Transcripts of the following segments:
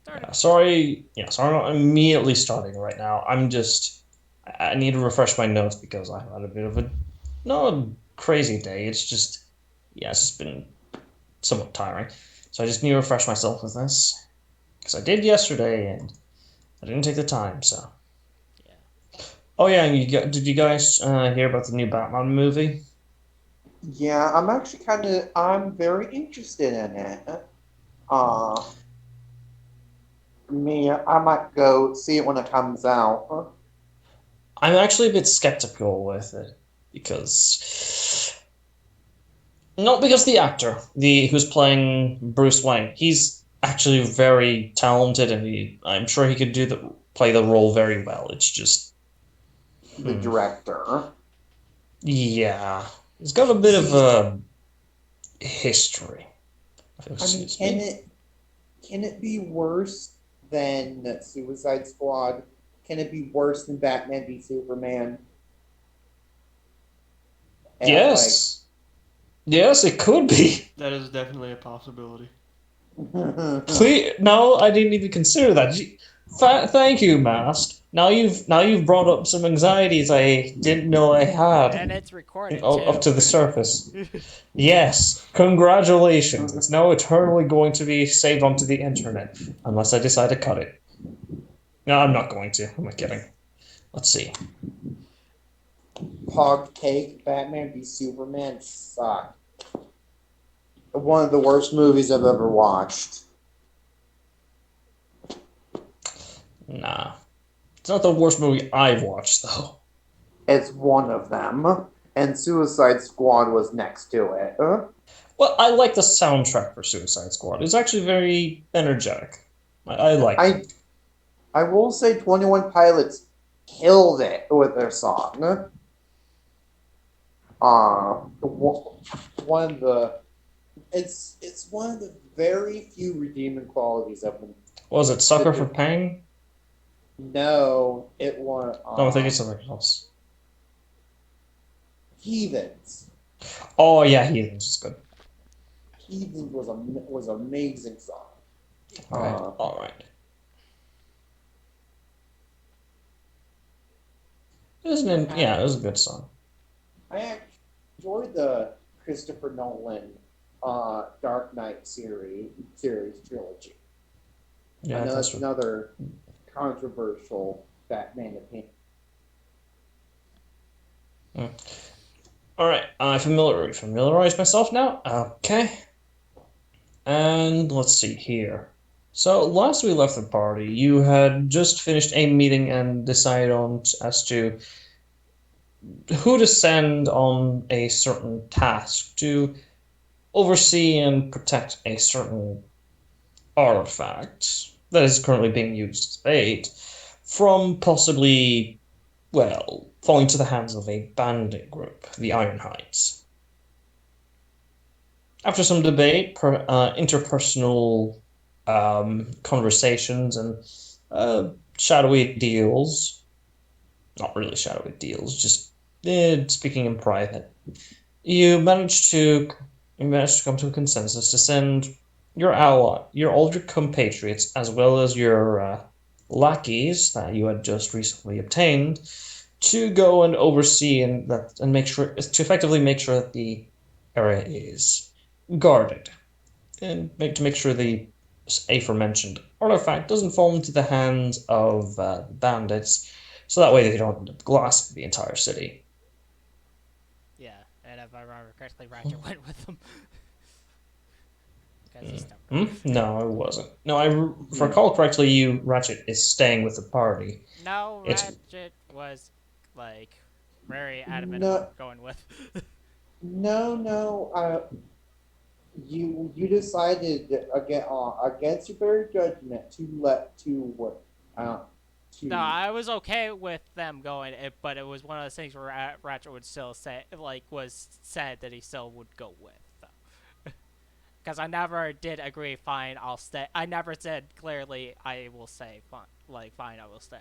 Started. Sorry, sorry, I'm not immediately starting right now. I need to refresh my notes because I had a bit of a, not a crazy day. It's just been somewhat tiring. So I just need to refresh myself with this because I did yesterday and I didn't take the time. So, Yeah. oh yeah, and did you guys hear about the new Batman movie? Yeah, I'm actually I'm very interested in it. Uh, I might go see it when it comes out. I'm actually a bit skeptical with it because not because the actor, the who's playing Bruce Wayne, he's actually very talented and I'm sure he could play the role very well. It's just, The hmm, director. yeah, he's got a bit of See, a history. I mean, Excuse me. can it be worse than Suicide Squad? Can it be worse than Batman v Superman? And like, Yes, yes, it could be. That is definitely a possibility. Please, no, I didn't even consider that. Thank you, Mast. Now you've brought up some anxieties I didn't know I had And it's recorded up too. to the surface. Yes, congratulations. It's now eternally going to be saved onto the internet, unless I decide to cut it. No, I'm not going to. I'm not kidding. Let's see. Hog Cake, Batman v Superman sucked. One of the worst movies I've ever watched. Nah, it's not the worst movie I've watched though. It's one of them. And Suicide Squad was next to it. Well, I like the soundtrack for Suicide Squad. It's actually very energetic. I liked I it. I will say 21 Pilots killed it with their song. One of the it's one of the very few redeeming qualities of them. What was it Sucker for The, Pain? no, it was No, I think it's something else. Heathens. Oh yeah, Heathens is good. Heathens was an amazing song. All right, Uh, all right. Yeah, it was a good song. I actually enjoyed the Christopher Nolan Dark Knight series trilogy. I Yeah, know that's that's what. another controversial Batman opinion. Mm. All right, I familiarize myself now. Okay, and let's see here. So last we left the party, you had just finished a meeting and decided on as to who to send on a certain task to oversee and protect a certain artifact that is currently being used as bait from possibly, well, falling to the hands of a bandit group, the Ironhides. After some debate, interpersonal conversations, and shadowy deals, not really shadowy deals, just speaking in private, you managed to you managed to come to a consensus to send your ally, your all your compatriots, as well as your lackeys that you had just recently obtained, to go and oversee and make sure to effectively make sure that the area is guarded and to make sure the aforementioned artifact doesn't fall into the hands of bandits, so that way they don't end up glassing the entire city. Yeah, and if I remember correctly, Ratchet went with them because he's stubborn. Hmm? No, it wasn't. No, if I Hmm. recall correctly, you Ratchet is staying with the party. No, It's Ratchet was like very adamant No, about going with. no. You decided against your better judgment to let uh, No, to I was okay with them going, but it was one of those things where Ratchet would still say, like, was said that he still would go with, though. Because I never did agree, fine, I'll stay. I never said clearly, I will stay, fine, like, fine, I will stay.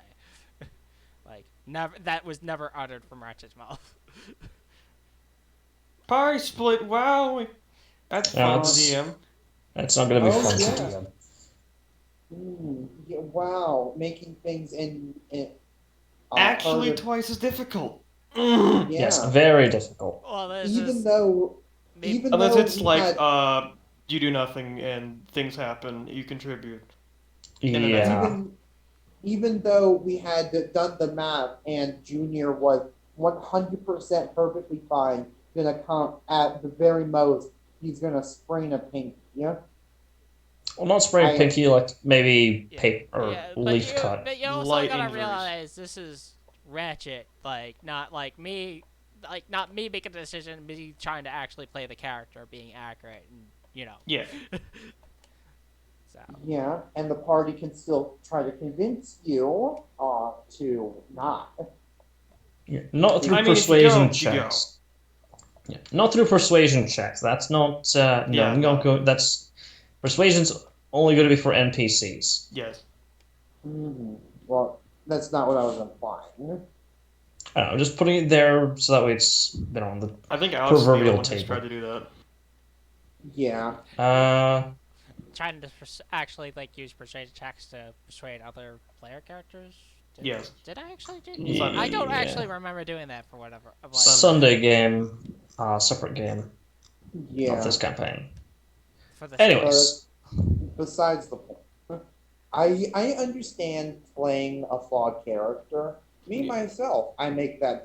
Like, never. That was never uttered from Ratchet's mouth. Pie split, wow! That's now fun, uh that's DM. that's not going to be oh fun to yeah. DM. Yeah, wow, making things in Actually, harder. twice as difficult. Yes, Yeah, very difficult. Well, this even is though maybe. even Unless though it's we like, had you do nothing and things happen, you contribute, and then that's Yeah. fine. even though we had done the math and Junior was 100% perfectly fine, gonna come at the very most, he's gonna sprain a pinky. Yeah, Well, not spraying I pinky, like maybe Yeah, paper or yeah, leaf cut. but you also Light gotta injuries. realize this is Ratchet, like not like me, like not me making a decision, me trying to actually play the character, being accurate, and you know. Yeah. So yeah, and the party can still try to convince you to not. Yeah. Not If, through I mean, if you go, persuasion you go. checks. Yeah. Not through persuasion checks. That's not. No, Yeah, you don't no. go. That's persuasion's only going to be for NPCs. Yes. mhm, well, that's not what I was implying. I don't know, just putting it there so that way it's on the I think Alex is the only proverbial one who's tried to table. do that. Yeah, Uh, trying to actually like use persuasion checks to persuade other player characters. Yes. Did I actually do? I Sunday. don't yeah. actually remember doing that for whatever. Like, Sunday. Sunday game, separate game of yeah, this campaign. for the Sunday. but Anyways, besides the point. I understand playing a flawed character. Me Yeah. myself, I make that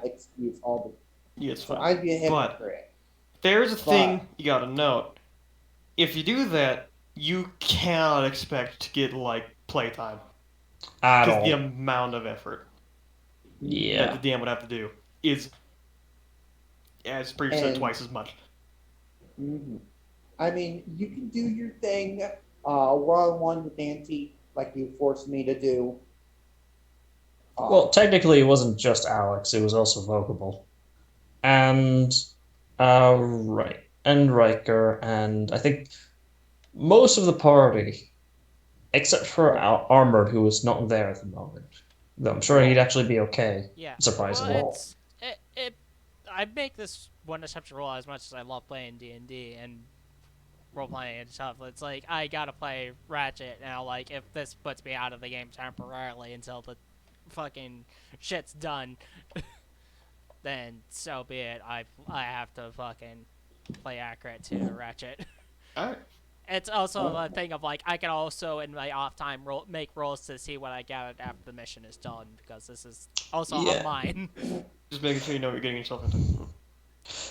excuse all Yeah, the it's so fine. I'd be a But hypocrite. there's a But thing you gotta note. If you do that, you cannot expect to get, like, playtime. at Because the all. amount of effort that the Yeah. DM would have to do is, as Brief said, and twice as much. mhm. I mean, you can do your thing one-on-one with Auntie, like you forced me to do. Well, Uh, technically, it wasn't just Alex; it was also Vocable, and right, and Riker, and I think most of the party, except for well, Armored, who was not there at the moment. Though I'm sure he'd well, actually be okay, Yeah. Well, surprisingly. well, it. I make this one exception rule as much as I love playing D&D and role playing and stuff. It's like I gotta play Ratchet now. Like if this puts me out of the game temporarily until the fucking shit's done, then so be it. I have to fucking play accurate to Ratchet. Alright. It's also a thing of like I can also in my off time make rolls to see what I gathered after the mission is done because this is also on Yeah. mine. Just making sure you know what you're getting yourself into.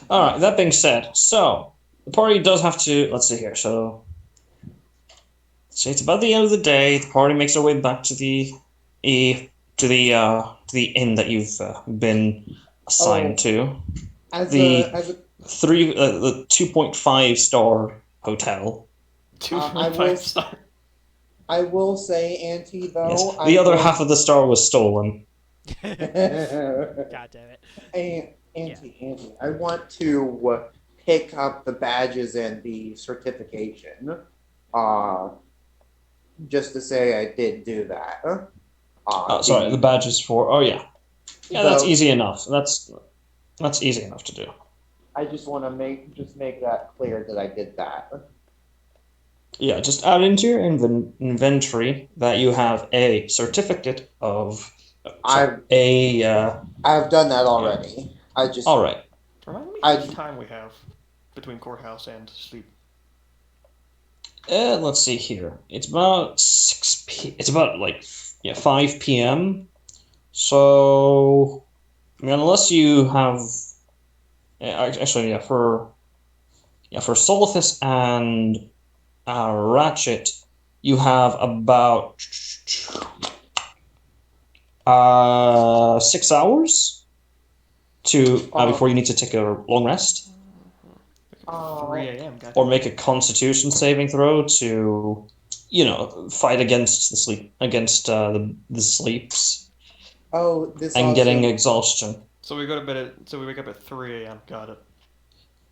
All right. That being said, so the party does have to. Let's see here. So, it's about the end of the day. The party makes their way back to the to the inn that you've been assigned oh, to. as a The as a the 2.5-star hotel. I will 2.5 star. I will say, Auntie, Yes, though the I'm other going. half of the star was stolen. God damn it. Auntie, I want to pick up the badges and the certification. Uh, just to say I did do that. Sorry, the badge is for. Oh yeah, yeah. That's The easy enough. That's easy enough to do. I just want to make that clear that I did that. Yeah, just add into your inventory that you have a certificate of. Sorry, I've a. I've done that Yeah. already. I just All right. Remind me how I much time we have between courthouse and sleep. Let's see here. It's about 6 p. It's about like 5 p.m. So I mean, unless you have actually for Solithus and Ratchet, you have about 6 hours to uh, before you need to take a long rest uh 3 a.m. Gotcha. or make a Constitution saving throw to fight against the sleep against the sleeps oh this and getting also exhaustion. So we go to bed at. So we wake up at 3 a.m. Got it.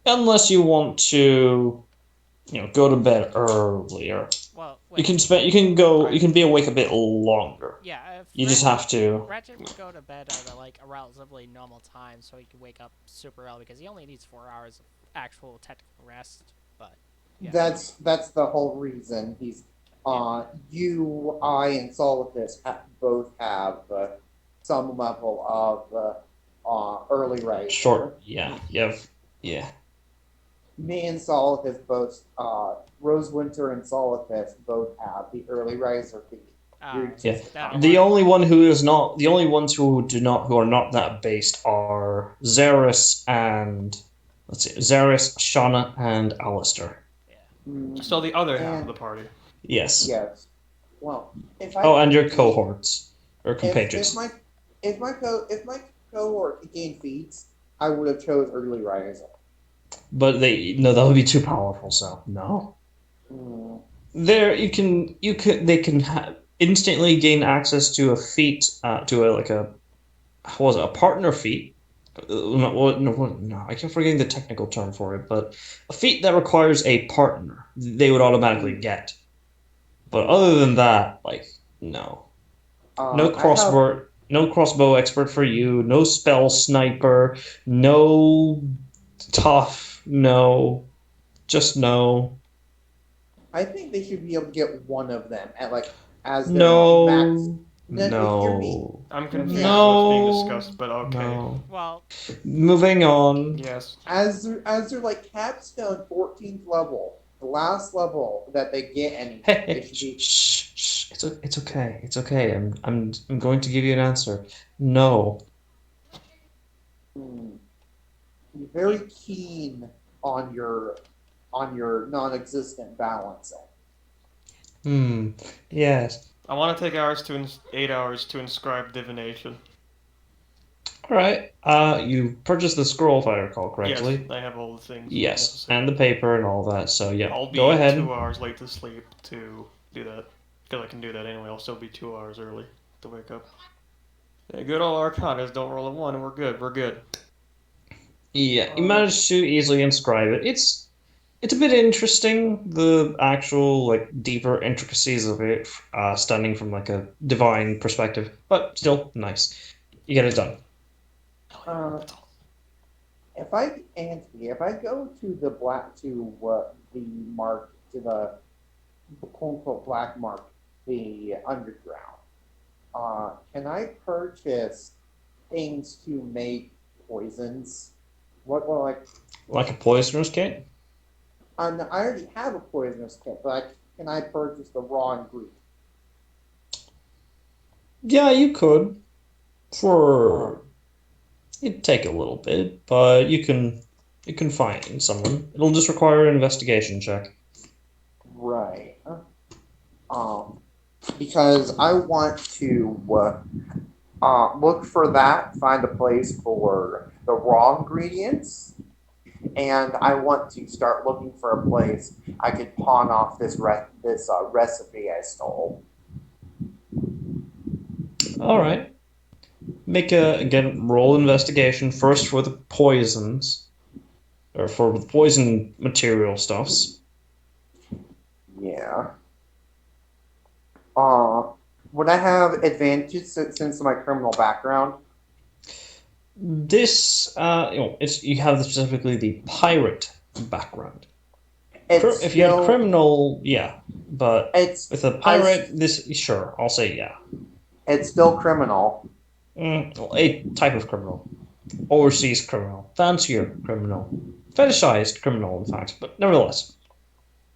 Unless you want to, go to bed earlier. Well, You wait. can spend. You can go. You Right. can be awake a bit longer. Yeah, if You just have to. Ratchet would go to bed at a relatively normal time, so he could wake up super early because he only needs 4 hours of actual technical rest. But yeah, that's the whole reason he's You, I, and Solidus both have some level of early riser. Short, yeah, you have, yeah. Me and Solidus both, Rosewinter and Solidus both have the early riser feat. You're Yeah, just That'll the work. only one who is not, the only ones who are not that based are Xeris and, let's see, Xeris, Shauna, and Alistair. Yeah. So the other half of And the party. Yes. yes, well, if I Oh, and could your gain, cohorts or if compatriots. my if my cohort could gain feats, I would have chose early riser. But they no, that would be too powerful. So no. Mm, There you can they can instantly gain access to a feat to a like a what was it, a partner feat. No, I keep forgetting the technical term for it, but a feat that requires a partner, they would automatically mm, get. But other than that, like no, I have no crossbow expert for you, no spell sniper, no tough, no, just no, I think they should be able to get one of them at like as their max. no, No, no, no, I'm hear me confused out. what's being no, discussed, but okay. no. Well, Moving on. Yes. As their like capstone 14th level, the last level that they get anything, Hey, they hey, should be shh. It's okay. It's okay. I'm going to give you an answer. No. mm, be very keen on your non-existent balancing. Hmm. Yes. I want to take 8 hours to inscribe divination. All right. You purchased the scroll, if I recall Yes, correctly. I have all the things Yes, necessary. and the paper and all that. So yeah, I'll go be ahead. 2 hours late to sleep to do that. Because I can do that anyway. I'll still be 2 hours early to wake up. Yeah, good old Arcanas don't roll a 1 and we're good. We're good. Yeah, you Uh, managed to easily inscribe it. It's a bit interesting, the actual like deeper intricacies of it, standing from like a divine perspective, but still nice. You get it done. Oh yeah, uh, that's all. if I go to the black to the mark to the quote unquote black mark, the underground, can I purchase things to make poisons? What like Like a poisoner's kit? I already have a poisonous kit, but can I purchase the raw ingredient? Yeah, you could. Uh, For it'd take a little bit, but you can find someone. It'll just require an investigation check. right. Um, because I want to look for that, find a place for the raw ingredients, and I want to start looking for a place I could pawn off this recipe I stole. All right. Make a again roll investigation first for the poisons or for the poison material stuffs. Yeah. Uh, would I have advantages since of my criminal background? This it's you have specifically the pirate background. It's If you had still criminal, yeah, but it's with a as pirate, this sure I'll say yeah. it's still criminal. Well, a type of criminal, overseas criminal, fancier criminal, fetishized criminal, in fact, but nevertheless.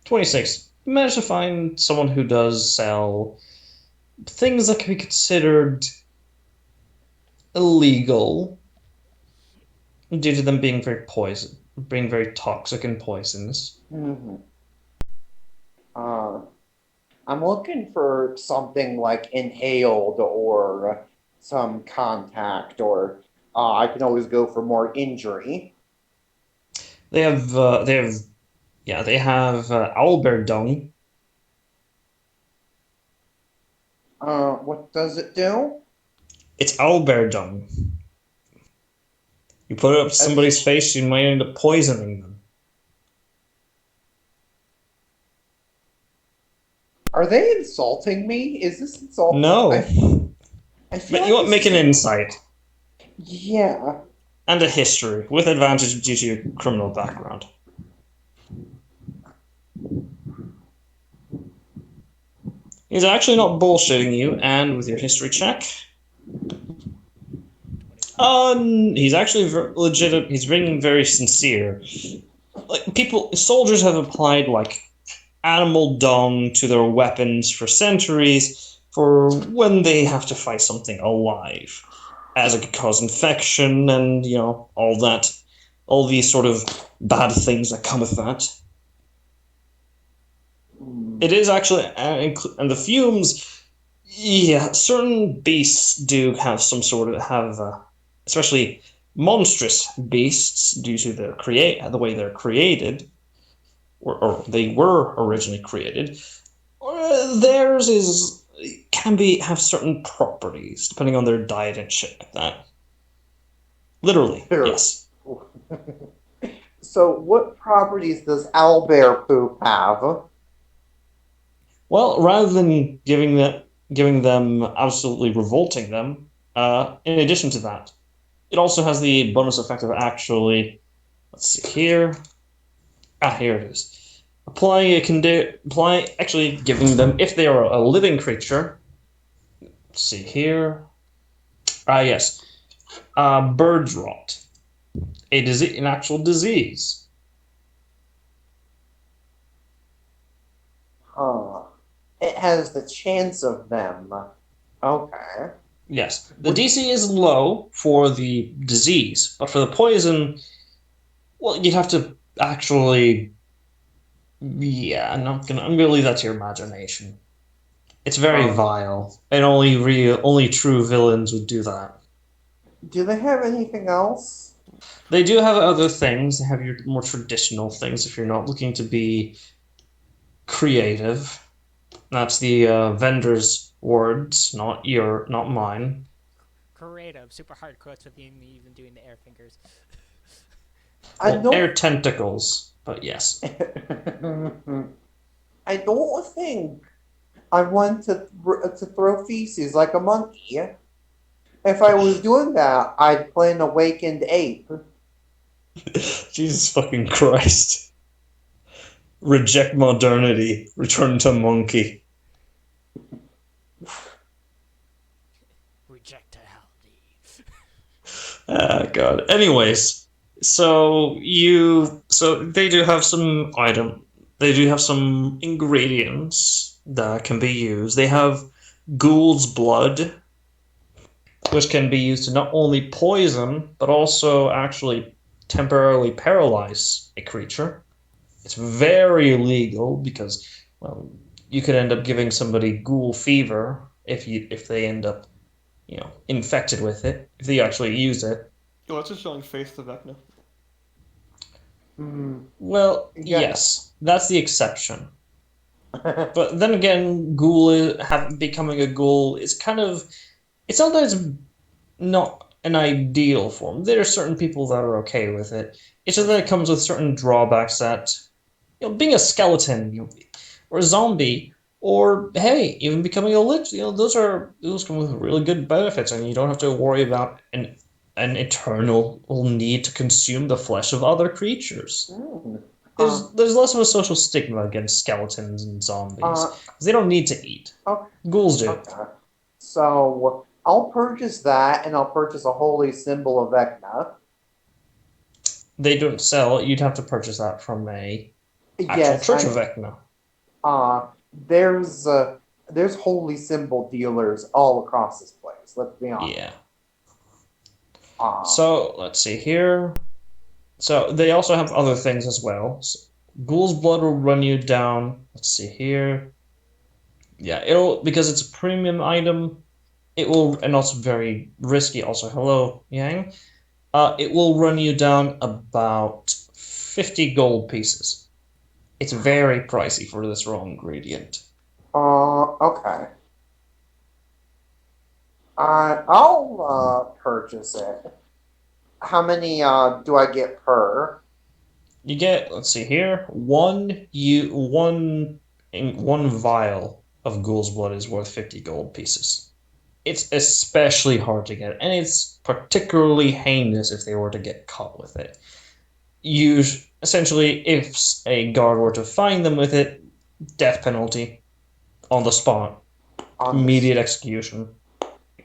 26. You managed to find someone who does sell things that can be considered illegal due to them being very toxic and poisonous. Mm-hmm. Uh, I'm looking for something like inhaled or some contact, or I can always go for more injury. They have owlbear dung. What does it do? It's owlbear dung. You put it up to That's, somebody's face, you might end up poisoning them. are they insulting me? Is this insult? No, I feel but you like want this make is an insight yeah. and a history with advantage due to your criminal background. He's actually not bullshitting you, and with your history check, 25. he's actually legit. He's being very sincere. Like soldiers have applied like animal dung to their weapons for centuries for when they have to fight something alive, as it could cause infection and all that, all these sort of bad things that come with that. It is actually, and the fumes. Yeah, certain beasts do have some sort of especially monstrous beasts due to the way they're created, or they were originally created. Theirs can have certain properties depending on their diet and shit like that. Literally, Sure. yes. So, what properties does owlbear poop have? Well, rather than giving them absolutely revolting them, in addition to that, it also has the bonus effect of actually, let's see here. Here it is. Actually giving them, if they are a living creature. Let's see here. Yes. Bird's rot. An actual disease. Huh. It has the chance of them. Okay. Yes. The DC is low for the disease, but for the poison, well, you'd have to actually. Yeah, I'm gonna leave that to your imagination. It's very vile, and only true villains would do that. Do they have anything else? They do have other things. They have your more traditional things if you're not looking to be creative. That's the vendor's words, not mine. Creative, super hard quotes with me even doing the air fingers. Air tentacles, but yes. I don't think I want to throw feces like a monkey. If I was doing that, I'd play an awakened ape. Jesus fucking Christ. Reject modernity. Return to monkey. Rejectality. God. Anyways, so they do have some They do have some ingredients that can be used. They have ghoul's blood, which can be used to not only poison, but also actually temporarily paralyze a creature. It's very illegal because, well, you could end up giving somebody ghoul fever if they end up, infected with it, if they actually use it. Oh, that's just showing faith to Vecna. Well, yes, that's the exception. But then again, becoming a ghoul is kind of, it's not that it's not an ideal form. There are certain people that are okay with it. It's just that it comes with certain drawbacks that, being a skeleton, or a zombie, or hey, even becoming a lich, those come with really good benefits, and you don't have to worry about an eternal need to consume the flesh of other creatures. There's less of a social stigma against skeletons and zombies because they don't need to eat. Ghouls do. Okay. So I'll purchase that, and I'll purchase a holy symbol of Vecna. They don't sell it. You'd have to purchase that from a actual Church of Vecna. There's holy symbol dealers all across this place. Let's be honest. Yeah. So let's see here. So they also have other things as well. So, ghoul's blood will run you down. Let's see here. Yeah, because it's a premium item. It will, and also very risky. Also, hello, Yang. It will run you down about 50 gold pieces. It's very pricey for this raw ingredient. Okay. I'll purchase it. How many do I get per? You get, let's see here, one vial of ghoul's blood is worth 50 gold pieces. It's especially hard to get, and it's particularly heinous if they were to get caught with it. Essentially, if a guard were to find them with it, death penalty on the spot. on this. Immediate execution.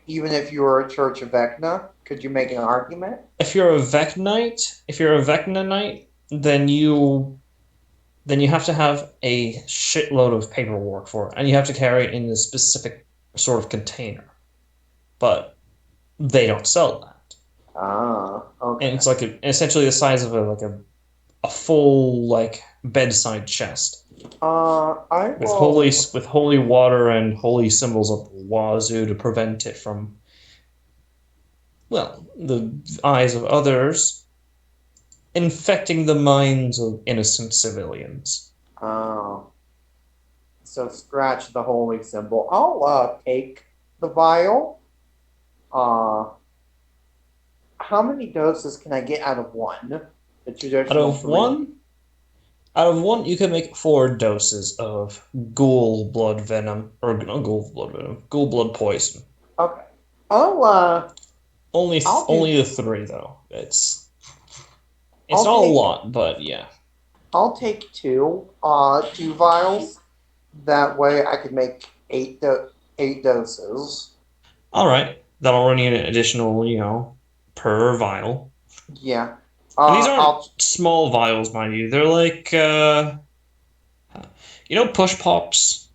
Even if you were a Church of Vecna, could you make an argument? If you're a Vecna Knight, then you have to have a shitload of paperwork for it, and you have to carry it in a specific sort of container. But they don't sell that, Ah, and okay. it's like essentially the size of a full like bedside chest I with holy will. with holy water and holy symbols up the wazoo to prevent it from the eyes of others infecting the minds of innocent civilians. Oh, so scratch the holy symbol. I'll take the vial. Uh, how many doses can I get out of one? The Out traditional of three. one, Out of one, you can make 4 doses of ghoul blood venom, or not ghoul blood venom, ghoul blood poison. Okay. I'll uh, I'll do. Only the 3 though. It's I'll not a take. lot, but yeah. I'll take two. Two vials. That way, I could make 8 doses. All right, that'll run you an additional, per vial. Yeah. And these aren't I'll. small vials, mind you. They're like, push pops.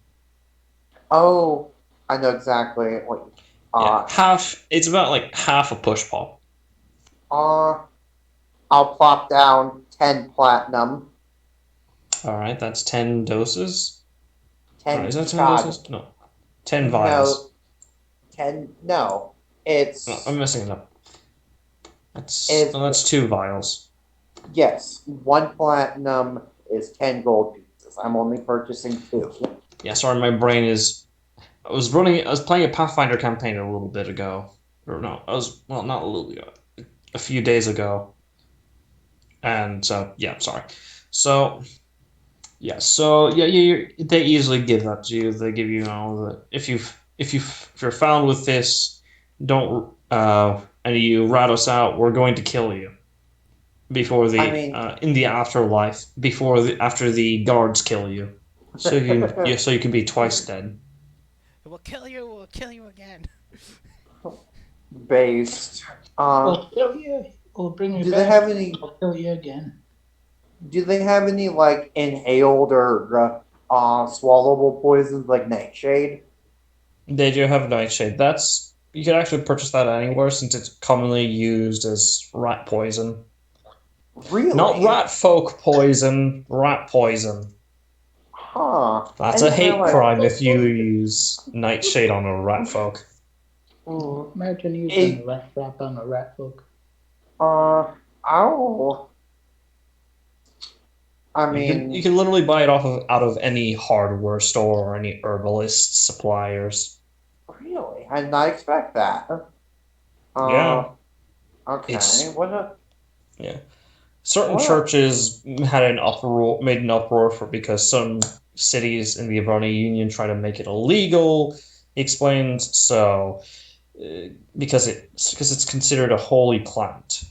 Oh, I know exactly what. Yeah, Uh, half. It's about like half a push pop. uh, I'll plop down 10 platinum, All right, that's 10 doses. Or is 10 that 10 doses? chad. No, 10 vials. No, 10. No, No, I'm it's messing it up. That's it's no, that's 2 vials. yes. 1 platinum is 10 gold pieces. I'm only purchasing two. Yeah, sorry, my brain is. I was playing a Pathfinder campaign a little bit ago, or no, not a little bit ago, a few days ago, and so yeah, sorry. So they easily give that to you. They give you, if you're found with this, don't and you rat us out, we're going to kill you before I the mean, in the afterlife after the guards kill you, so you can be twice dead. We'll kill you. We'll kill you again. based. Uh, We'll kill you. We'll bring you do they back. have any? We'll kill you again. Do they have any like inhaled or swallowable poisons like nightshade? They do have nightshade. That's You can actually purchase that anywhere since it's commonly used as rat poison. Not Really? rat folk poison, rat poison. Huh. I That's a didn't hate realize. crime if you use nightshade on a rat folk. Mm, Imagine using a it, rat trap on a rat folk. Ow. I You mean, can literally buy it out of any hardware store or any herbalist suppliers. really? I did not expect that. Uh, Yeah, okay. it's What a yeah. Certain what? churches made an uproar because some cities in the Abroni Union try to make it illegal. He explains because it's considered a holy plant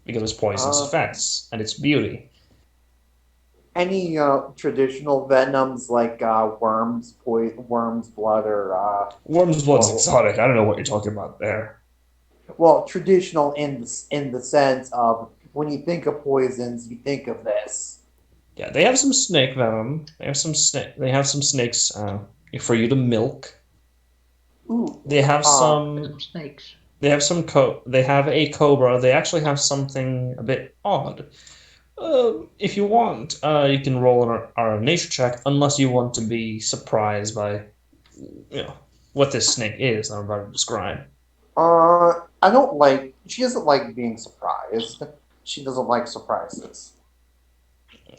because of its poisonous Uh, effects and its beauty. any traditional venoms like worm's blood, or Worm's blood's well, exotic. I don't know what you're talking about there. well, traditional in the sense of when you think of poisons, you think of this. Yeah, they have some snake venom. They have some snake. They have some snakes for you to milk. Ooh. They have Uh, some. Some snakes. They have some. They have a cobra. They actually have something a bit odd. If you want, you can roll our nature check, unless you want to be surprised by, what this snake is I'm about to describe. I don't like. She doesn't like being surprised. She doesn't like surprises.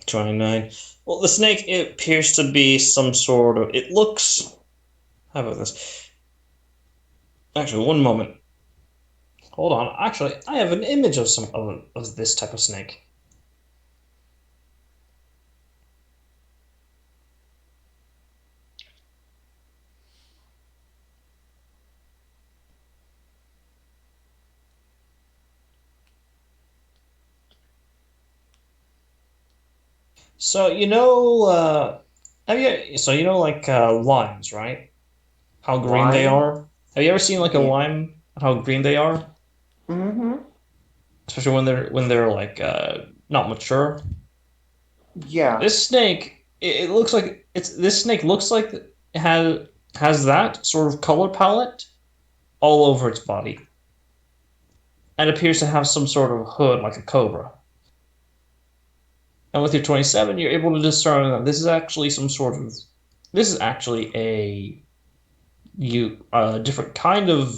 29. Well, the snake, it appears to be some sort of. It looks. How about this? Actually, one moment. Hold on. Actually, I have an image of this type of snake. So have you? So like limes, right? how green they Lime? are. Have you ever seen like a Yeah. lime? How green they are, Mm-hmm. especially when they're like not mature. Yeah. This snake, it looks like this snake looks like it has that sort of color palette all over its body, and appears to have some sort of hood like a cobra. And with your 27, you're able to discern that this is actually a different kind of.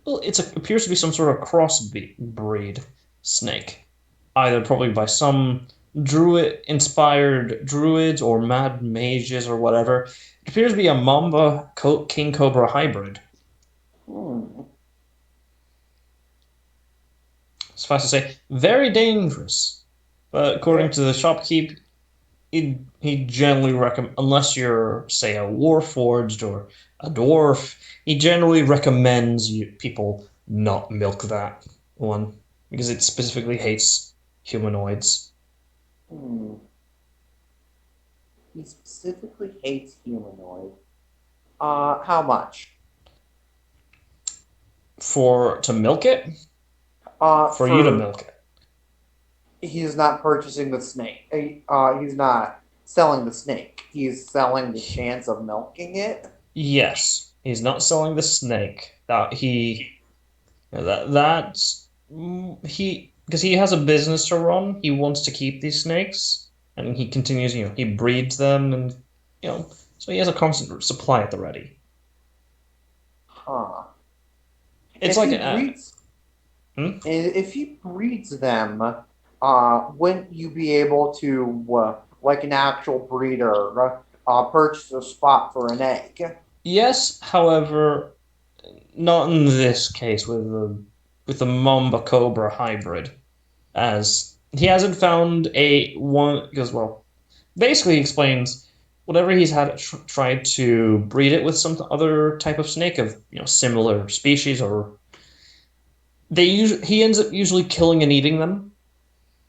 Well, appears to be some sort of crossbreed snake, either probably by some druid-inspired druids or mad mages or whatever. It appears to be a Mamba King Cobra hybrid. Hmm. Suffice to say, very dangerous. But according There. to the shopkeep, he generally recommend, unless you're say a warforged or a dwarf, he generally recommends people not milk that one because it specifically hates humanoids. Hmm. He specifically hates humanoid. How much? To milk it, for you to For milk it. he's not purchasing the snake. He's not selling the snake. He's selling the chance of milking it. Yes, he's not selling the snake. That's he because he has a business to run. He wants to keep these snakes, and he continues. He breeds them, and so he has a constant supply at the ready. Huh. It's If like he breeds, hmm? if he breeds them, wouldn't you be able to, like an actual breeder, purchase a spot for an egg? Yes, however, not in this case with the Mamba Cobra hybrid, as he hasn't found a one because basically he explains whatever he's had tried to breed it with some other type of snake of similar species, or he ends up usually killing and eating them.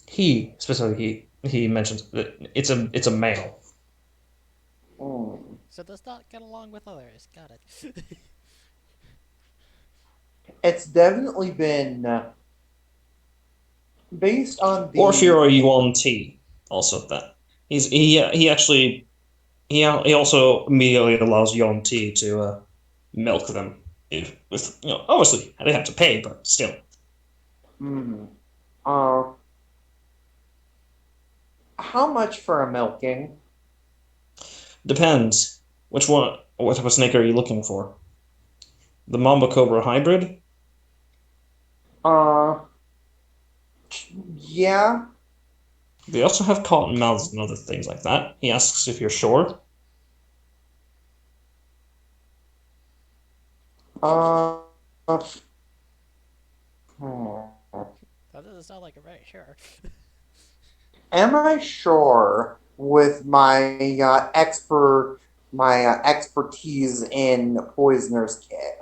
He specifically he mentions that it's a male. Hmm. So does not get along with others. Got it. It's definitely been based on Or if the. you're a yuan T, also that he actually he also immediately allows yuan T to milk them. If, with obviously they have to pay, but still Hmm. Uh, how much for a milking? depends which one. What type of snake are you looking for? The Mamba Cobra hybrid. Uh, yeah. They also have cottonmouths and other things like that. He asks if you're sure. Uh, hmm. That doesn't sound like a very sure. Am I sure with my expertise in poisoner's kit?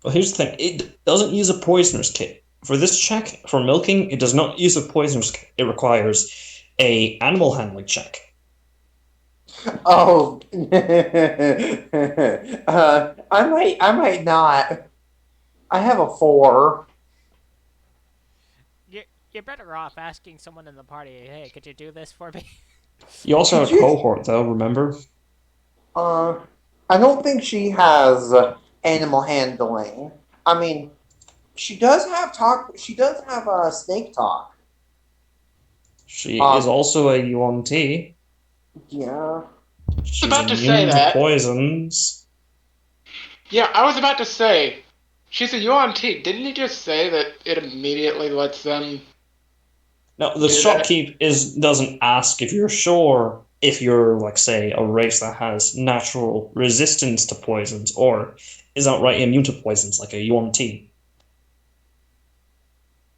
But here's the thing: it doesn't use a poisoner's kit for this check. For milking, it does not use a poisoner's kit. It requires a animal handling check. Oh, I might not. I have a 4. you you're better off asking someone in the party, hey, could you do this for me? You also Could have a you? cohort, though. Remember? Uh, I don't think she has animal handling. I mean, she does have talk. She does have snake talk. She is Um, also a UMT. yeah. I was She's about to say immune to that. poisons. Yeah, I was about to say. She's a UNT. Didn't you just say that it immediately lets them Now, the do that? shopkeep doesn't ask if you're sure if you're like say a race that has natural resistance to poisons or is outright immune to poisons like a UMT.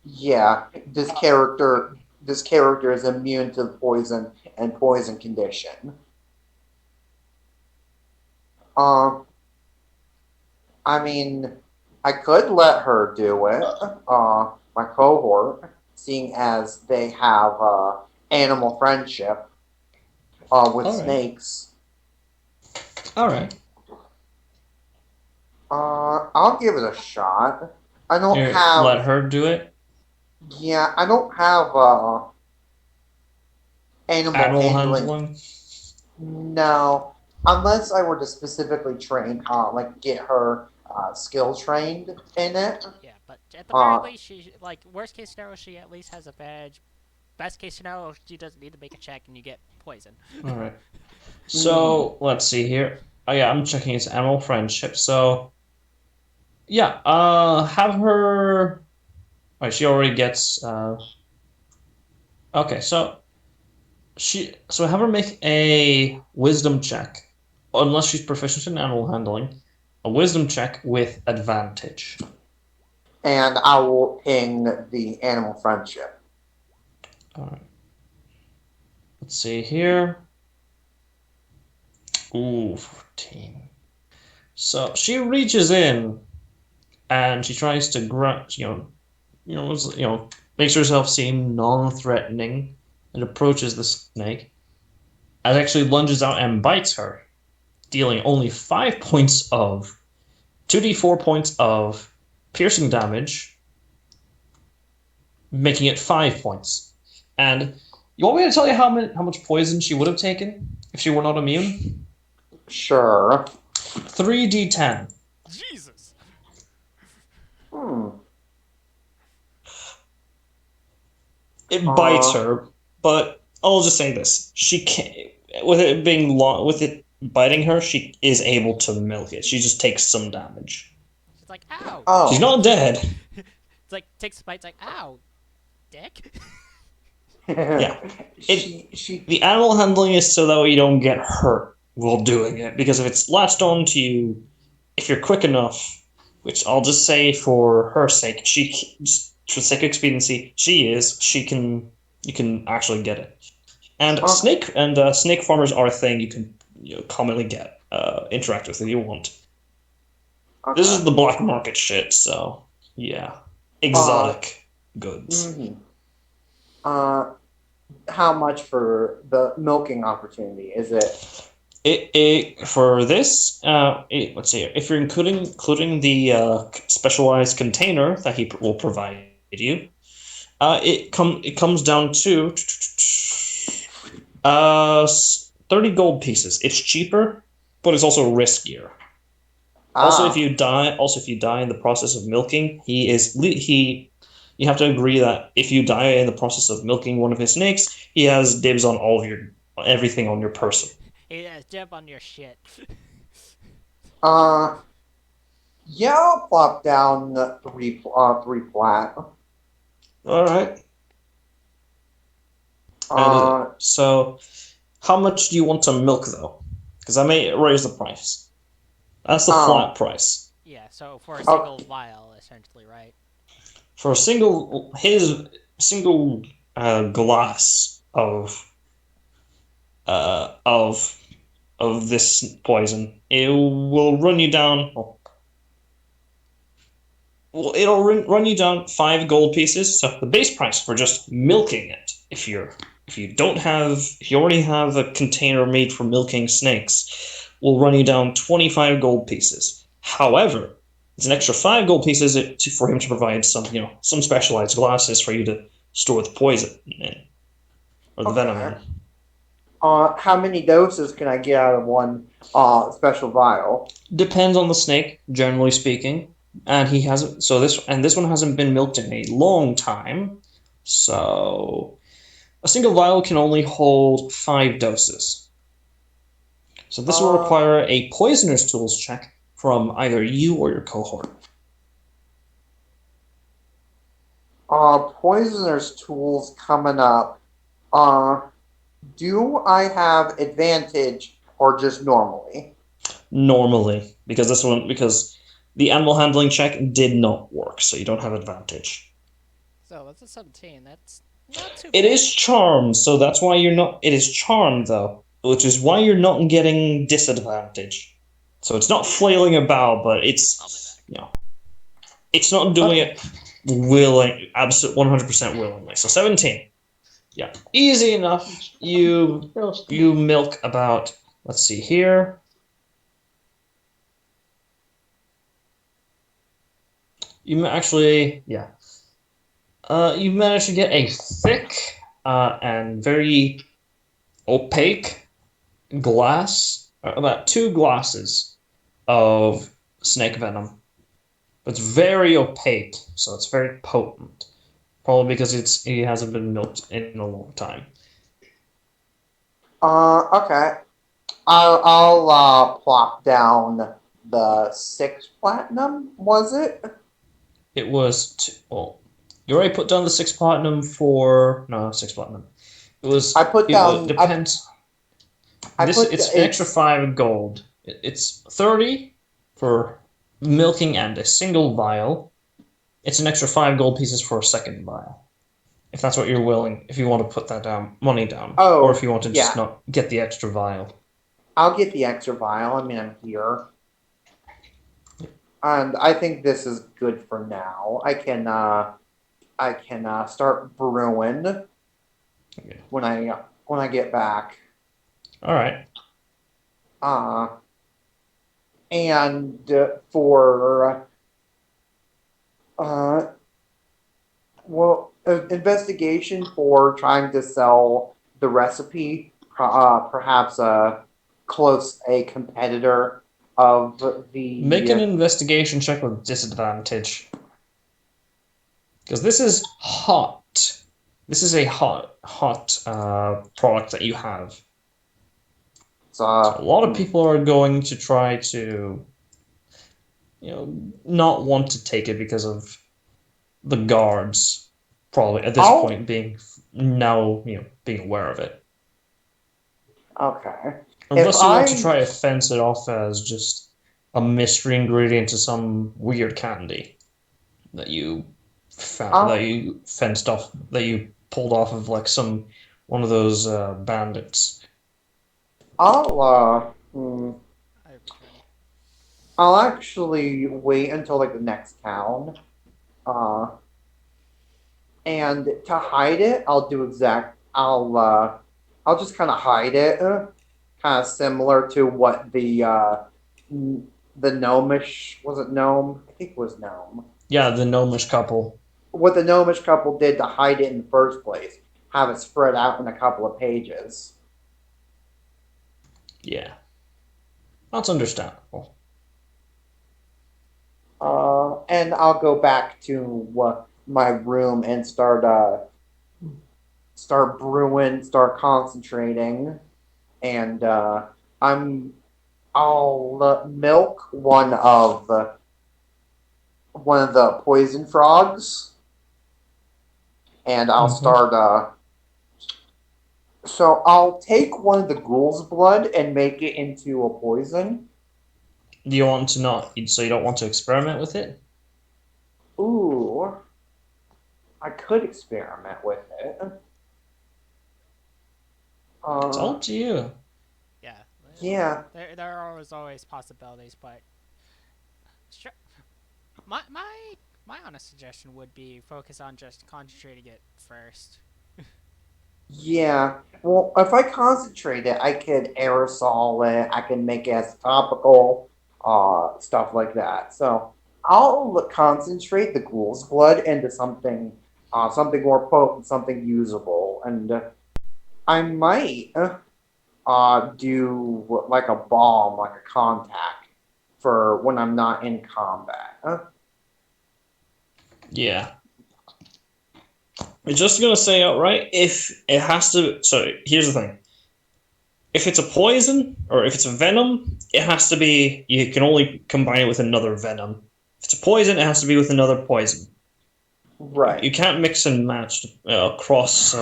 Yeah, this character is immune to poison and poison condition. Um, I mean, I could let her do it. My cohort, seeing as they have animal friendship with All right. snakes. All right. I'll give it a shot. I don't Here, let have. her do it. Yeah, I don't have animal Animal handling. handling. No, unless I were to specifically train, like get her skill trained in it. Yeah, but at the very Uh, least, she like worst case scenario, she at least has a badge. Best case scenario, she doesn't need to make a check and you get poison. All right. mm, So let's see here. Oh yeah, I'm checking his animal friendship. So yeah, have her. Oh, she already gets. Okay, so have her make a wisdom check, unless she's proficient in animal handling. A wisdom check with advantage. and I will ping the animal friendship. All right. Let's see here. Ooh, 14. So she reaches in and she tries to makes herself seem non-threatening and approaches the snake. And actually lunges out and bites her, dealing only 5 points of 2d4 points of piercing damage, making it 5 points. And you want me to tell you how much poison she would have taken if she were not immune? Sure. 3d10. Jesus. Hmm. It bites Uh, her, but I'll just say this: she can't. With it being long, with it biting her, she is able to milk it. She just takes some damage. She's like, ow. She's oh. not dead. It's like takes a bite. It's like, ow, dick. Yeah. she The animal handling is so that you don't get hurt while doing it, because if it's latched on to you, if you're quick enough, which I'll just say for her sake, just for sake of expediency, she can, you can actually get it. And uh, snake farmers are a thing you can commonly get, interact with if you want. This is okay. the black market shit, so yeah, Uh, exotic goods. mhm. Uh, how much for the milking opportunity? Is it? It for this, let's see, if you're including the specialized container that he will provide you, it comes down to 30 gold pieces. It's cheaper, but it's also riskier. Ah, Also if you die in the process of milking, you have to agree that if you die in the process of milking one of his snakes, he has dibs on all of your everything on your person. He has jump on your shit. uh, yeah, I'll plop down the three flat. All right. And Uh, so, how much do you want to milk though? Because I may raise the price. That's the um, flat price. Yeah, so for a uh, single vial, essentially, right? For his single glass uh, of of this poison, it will run you down. Well, it'll run you down 5 gold pieces. So the base price for just milking it, if you already have a container made for milking snakes, will run you down 25 gold pieces. However, it's an extra 5 gold pieces for him to provide some specialized glasses for you to store the poison in, or the venom okay. in. How many doses can I get out of one special vial? Depends on the snake, generally speaking. And he hasn't. So this one hasn't been milked in a long time. So a single vial can only hold 5 doses. So this will Uh, require a poisoner's tools check from either you or your cohort. Poisoner's tools coming up. Uh, do I have advantage or just normally? Normally, because the animal handling check did not work, so you don't have advantage. So that's a 17. That's not too It bad. is charmed, so that's why you're not. It is charmed though, which is why you're not getting disadvantage. So it's not flailing about, but I'll be back. it's not doing Okay. it willing, absolute 100% willingly. So 17, yeah, easy enough. You milk about. Let's see here. Yeah. You managed to get a thick and very opaque glass, about 2 glasses of snake venom. It's very opaque, so it's very potent. Probably because it hasn't been milked in a long time. Okay. I'll plop down the 6 platinum, was it? It was well, you already put down the 6 platinum for no 6 platinum. I put It was down depends. I This put it's an extra it's 5 gold. It's 30 for milking and a single vial. It's an extra 5 gold pieces for a second vial. If that's what you're willing, if you want to put that down, money down, or if oh you want to just yeah, not get the extra vial. I'll get the extra vial. I mean I'm here. And I think this is good for now. I can start brewing Okay. when I get back. All right. Uh and for uh investigation for trying to sell the recipe, perhaps a competitor of Make an the. investigation check with disadvantage. Because this is hot. This is a hot product that you have. So a lot of people are going to try to, not want to take it because of the guards. Probably at this I'll point being aware of it. okay. If Unless you want to I try to fence it off as just a mystery ingredient to some weird candy that you that I'll you fenced off, that you pulled off of like one of those bandits. I returned. I'll actually wait until like the next town. Uh, and to hide it, I'll just kind of hide it, kind of similar to what the gnomish was it gnome? I think it was gnome. Yeah, the gnomish couple. What the gnomish couple did to hide it in the first place, have it spread out in a couple of pages. Yeah, that's understandable. And I'll go back to my room and start brewing, start concentrating, and I'll milk one of the poison frogs, and I'll Mm-hmm. start. So I'll take one of the ghoul's blood and make it into a poison. Do you want to not? So you don't want to experiment with it? Ooh, I could experiment with it. It's all up to you. Yeah. Yeah. There are always possibilities, but sure. My honest suggestion would be focus on just concentrating it first. Yeah. Well, if I concentrate it, I could aerosol it. I can make it as topical, stuff like that. So I'll concentrate the ghoul's blood into something more potent, something usable, and I might do like a bomb, like a contact, for when I'm not in combat. Yeah. I'm just gonna say outright, if it has to. So here's the thing: if it's a poison or if it's a venom, it has to be. You can only combine it with another venom. If it's a poison, it has to be with another poison. You Right. can't mix and match cross.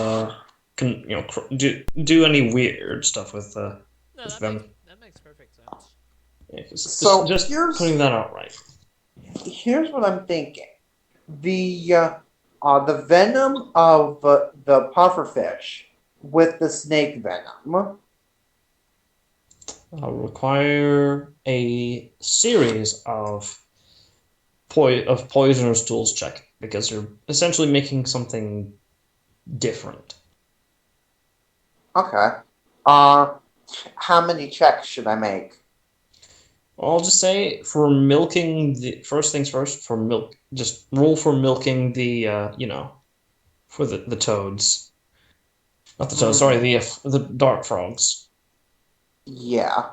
Do any weird stuff No, with venom. that makes perfect sense. Yeah, So just putting that out right. here's what I'm thinking. The venom of the pufferfish with the snake venom. I'll require a series of poisoner's tools check because you're essentially making something different. Okay. Uh, how many checks should I make? I'll just say for milking the first things first, for milk, just roll for milking the for the toads. Not the toads, sorry, the dart frogs. Yeah.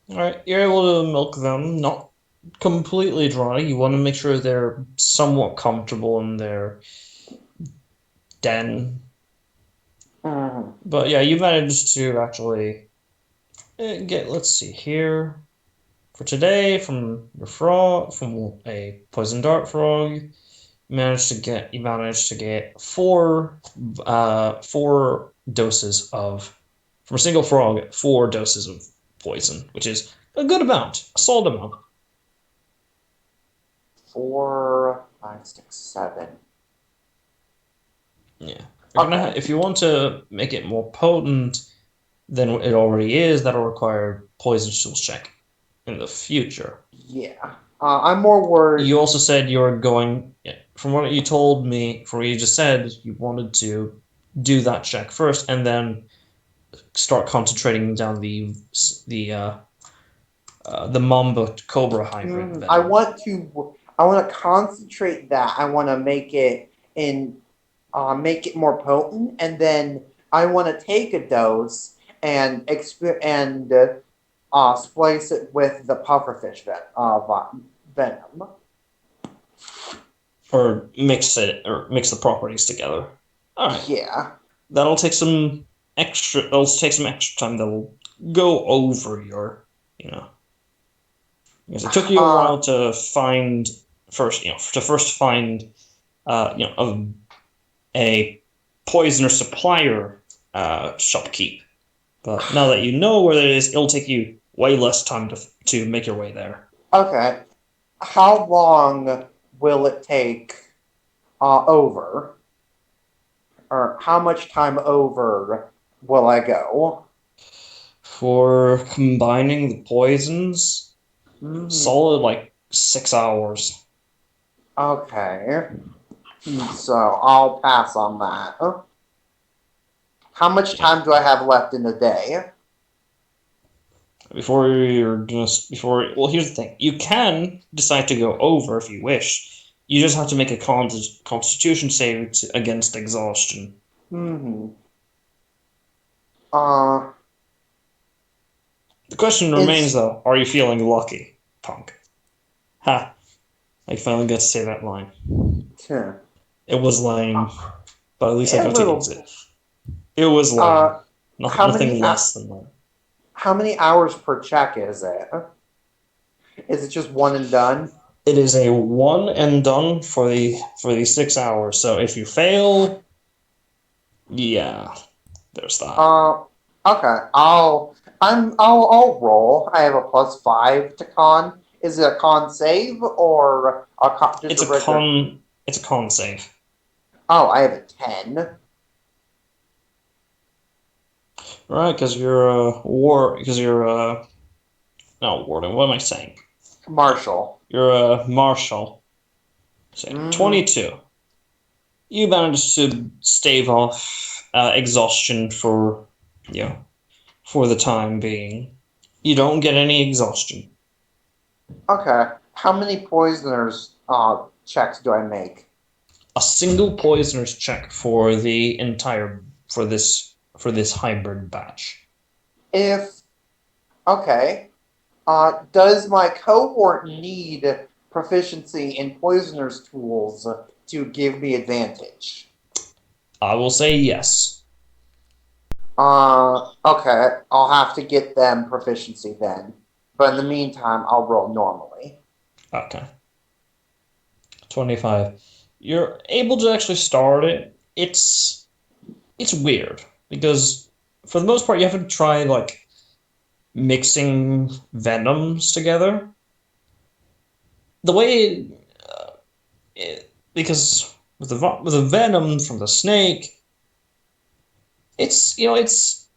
All right, you're able to milk them, not completely dry. You want to make sure they're somewhat comfortable in their den. Mhm. But yeah, you managed to actually get. Let's see here. For today, from your frog, from a poison dart frog, you managed to get four doses of from a single frog, 4 doses of poison, which is a good amount, a solid amount. 4, 5, 6, 7. Yeah. You're gonna Okay. if you want to make it more potent than it already is, that'll require poison tools check in the future. Yeah. I'm more worried. You also said you're going, from what you told me, from what you just said, you wanted to do that check first and then start concentrating down the Mamba Cobra hybrid I venom. want to. I want to concentrate that. I want to make it make it more potent, and then I want to take a dose and splice it with the pufferfish venom. Or mix the properties together. Alright. Yeah. That'll take some extra time that'll go over your you know because it took you a while to find first find you know a poisoner supplier shopkeep. But now that you know where it is, it'll take you way less time to make your way there. Okay. How long will it take over? Or how much time over will I go? For combining the poisons, Mhm. solid like 6 hours. Okay. So I'll pass on that. How much time do I have left in the day? Well, here's the thing: you can decide to go over if you wish. You just have to make a Constitution save against exhaustion. Hmm. Uh, The question remains, is though: are you feeling lucky, punk? Ha! I finally got to say that line. huh, It was lame, but at least I a got to use it. little. It was lame. Uh, Nothing less than that. how many hours per check is it? Is it just one and done? It is a one and done for the 6 hours. So if you fail, yeah, there's that. Okay. I'll roll. I have a +5 to con. Is it a con save or just It's a a regular? con. It's a con save. Oh, I have a 10. Right, because you're a war. Because you're a not warden. What am I saying? Marshall. You're a marshal. So Mm-hmm. 22. You managed to stave off exhaustion for for the time being. You don't get any exhaustion. Okay. How many poisoners checks do I make? A single poisoner's check for the entire for this hybrid batch. If okay. Does my cohort need proficiency in poisoners tools to give me advantage? I will say yes. Okay. I'll have to get them proficiency then. But in the meantime, I'll roll normally. Okay. 25. You're able to actually start it. It's weird because for the most part you haven't tried like mixing venoms together. The way because with the venom from the snake, it's it's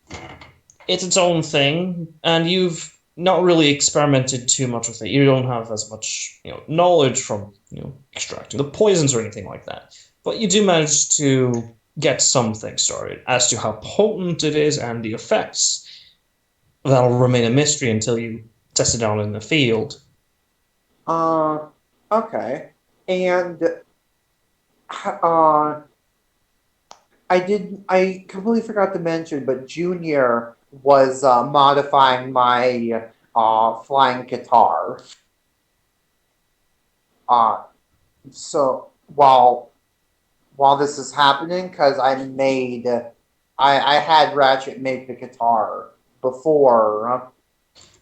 its own thing, and you've not really experimented too much with it. You don't have as much knowledge from extracting the poisons or anything like that. But you do manage to get something started as to how potent it is and the effects. that'll remain a mystery until you test it out in the field. Okay. And uh, I completely forgot to mention, but Junior was modifying my flying guitar. Uh, so while this is happening, because I had Ratchet make the guitar before.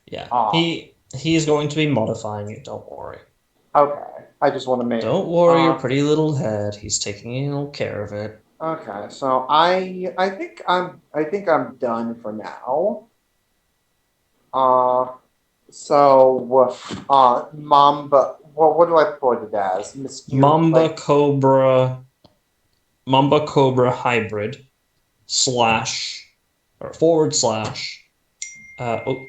Yeah, Uh, he's going to be modifying it. Don't worry. okay, I just want to make. Don't worry your pretty little head. He's taking care of it. Okay, so I think I'm done for now. Uh, Mamba. What do I put it as? Mysterious, Mamba like Cobra, Mamba Cobra hybrid slash or forward slash. Oh,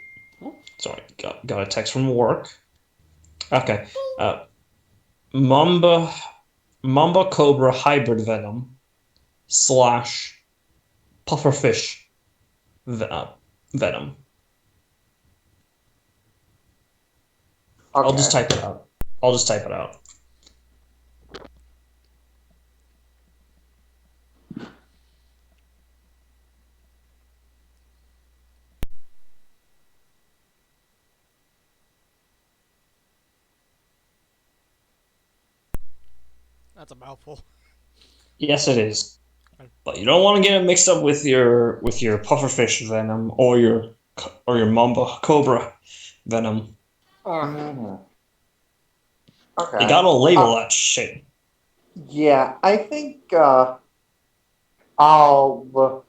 sorry, got a text from work. Okay, Mamba Mamba Cobra hybrid venom slash pufferfish venom. I'll just okay. type it out. I'll just type it out. That's a mouthful. Yes, it is. But you don't want to get it mixed up with your pufferfish venom or your mamba cobra venom. Uh, You okay. gotta label Uh, that shit. yeah, I think I'll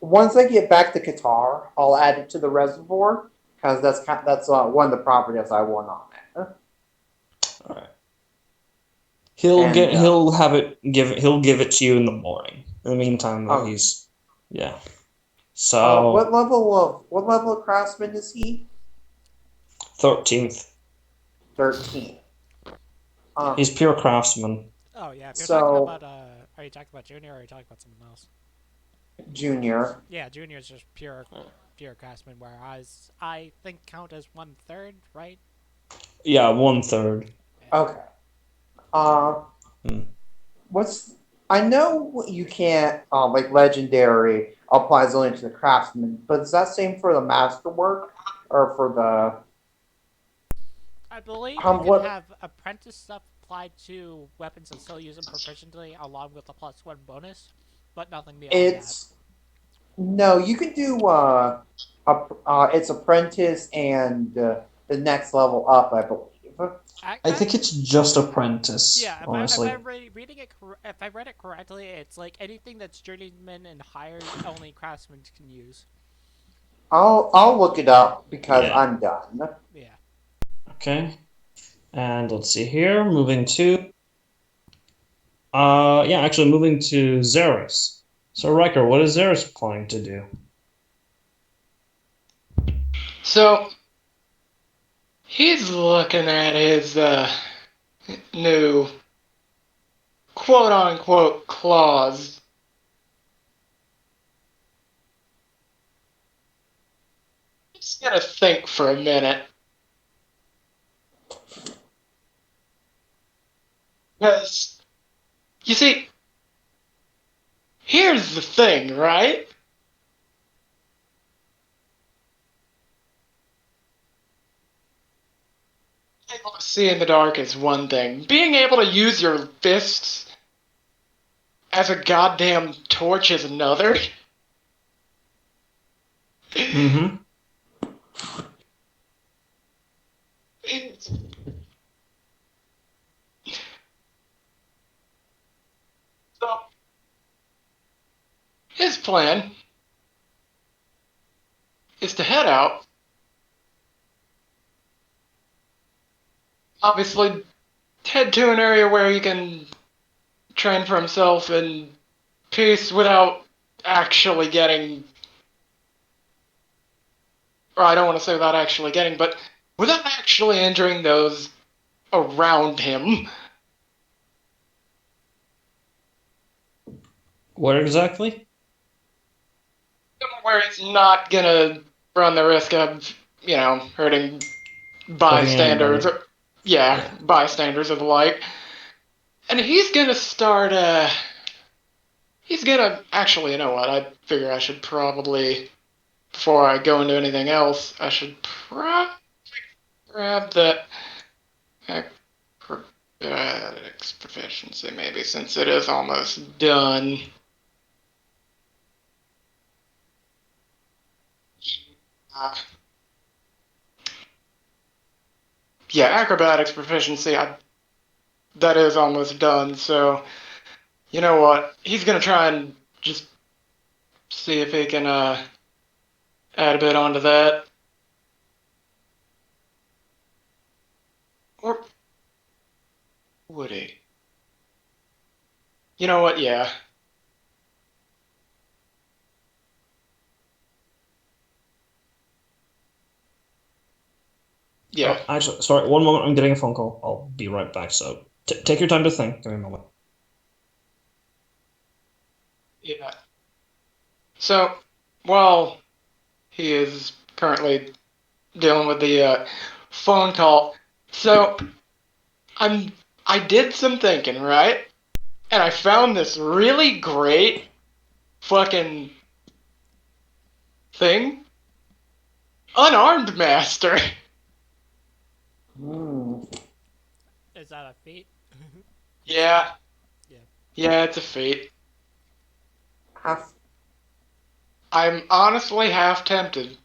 once I get back the guitar, I'll add it to the reservoir because that's one of the properties I want on it. All right. And He'll give it to you in the morning. In the meantime, though, uh, yeah. So what level of craftsman is he? 13th. 13. He's pure craftsman. Oh yeah, if you're talking So about are you talking about Junior or are you talking about someone else? Junior. Yeah, Junior's just pure craftsman, whereas I think count as 1/3, right? Yeah, 1/3. Yeah. Okay. Uh, Hmm. what's I know you can't like legendary applies only to the craftsman, but is that same for the masterwork or for the I believe you can what? have apprentice stuff applied to weapons and still use them proficiently along with the +1 bonus, but nothing beyond that. It's no, you can do it's apprentice and the next level up, I believe. I think it's just apprentice, Yeah, if honestly. I'm reading it, if I read it correctly, it's like anything that's journeyman and higher, only craftsmen can use. I'll look it up because Yeah. I'm done. Yeah. Okay. And let's see here. Moving to yeah, actually moving to Xeris. So Riker, what is Xeris planning to do? So he's looking at his new quote unquote claws. He's gonna think for a minute. Because, you see, here's the thing, right? Able to see in the dark is one thing. Being able to use your fists as a goddamn torch is another. Mm-hmm. So, his plan is to head out. Obviously, head to an area where he can train for himself in peace without actually getting. Or I don't want to say without actually getting, but without actually injuring those around him. What exactly? Where it's not gonna run the risk of, hurting Hurting bystanders. anybody. Yeah, Yeah. bystanders of the like. And he's gonna start, he's gonna, actually, you know what, I figure I should probably, before I go into anything else, I should probably grab that acrobatics proficiency, maybe, since it is almost done. Uh, yeah, acrobatics proficiency, that is almost done, so you know what? He's gonna try and just see if he can add a bit onto that. Or would he? You know what? Yeah. Yeah. Oh, actually, sorry. One moment. I'm getting a phone call. I'll be right back. So take your time to think. Give me a moment. Yeah. So, while he is currently dealing with the phone call, so I'm I did some thinking, right? And I found this really great fucking thing. Unarmed master. Hmm. Is that a feat? Yeah. Yeah. Yeah, it's a feat. Half, I'm honestly half tempted.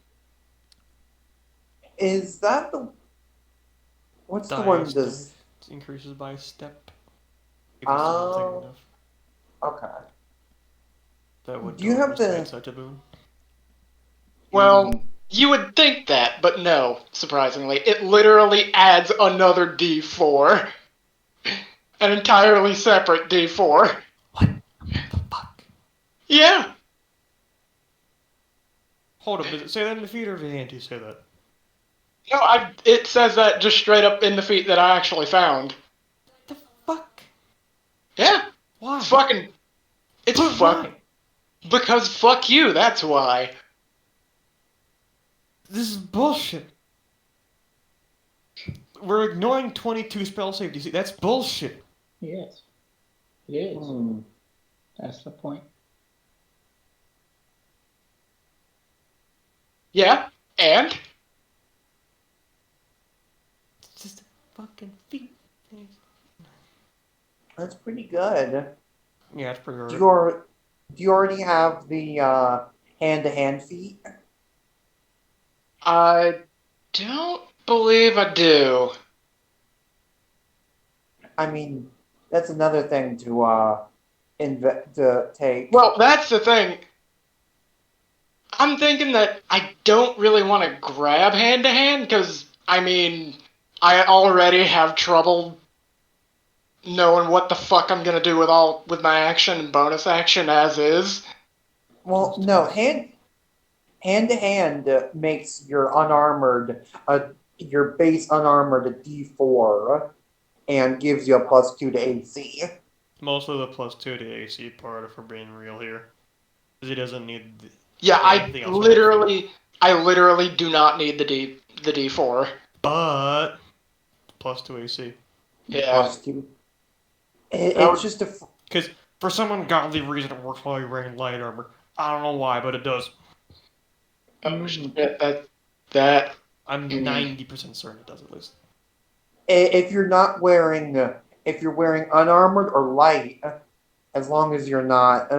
is that the what's the one? Dice Does increases by a step. If you summon thing oh enough. okay. That would Do you go have despite the? such a boon. Well, you would think that, but no, surprisingly. It literally adds another D4. An entirely separate D4. What the fuck? Yeah. Hold up, does it say that in the feed or did Auntie say that? No, it says that just straight up in the feat that I actually found. The fuck? Yeah. Why? It's fucking. It's But fuck. why? Because fuck you, that's why. This is bullshit. We're ignoring 22 spell safety. See, that's bullshit. Yes, it is. Hmm. That's the point. Yeah. And? It's just a fucking feat. That's pretty good. Yeah, it's pretty Do hard. you, al- do you already have the hand-to-hand feat? I don't believe I do. I mean, that's another thing to take. Well, that's the thing. I'm thinking that I don't really want to grab hand to hand because, I mean, I already have trouble knowing what the fuck I'm gonna do with my action and bonus action as is. Well, no, hand-to-hand makes your unarmored your base unarmored a D4 and gives you a +2 to AC. Mostly the +2 to AC part, if we're being real here. Because he doesn't need Yeah, anything else on that feat. I literally do not need the D4. But +2 AC. Yeah, +2. that It's would. just a Because for some ungodly reason it works while you're wearing light armor. I don't know why, but it does. Oh shit, that. I'm 90% certain it does at least. if you're not wearing if you're wearing unarmored or light, as long as you're not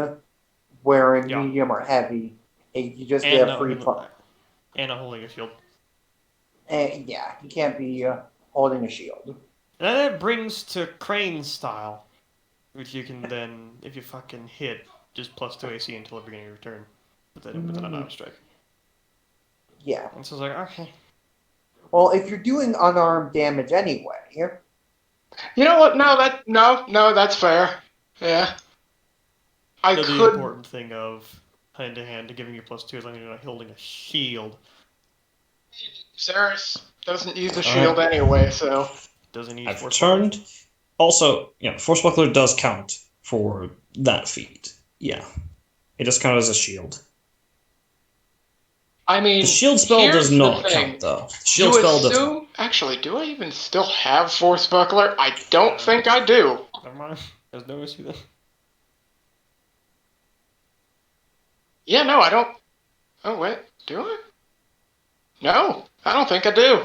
wearing Yeah. medium or heavy, you just And get a free plus. and not holding a shield. Yeah, you can't be holding a shield. And then it brings to Crane style, which you can then, if you fucking hit, just +2 AC until the beginning of your turn. But then with an unarmed strike. Yeah. And so it's like, okay. Well, if you're doing unarmed damage anyway, You know what? No, that's fair. Yeah, I The could. important thing of hand to hand to giving you +2 as long as you're not holding a shield. Ceres doesn't use a All shield right. anyway, so. Doesn't use I've force buckler. turned. Also, Force Buckler does count for that feat. Yeah. It just counts as a shield. I mean, The shield spell here's does the not thing. count, though. The shield You spell does not. assume. Actually, do I even still have Force Buckler? I don't think I do. Never mind. There's no issue then. Yeah, no, I don't. Oh, wait. Do I? No, I don't think I do.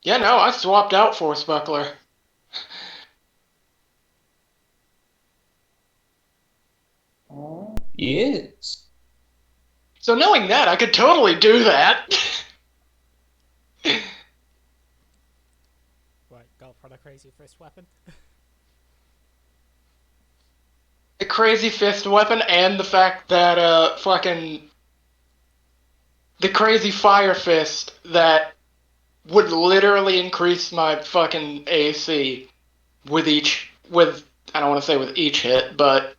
Yeah, no, I swapped out Force Buckler. Yes. So knowing that, I could totally do that. What, go for the crazy fist weapon? The crazy fist weapon and the fact that fucking the crazy fire fist that would literally increase my fucking AC with I don't want to say with each hit, but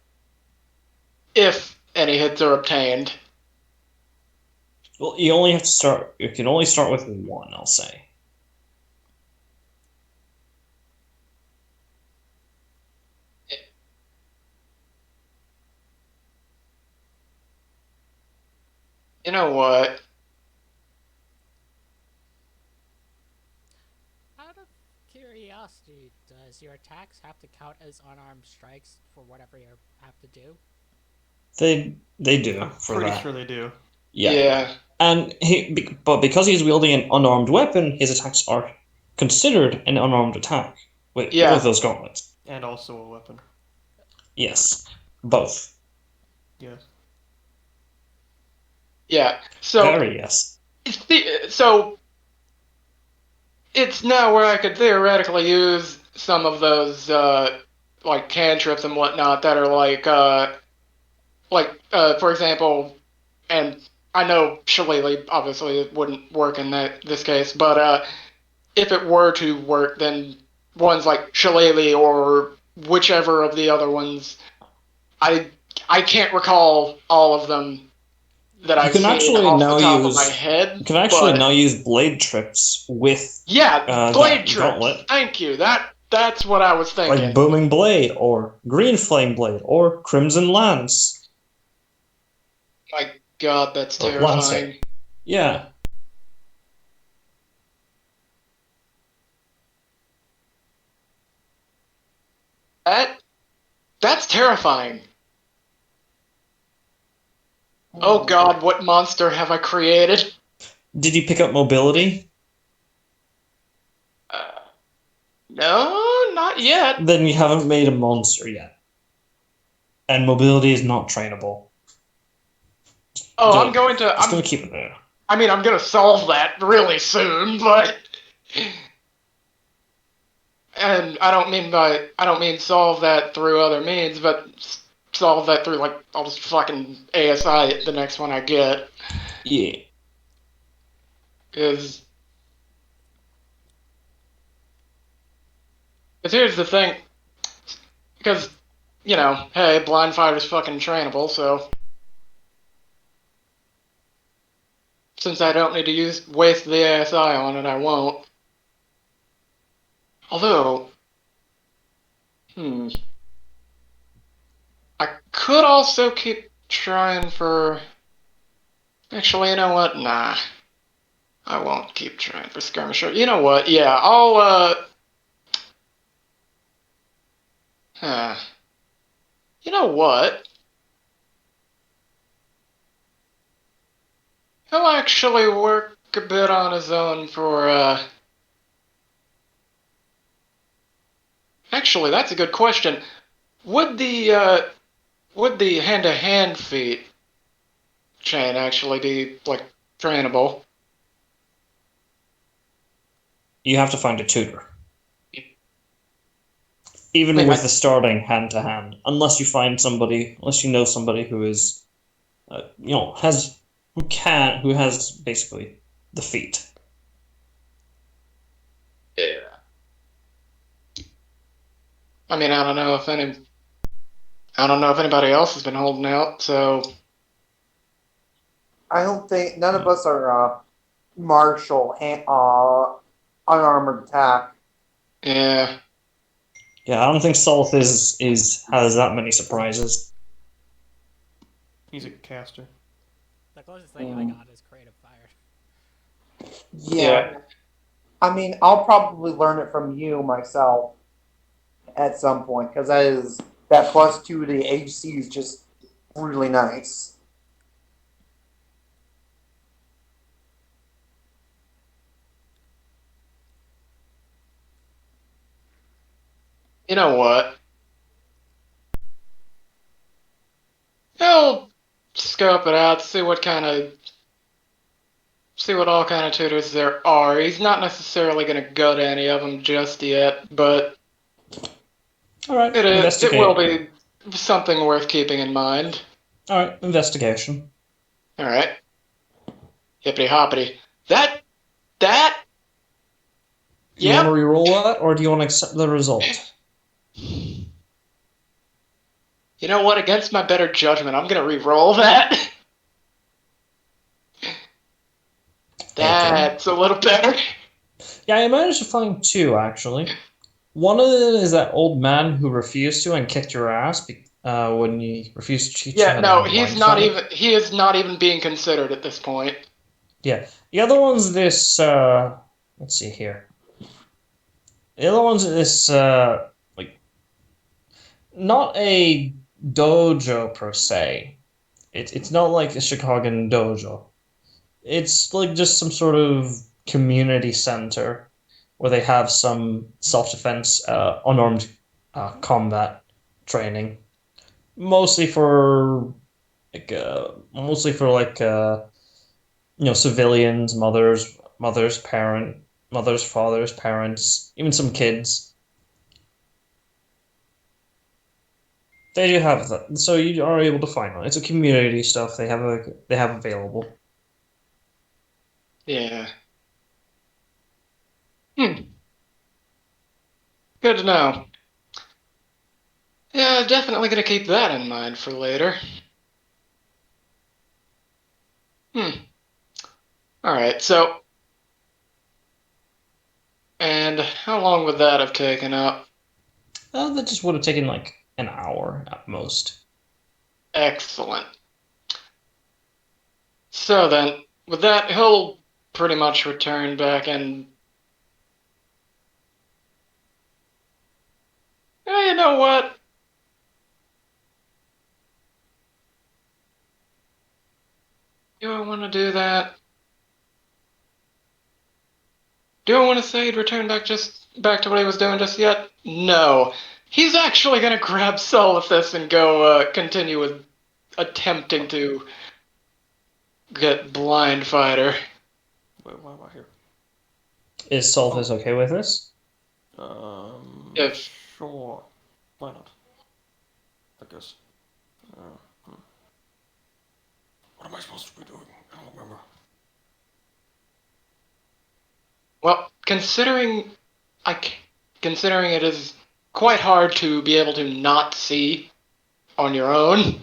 if any hits are obtained. Well, you only have to start. You can only start with one, I'll say. You know what? Out of curiosity, does your attacks have to count as unarmed strikes for whatever you have to do? They do I'm for pretty that. sure they do. Yeah. And but because he's wielding an unarmed weapon, his attacks are considered an unarmed attack with Yeah. those gauntlets. And also a weapon. Yes, both. Yes. Yeah. So Very yes. so it's now where I could theoretically use some of those like cantrips and whatnot that are for example, and I know Shillelagh obviously it wouldn't work in this case, but if it were to work, then ones like Shillelagh or whichever of the other ones, I I can't recall all of them that You I've can seen actually off the now top of my use head, you can actually but now use blade trips with yeah, blade that trips. gauntlet, Thank you. That's what I was like thinking. booming blade or green flame blade or crimson lance My God, that's or lancet. terrifying. Yeah. That's terrifying. Oh God, what monster have I created? Did you pick up mobility? No, not yet. Then you haven't made a monster yet. And mobility is not trainable. Oh, Just I'm going to. gonna keep it there. I mean, I'm gonna solve that really soon, but. And I don't mean solve that through other means, but solve that through like I'll just fucking ASI it the next one I get. Yeah. Because here's the thing, because hey, blind fighter's fucking trainable, so since I don't need to waste the ASI on it, I won't. Although, I could also keep trying for. Actually, you know what? Nah, I won't keep trying for skirmisher. You know what? Yeah, Huh. You know what? He'll actually work a bit on his own for. Actually, that's a good question. Would the hand-to-hand feat chain actually be like trainable? You have to find a tutor. Even I mean, with the starting hand to hand, unless you know somebody who is, who has basically the feat. Yeah. I mean, I don't know if anybody else has been holding out. So I don't think none of us are martial unarmored attack. yeah. Yeah, I don't think Salt is has that many surprises. He's a caster. The closest thing I got is creative fire. Yeah. I mean, I'll probably learn it from you myself at some point because that +2 to the HC is just really nice. You know what? He'll scope it out, see what all kind of tutors there are. He's not necessarily going to go to any of them just yet, but All right, it will investigate. be something worth keeping in mind. All right, investigation. All right, hippity hoppity. That You want to yep. re-roll that, or do you want to accept the result? You know what? Against my better judgment, I'm going to re-roll that. That's a little better. Yeah, I managed to find two actually. One of them is that old man who refused to and kicked your ass when you refused to teach you Yeah, how to no, do he's blind not fight. even. He is not even being considered at this point. Yeah, the other one's this. Let's see here. The other one's this. Like not a dojo per se. It's not like a Chicago dojo. It's like just some sort of community center where they have some self-defense, unarmed combat training, mostly for civilians, mothers, fathers, parents, even some kids. They do have that, so you are able to find one. It's a community stuff they have available. Yeah. Good to know. Yeah, definitely gonna keep that in mind for later. Alright, so. And how long would that have taken up? That just would have taken like an hour at most. Excellent. So then, with that, he'll pretty much return back and. You know what? Do I want to do that? Do I want to say he'd return back to what he was doing just yet? No. He's actually gonna grab Solithus and go continue with attempting to get Blind Fighter. Wait, why am I here? Is Solthus okay with this? If Sure. Why not? I guess. What am I supposed to be doing? I don't remember. well, considering it is quite hard to be able to not see on your own,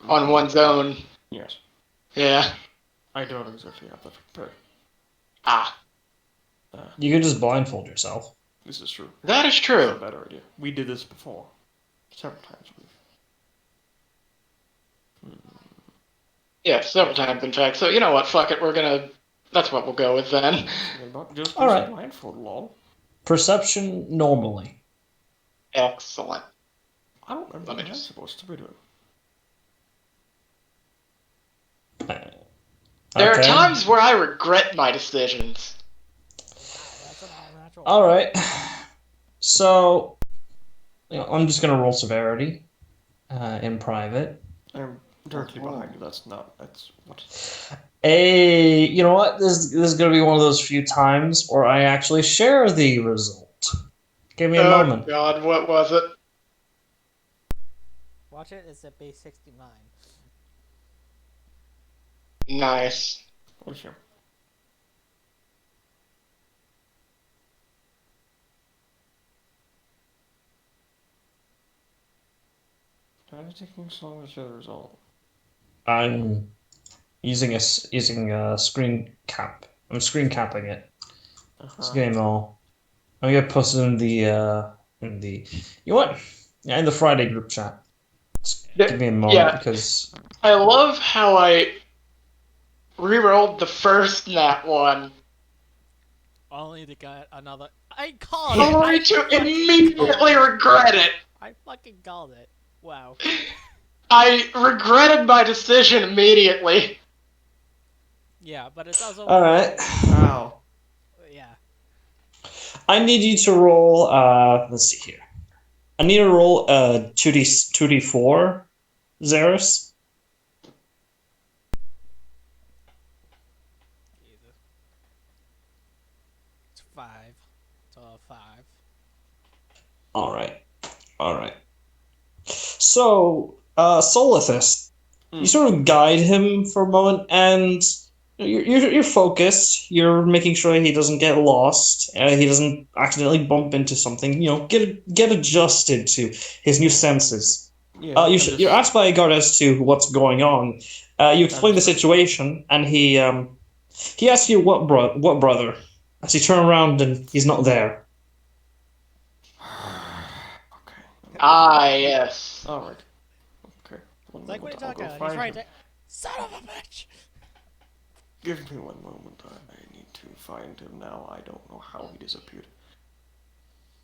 on one's own. Yes. Yeah. I don't exactly have that prepared. Ah, You could just blindfold yourself. This is true. that is It's a true. better idea. We did this before. Several times. Yeah, several times in fact. So you know what? Fuck it. That's what we'll go with then. Just All use right. a blindfold, lol. Perception normally. Excellent. I don't remember Let me what I'm just- supposed to be doing. There are Okay. times where I regret my decisions. That's an all-natural. All right. So, I'm just gonna roll severity in private. I'm directly behind you. That's what. You know what? This is gonna be one of those few times where I actually share the result. Give me a Oh moment. God, what was it? Watch it. It's at base 69. Nice. What is here? Why is it taking so long to share the result? I'm using a screen cap. I'm screen capping it. Uh-huh. This game all. I'm gonna post it in the in the you know what? Yeah, in the Friday group chat. Give me a moment Yeah, because I love how I rerolled the first nat one, Only to get another. I called it. only I to fucking immediately called it. regret it. I fucking called it. Wow. I regretted my decision immediately. Yeah, but it's also all right. Ow. yeah. I need you to roll. Let's see here. I need to roll 2d4, Xeris. Jesus. It's 5. It's all 5. All right. All right. So, Solithus, you sort of guide him for a moment, and you're focused. You're making sure he doesn't get lost. He doesn't accidentally bump into something. You know, get adjusted to his new senses. Yeah, You're asked by a guard as to what's going on. You explain the situation, and he asks you what brother. As you turn around, and he's not there. Okay. Ah, yes. Alright. Okay. One It's like, what are you moment. I'll talking go about? He's find right him. there. Son of a bitch! Give me one moment. I need to find him now. I don't know how he disappeared.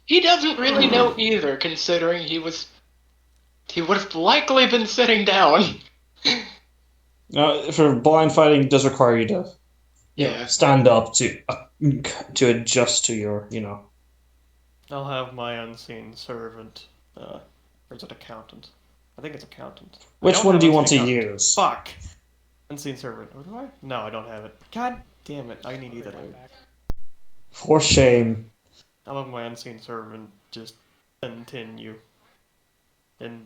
He doesn't really know either, considering he would have likely been sitting down. For blind fighting, it does require you to Yeah. stand up to adjust to your I'll have my unseen servant. Or is it accountant? I think it's accountant. I Which don't one have do you unseen want to accountant. use? Fuck. Unseen servant. Or do I? No, I don't have it. God damn it. I need I'll be either. right back. For shame. I'll have my unseen servant just continue in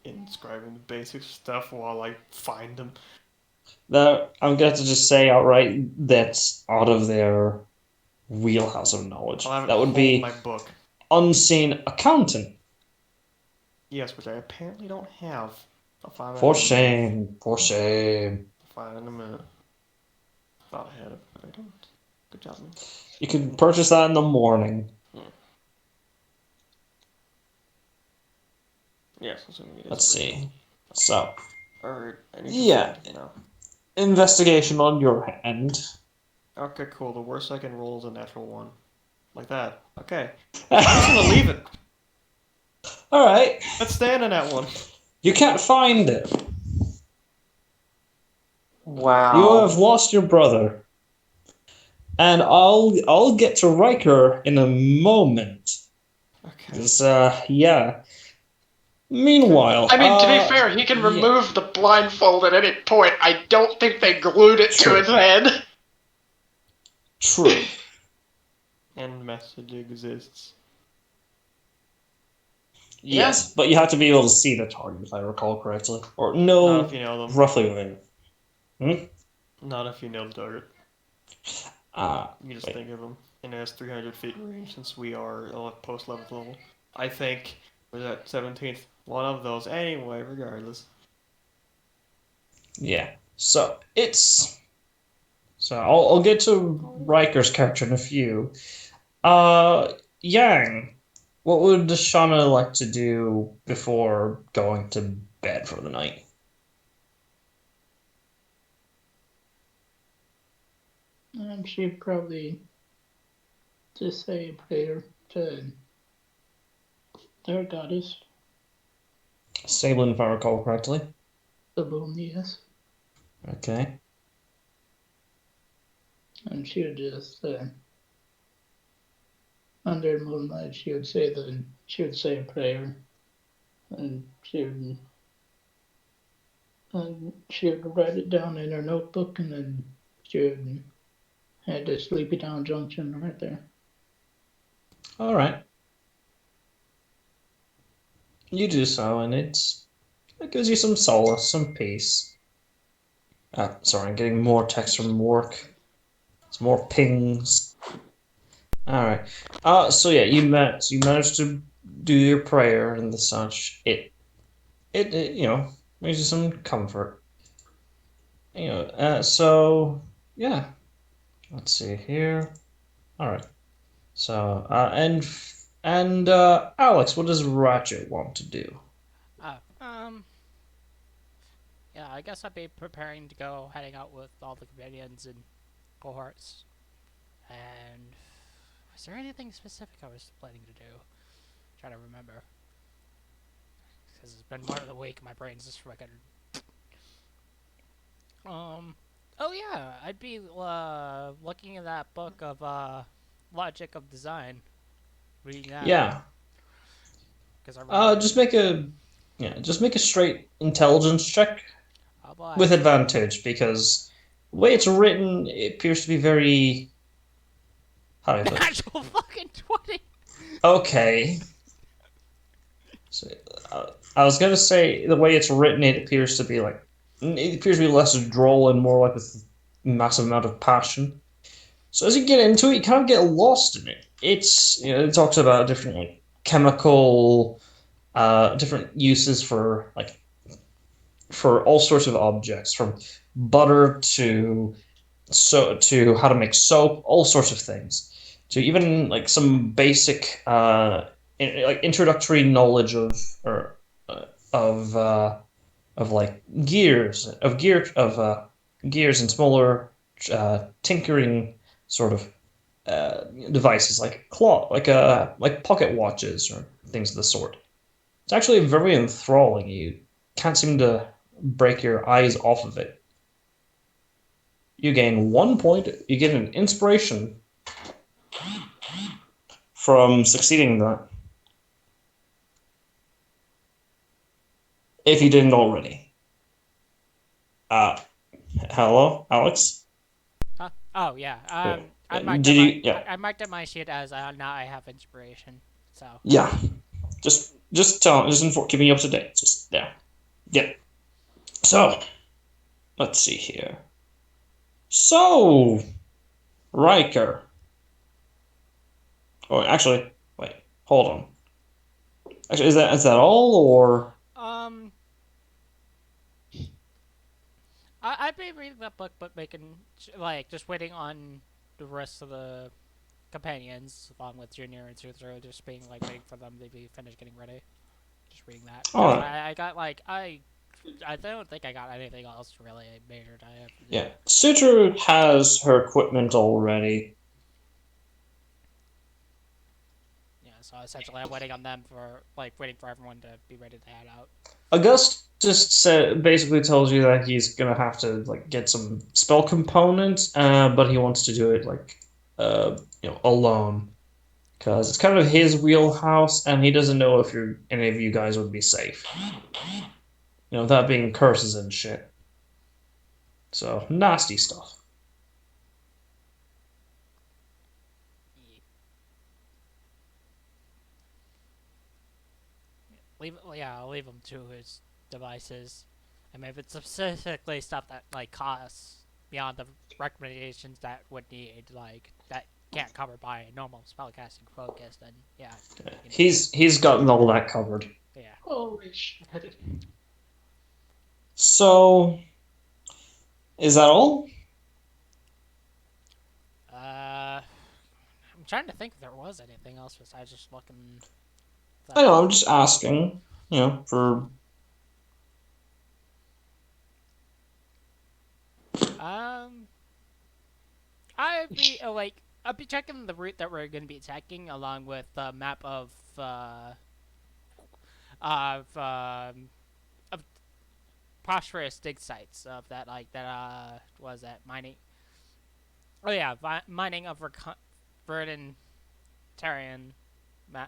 inscribing the basic stuff while I find him. That I'm going to just say outright that's out of their wheelhouse of knowledge. I'll have it That would hold be my book. unseen accountant. Yes, which I apparently don't have. I'll find that For in a minute. shame. For shame. I'll find it in a minute. Thought I had it, but I don't. Good job, man. You can purchase that in the morning. Yes, assuming it is. Let's original. see. So, Alright, I need to yeah. find him now. Investigation on your end. Okay, cool. The worst I can roll is a natural one. Like that. Okay. I'm just gonna leave it. Alright. Let's stand in that one. You can't find it. Wow. You have lost your brother. And I'll get to Riker in a moment. Okay. It's, yeah. Meanwhile, I mean, to be fair, he can yeah. remove the blindfold at any point. I don't think they glued it True. to his head. True. And message exists. Yes, but you have to be able to see the target, if I recall correctly. Or Not know if you know them. roughly where. Not if you know the target. You just Wait. think of him. And it has 300 feet range since we are post 11th level. I think we're at 17th. One of those. Anyway, regardless. Yeah. So it's. So I'll get to Riker's character in a few. Yang, what would Shauna like to do before going to bed for the night? She'd probably just say a prayer to their goddess, Sable, if I recall correctly. the moon, yes. Okay. And she would just, under moonlight, she would say a prayer, and she would write it down in her notebook, and then she would head to Sleepy Town Junction right there. All right. You do so, and it gives you some solace, some peace. Sorry, I'm getting more text from work. It's more pings. All right. So yeah, you managed to do your prayer and the such. It gives you some comfort. So yeah. Let's see here. All right. So And Alex, what does Ratchet want to do? Oh, yeah, I guess I'd be preparing to go heading out with all the companions and cohorts. And was there anything specific I was planning to do? Trying to remember. Because it's been more of the week, my brain's just fucking. Oh yeah, I'd be looking at that book of Logic of Design, reading that Yeah. because I remember. Just make a straight intelligence check Oh boy, with advantage because the way it's written, it appears to be very. How do I put it? natural fucking 20. Okay. So, I was gonna say the way it's written, it appears to be less droll and more like with massive amount of passion. So as you get into it, you kind of get lost in it. It talks about different like chemical, different uses for all sorts of objects, from butter to how to make soap, all sorts of things, to even like some basic like introductory knowledge or uh, of uh, of like gears and smaller tinkering sort of devices like like pocket watches or things of the sort. It's actually very enthralling. You can't seem to break your eyes off of it. You gain 1 point. You get an inspiration from succeeding that. If you didn't already. Uh, hello, Alex? Huh? Oh yeah. I marked Did up my you? Yeah. I marked up my sheet as now I have inspiration. So Yeah. Keeping you up to date. Just there. Yeah. So, let's see here. So, Riker. Oh, actually, wait. Hold on. Actually, is that all or? um, I'd be reading that book, but making like just waiting on the rest of the companions, along with Junior and Suther, just being like waiting for them to be finished getting ready. Just reading that All because right. I got like I don't think I got anything else really major I have to do. Yeah. Sutra has her equipment already. Yeah, so essentially I'm waiting on them for like waiting for everyone to be ready to head out. Basically tells you that he's gonna have to like get some spell components, but he wants to do it alone because it's kind of his wheelhouse, and he doesn't know if any of you guys would be safe. That being curses and shit. So nasty stuff. I'll leave him to his devices. I mean, if it's specifically stuff that like costs beyond the recommendations that would need, like that can't cover by a normal spellcasting focus, then yeah, He's gotten all that covered. yeah. Holy shit. So is that all? I'm trying to think if there was anything else besides just looking. I know. I'm just asking. For Um, I'd be I'd be checking the route that we're going to be taking, along with the map of of prosperous dig sites of that was that mining. Oh yeah, mining of verdant Tarian. Ma-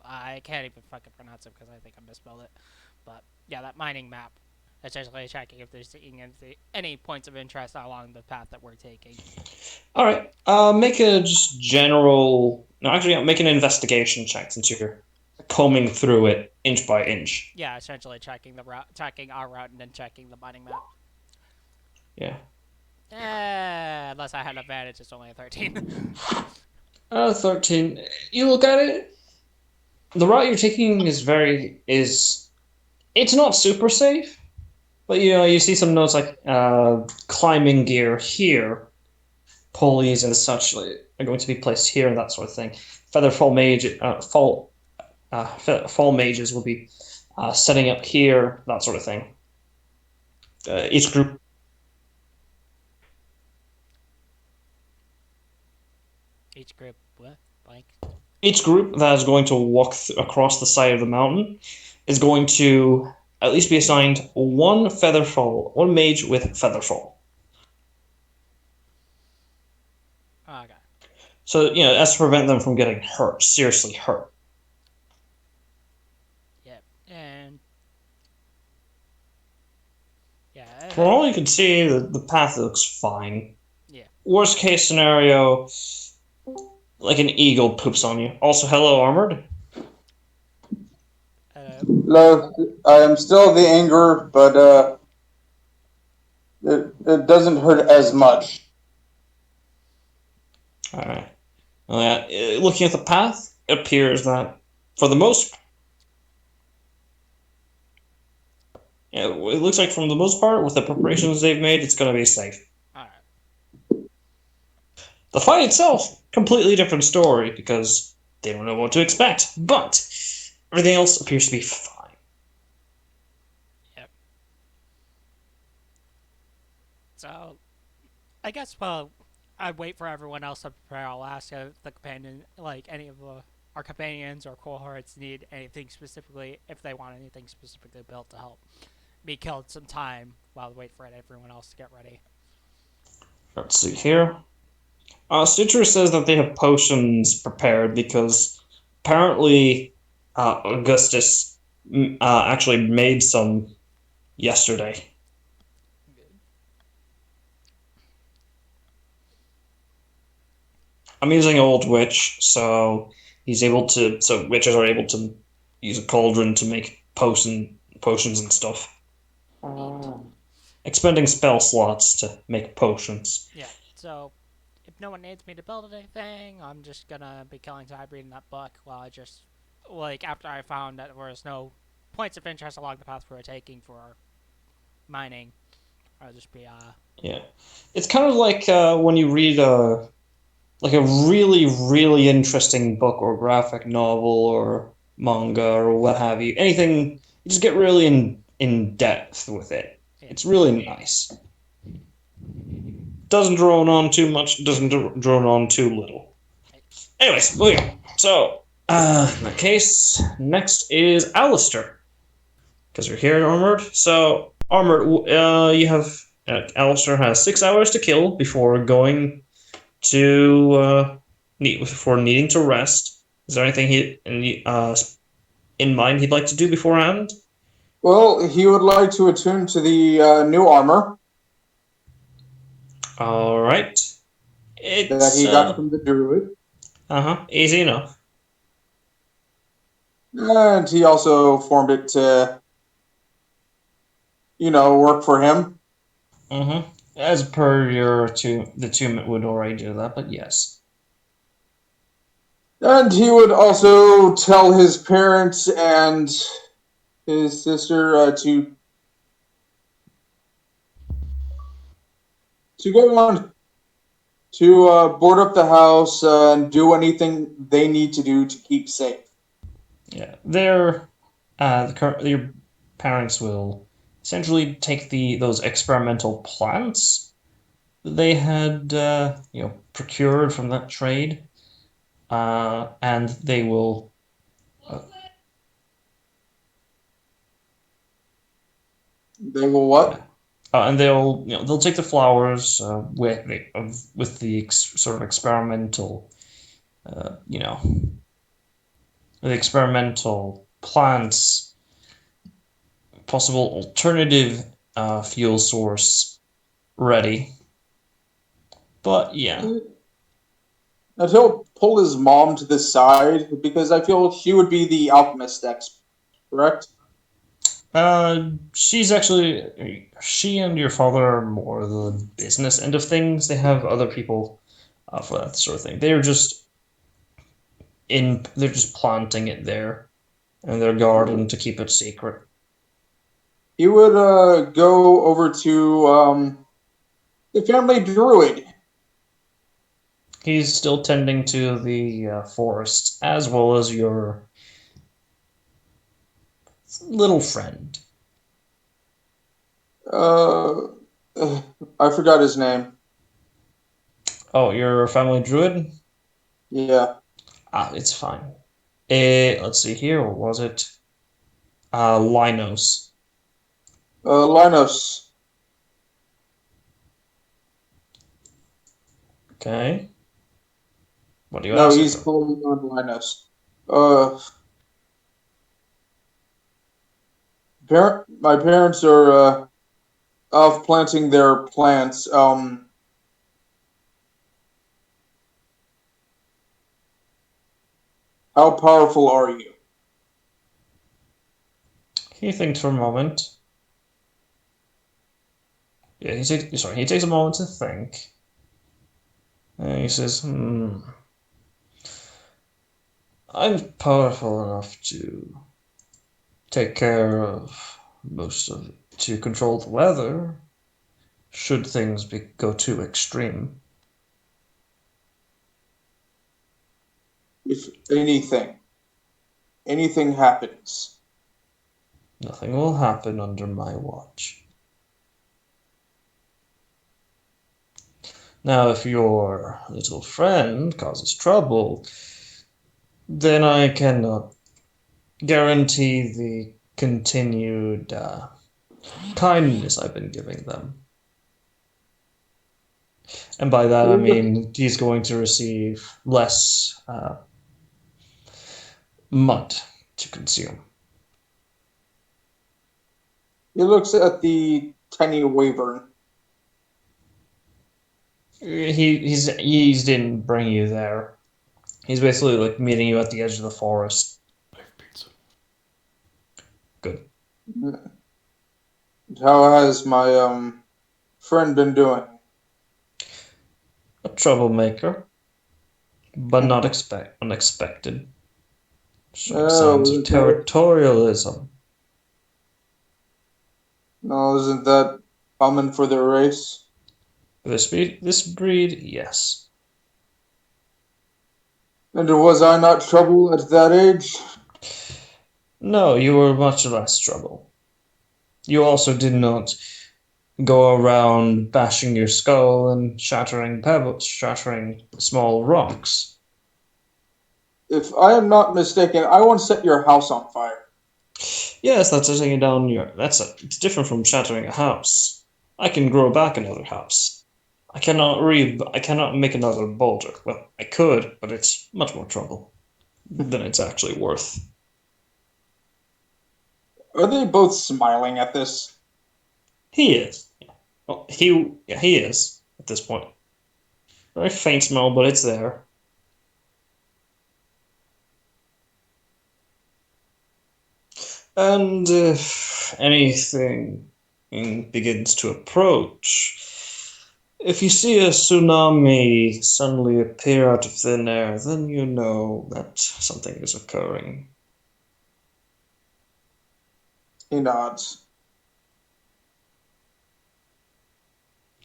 I can't even fucking pronounce it because I think I misspelled it. But yeah, that mining map. Essentially checking if there's any points of interest along the path that we're taking. all right. Make a just general. No, actually, make an investigation check since you're combing through it inch by inch. Yeah, essentially checking the route, checking our route, and then checking the mining map. Yeah. Unless I had advantage, it's only a 13. 13. You look at it. The route you're taking is it's not super safe, but you see some notes like climbing gear here, pulleys and such are going to be placed here and that sort of thing. Featherfall mage, fall mages will be setting up here, that sort of thing. Each group. Each group, what? Blank. Each group that is going to walk across the side of the mountain is going to at least be assigned one mage with Featherfall. Okay. So, that's to prevent them from getting hurt, seriously hurt. Yep. And yeah. From all you can see, the path looks fine. Yeah. Worst case scenario, like an eagle poops on you. Also, hello, Armored. Hello, I am still the anger, but it doesn't hurt as much. Alright. Well, yeah, looking at the path, it appears that, for the most yeah, it looks like from the most part, with the preparations they've made, it's going to be safe. Alright. The fight itself, completely different story, because they don't know what to expect. But everything else appears to be fine. Yep. So, I guess, well, I'd wait for everyone else to prepare. I'll ask the companion, like, any of our companions or cohorts need anything specifically, if they want anything specifically built to help me kill some time while we wait for everyone else to get ready. Let's see here. Stitcher says that they have potions prepared because apparently Augustus actually made some yesterday. I'm using Old Witch, so witches are able to use a cauldron to make potions and stuff. Expending spell slots to make potions. Yeah, so if no one needs me to build anything, I'm just gonna be killing time reading that book while I just, like, after I found that there was no points of interest along the path we were taking for mining, I'll just be, Yeah. It's kind of like when you read like a really, really interesting book or graphic novel or manga or what have you. Anything, you just get really in depth with it. Yeah. It's really nice. Doesn't drone on too much, doesn't drone on too little. Anyways, okay. So, in that case, next is Alistair. Because you're here, Armored. So, Armored, you have... Alistair has 6 hours to kill before going to... before needing to rest. Is there anything in mind he'd like to do beforehand? Well, he would like to attune to the new armor Alright. that he got from the druid. Easy enough. And he also formed it to, work for him. As per the two would already do that, but yes. And he would also tell his parents and his sister to go on to board up the house and do anything they need to do to keep safe. Yeah, your parents will essentially take those experimental plants that they had procured from that trade, and they will. They will what? And they'll take the flowers with the sort of experimental, the experimental plants, possible alternative fuel source ready. But yeah. And he'll pull his mom to the side because I feel she would be the alchemist expert, correct? She and your father are more the business end of things. They have other people for that sort of thing. They're just planting it there in their garden to keep it secret. He would go over to the family druid. He's still tending to the forest as well as your little friend. Uh, I forgot his name. Oh, your family druid? Yeah. It's fine. Let's see here. What was it? Linos. Linus. Okay. What do you No, ask he's of him? calling on Linus. Uh, my parents are off planting their plants. How powerful are you? He thinks for a moment. Yeah, he takes a moment to think. And he says, I'm powerful enough to take care of most of it, to control the weather, should things go too extreme. If anything happens, Nothing will happen under my watch. Now, if your little friend causes trouble, then I cannot guarantee the continued kindness I've been giving them. And by that I mean he's going to receive less mud to consume. he looks at the tiny wyvern. He didn't bring you there. He's basically like meeting you at the edge of the forest. I have pizza. Good. How has my friend been doing? A troublemaker, but not unexpected. Showing signs of Isn't that territorialism. no? Isn't that common for their race? This breed, yes. And was I not trouble at that age? No, you were much less trouble. You also did not go around bashing your skull and shattering pebbles, shattering small rocks. If I am not mistaken, I once set your house on fire. Yes, that's taking down your. It's different from shattering a house. I can grow back another house. I cannot make another boulder. Well, I could, but it's much more trouble than it's actually worth. Are they both smiling at this? He is. Well, he is at this point. Very faint smell, but it's there. And if anything begins to approach, if you see a tsunami suddenly appear out of thin air, then you know that something is occurring. He nods.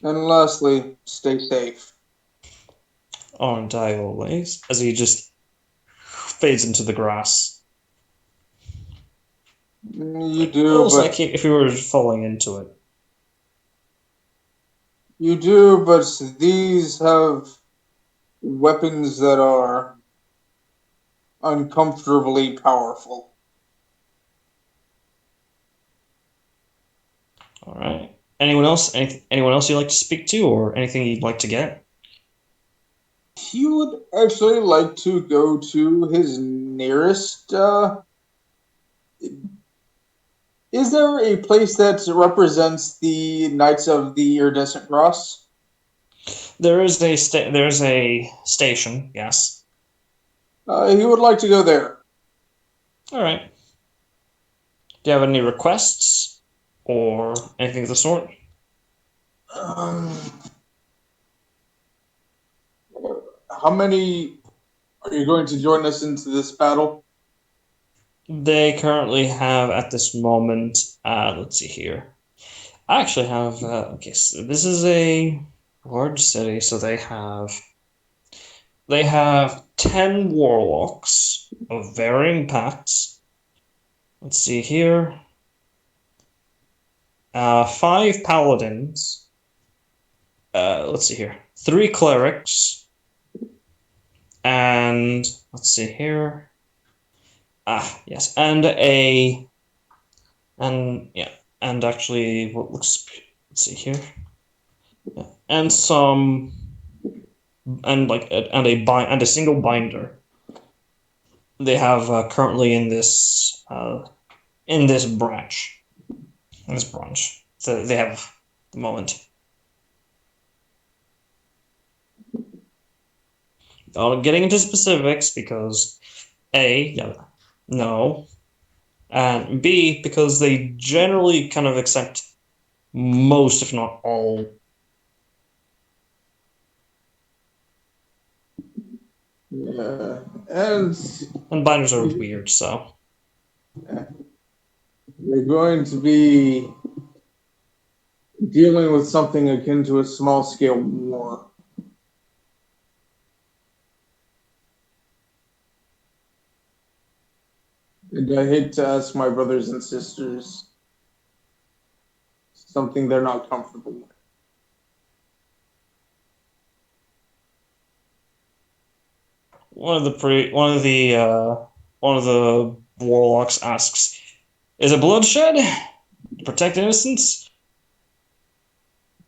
And lastly, stay safe. Aren't I always? As he just fades into the grass. You do, Almost but like if he were falling into it. you do, but these have weapons that are uncomfortably powerful. All right. Anyone else? Anyone else you'd like to speak to, or anything you'd like to get? He would actually like to go to his nearest. Is there a place that represents the Knights of the Iridescent Cross? There's a station. Yes. He would like to go there. All right. Do you have any requests or anything of the sort? Um, how many are you going to join us into this battle? They currently have at this moment. Let's see here. I actually have. Okay, so this is a large city, so they have they have 10 warlocks of varying pacts. Let's see here. 5 paladins. Let's see here. 3 clerics. And let's see here. Yes, and actually what looks, let's see here. Yeah. And some and a single binder. They have currently in this branch. So they have at the moment. Getting into specifics because A, yeah, no, and B, because they generally kind of accept most, if not all. Yeah. And And binders are weird, so. we're going to be dealing with something akin to a small scale war. And I hate to ask my brothers and sisters something they're not comfortable with. One of the warlocks asks, "Is it bloodshed? Protect innocents?"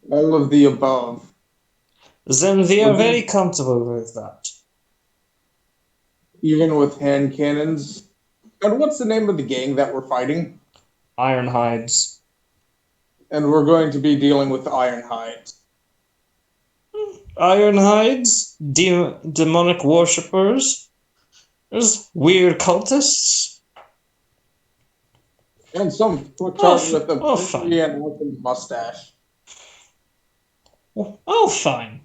All of the above. Then they are very comfortable with that. Even with hand cannons. And what's the name of the gang that we're fighting? Ironhides. And we're going to be dealing with Ironhides. Ironhides? Demonic worshippers? There's weird cultists? And some fucktard with a fine. pretty and open mustache. Fine.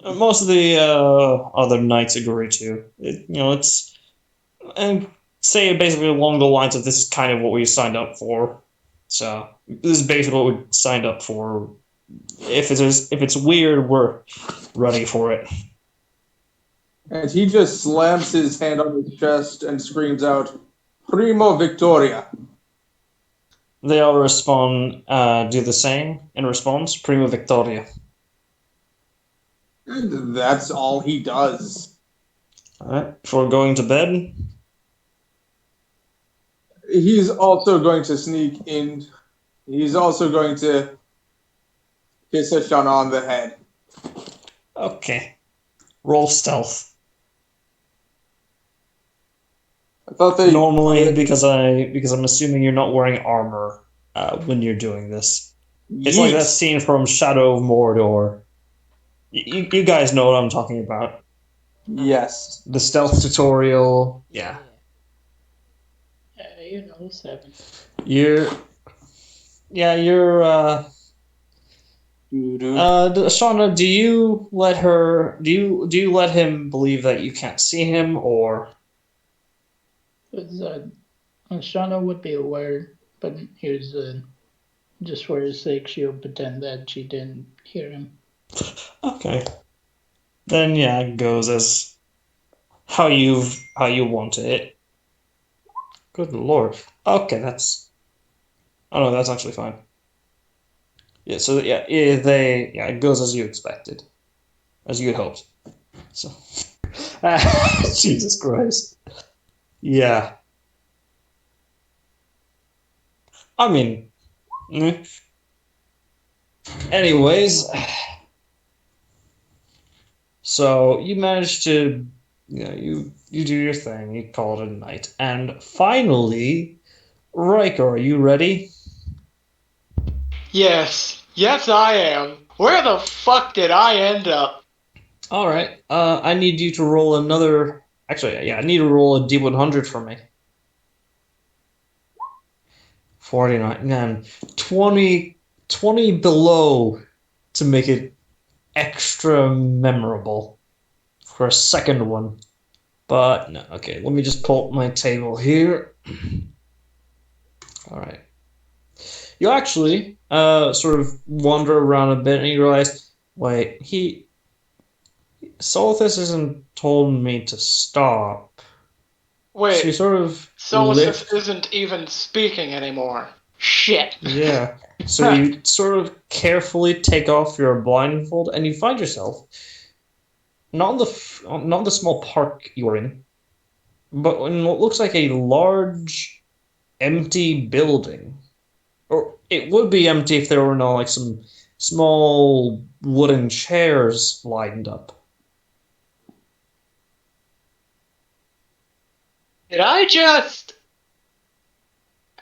Most of the other knights agree too. It's and say basically along the lines of this is kind of what we signed up for. So this is basically what we signed up for. If it's weird, we're ready for it. And he just slams his hand on his chest and screams out, "Primo Victoria!" They all respond, do the same in response. Prima Victoria. And that's all he does. Alright, before going to bed. He's also going to sneak in. He's also going to kiss Ashana on the head. Okay. Roll stealth. I thought they normally because I'm assuming you're not wearing armor when you're doing this. It's like that scene from Shadow of Mordor. You guys know what I'm talking about. Yes. The stealth tutorial. Yeah. Yeah, 7. You're Shauna, do you let him believe that you can't see him, or? Shauna would be aware, but here's just for his sake, she'll pretend that she didn't hear him. Okay. Then yeah, it goes as how you want it. Good lord. Okay, that's. Oh no, that's actually fine. Yeah. So yeah, it goes as you expected, as you had hoped. So. Jesus Christ. Yeah. I mean. Anyways. So you managed to, you do your thing. You call it a night, and finally, Riker, are you ready? Yes, I am. Where the fuck did I end up? All right. I need you to roll another. Actually, yeah, I need to roll a D100 for me. 49 and 20 below to make it extra memorable for a second one. But no, okay, let me just pull up my table here. All right. You actually sort of wander around a bit and you realize, wait, he Solithus hasn't told me to stop. So you Wait, sort of Solus lift. isn't even speaking anymore. Shit. Yeah. So you sort of carefully take off your blindfold, and you find yourself not the small park you're in, but in what looks like a large empty building. Or it would be empty if there were no like some small wooden chairs lined up. Did I just.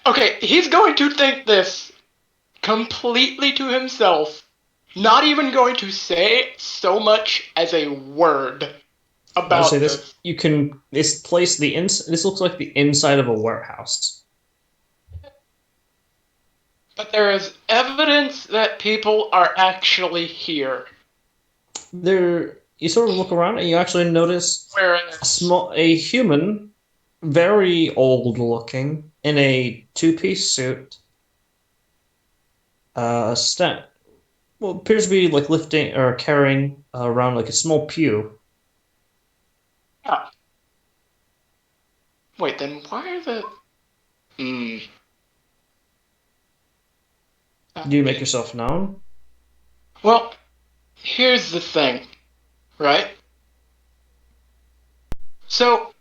Okay, he's going to think this completely to himself, not even going to say so much as a word I would say about this this. you can this place the ins this looks like the inside of a warehouse. But there is evidence that people are actually here. There you sort of look around and you actually notice Whereas. a human, very old looking, in a two-piece suit, sta well, appears to be like lifting or carrying around like a small pew. Oh. Wait, then why are the. Hmm. Do you make yourself known? Well, here's the thing, right? So,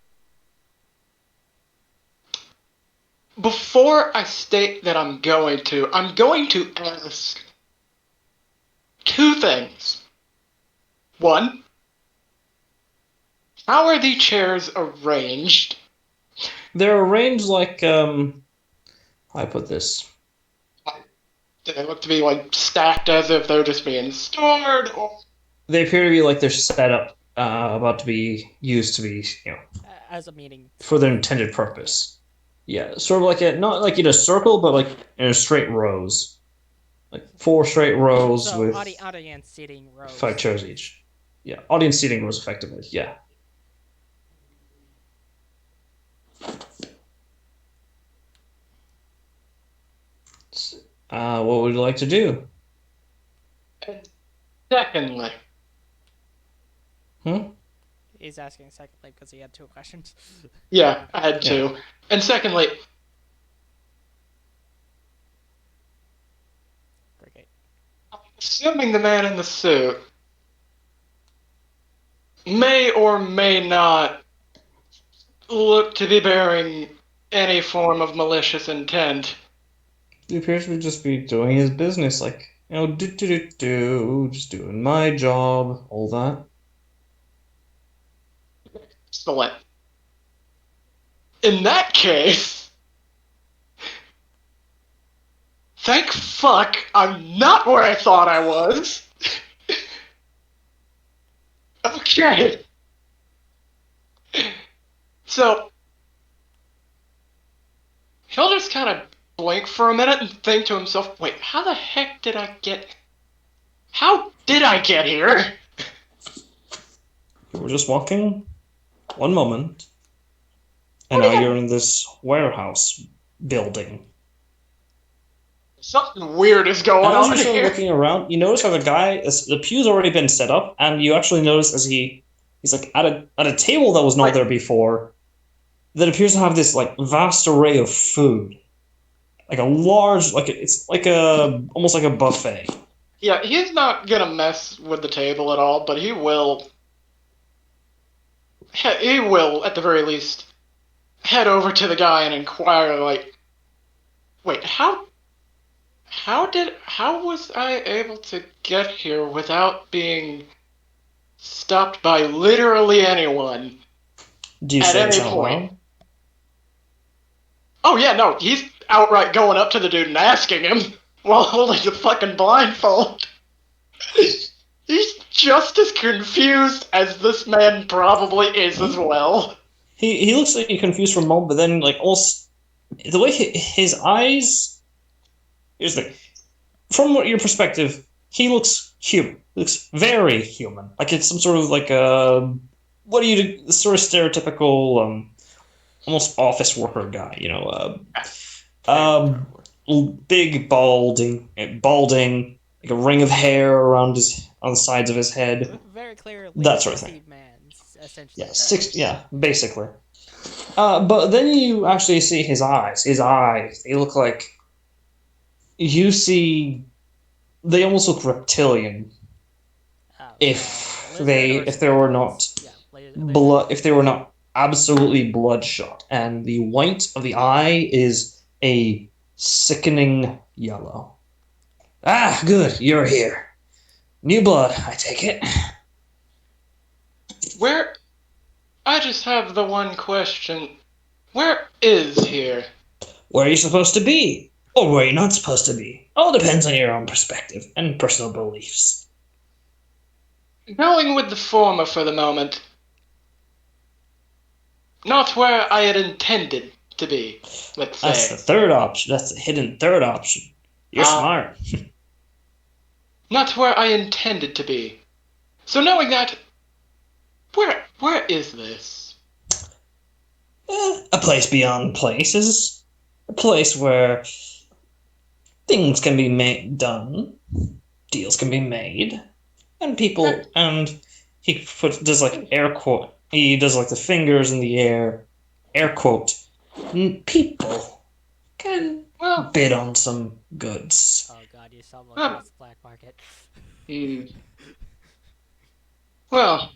before I state that I'm going to ask two things. One, how are the chairs arranged? They're arranged like how I put this. Do they look to be like stacked as if they're just being stored? Or... They appear to be like they're set up, about to be used to be, As a meeting for their spot. intended purpose. Yeah, sort of like a not like in a circle, but like in a straight rows, like four straight rows So with audience seating rows. 5 chairs each. Yeah, audience seating rows effectively. Yeah. What would you like to do? And secondly, He's asking secondly because he had two questions. yeah, I had two. Yeah. And secondly, Cricket. assuming the man in the suit may or may not look to be bearing any form of malicious intent. He appears to just be doing his business, like, just doing my job, all that. Excellent. In that case, thank fuck I'm not where I thought I was. Okay. So, he'll just kind of blink for a minute and think to himself, wait, how the heck did I get... How did I get here? You were just walking one moment, and now you're in this warehouse building. Something weird is going And as on you're sort of here. looking around, you notice how the pew's already been set up, and you actually notice as he's like at a table that was not there before, that appears to have this like vast array of food, like a large, it's like a almost like a buffet. Yeah, he's not gonna mess with the table at all, but he will. He will, at the very least, head over to the guy and inquire, like, wait, how was I able to get here without being stopped by literally anyone Do you at say this any out point? loud? Oh yeah, no, he's outright going up to the dude and asking him while holding the fucking blindfold. He's just as confused as this man probably is as well. He looks like he's confused for a moment, but then like also the way his eyes. Here's the thing. From your perspective, he looks human. He looks very human. Like it's some sort of like a what do you do? Sort of stereotypical, almost office worker guy. Big balding, a ring of hair around on the sides of his head. Very clearly, That sort of thing. 60 man, essentially. Yeah, six. Yeah, basically. But then you actually see his eyes. His eyes. They look like. You see. They almost look reptilian. Oh, If lizard they, or if they were squiggles? not Lizard. if they were not absolutely bloodshot, and the white of the eye is a sickening yellow. Ah, good, you're here. New blood, I take it. Where? I just have the one question. Where is here? Where are you supposed to be? Or where are you not supposed to be? All depends on your own perspective and personal beliefs. Going with the former for the moment. Not where I had intended to be, let's say. That's the third option. That's the hidden third option. You're smart. Not where I intended to be. So knowing that, where is this? A place beyond places. A place where things can be done, deals can be made, and people, and he does like air quote, he does like the fingers in the air quote, people can bid on some goods. Oh god, you stumbled across the black market. Well.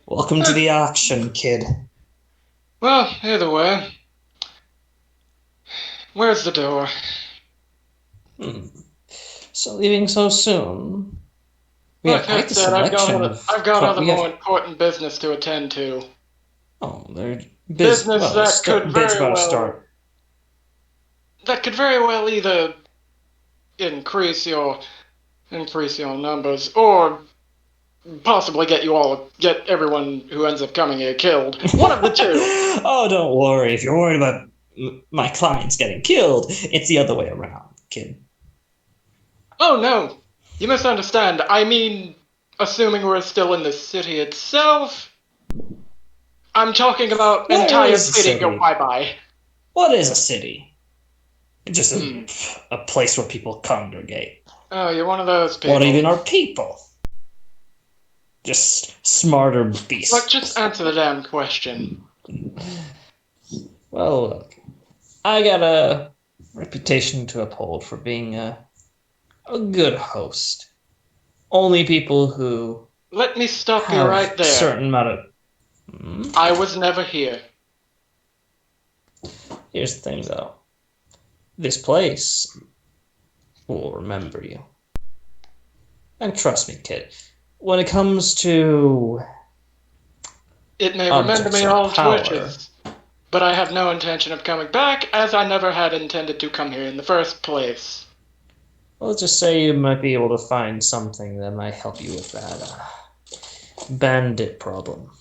Welcome to the auction, kid. Well, either way. Where's the door? So leaving so soon? We Like have I quite the said, selection. I've got other more important business to attend to. Oh, they're business that could bid's very about to well start. That could very well either increase your numbers or possibly get everyone who ends up coming here killed. One of the two. Oh, don't worry. If you're worried about my clients getting killed, it's the other way around, kid. Oh no, you misunderstand. I mean, assuming we're still in the city itself. I'm talking about entire city go bye-bye. What is a city? It's just a place where people congregate. Oh, you're one of those people. What even are people? Just smarter beasts. Look, just answer the damn question. Well, look. I got a reputation to uphold for being a good host. Only people who let me stop you right there. A certain amount of. I was never here. Here's the thing, though. This place will remember you. And trust me, kid. When it comes to. It may remember me all twitches. But I have no intention of coming back, as I never had intended to come here in the first place. Well, let's just say you might be able to find something that might help you with that bandit problem.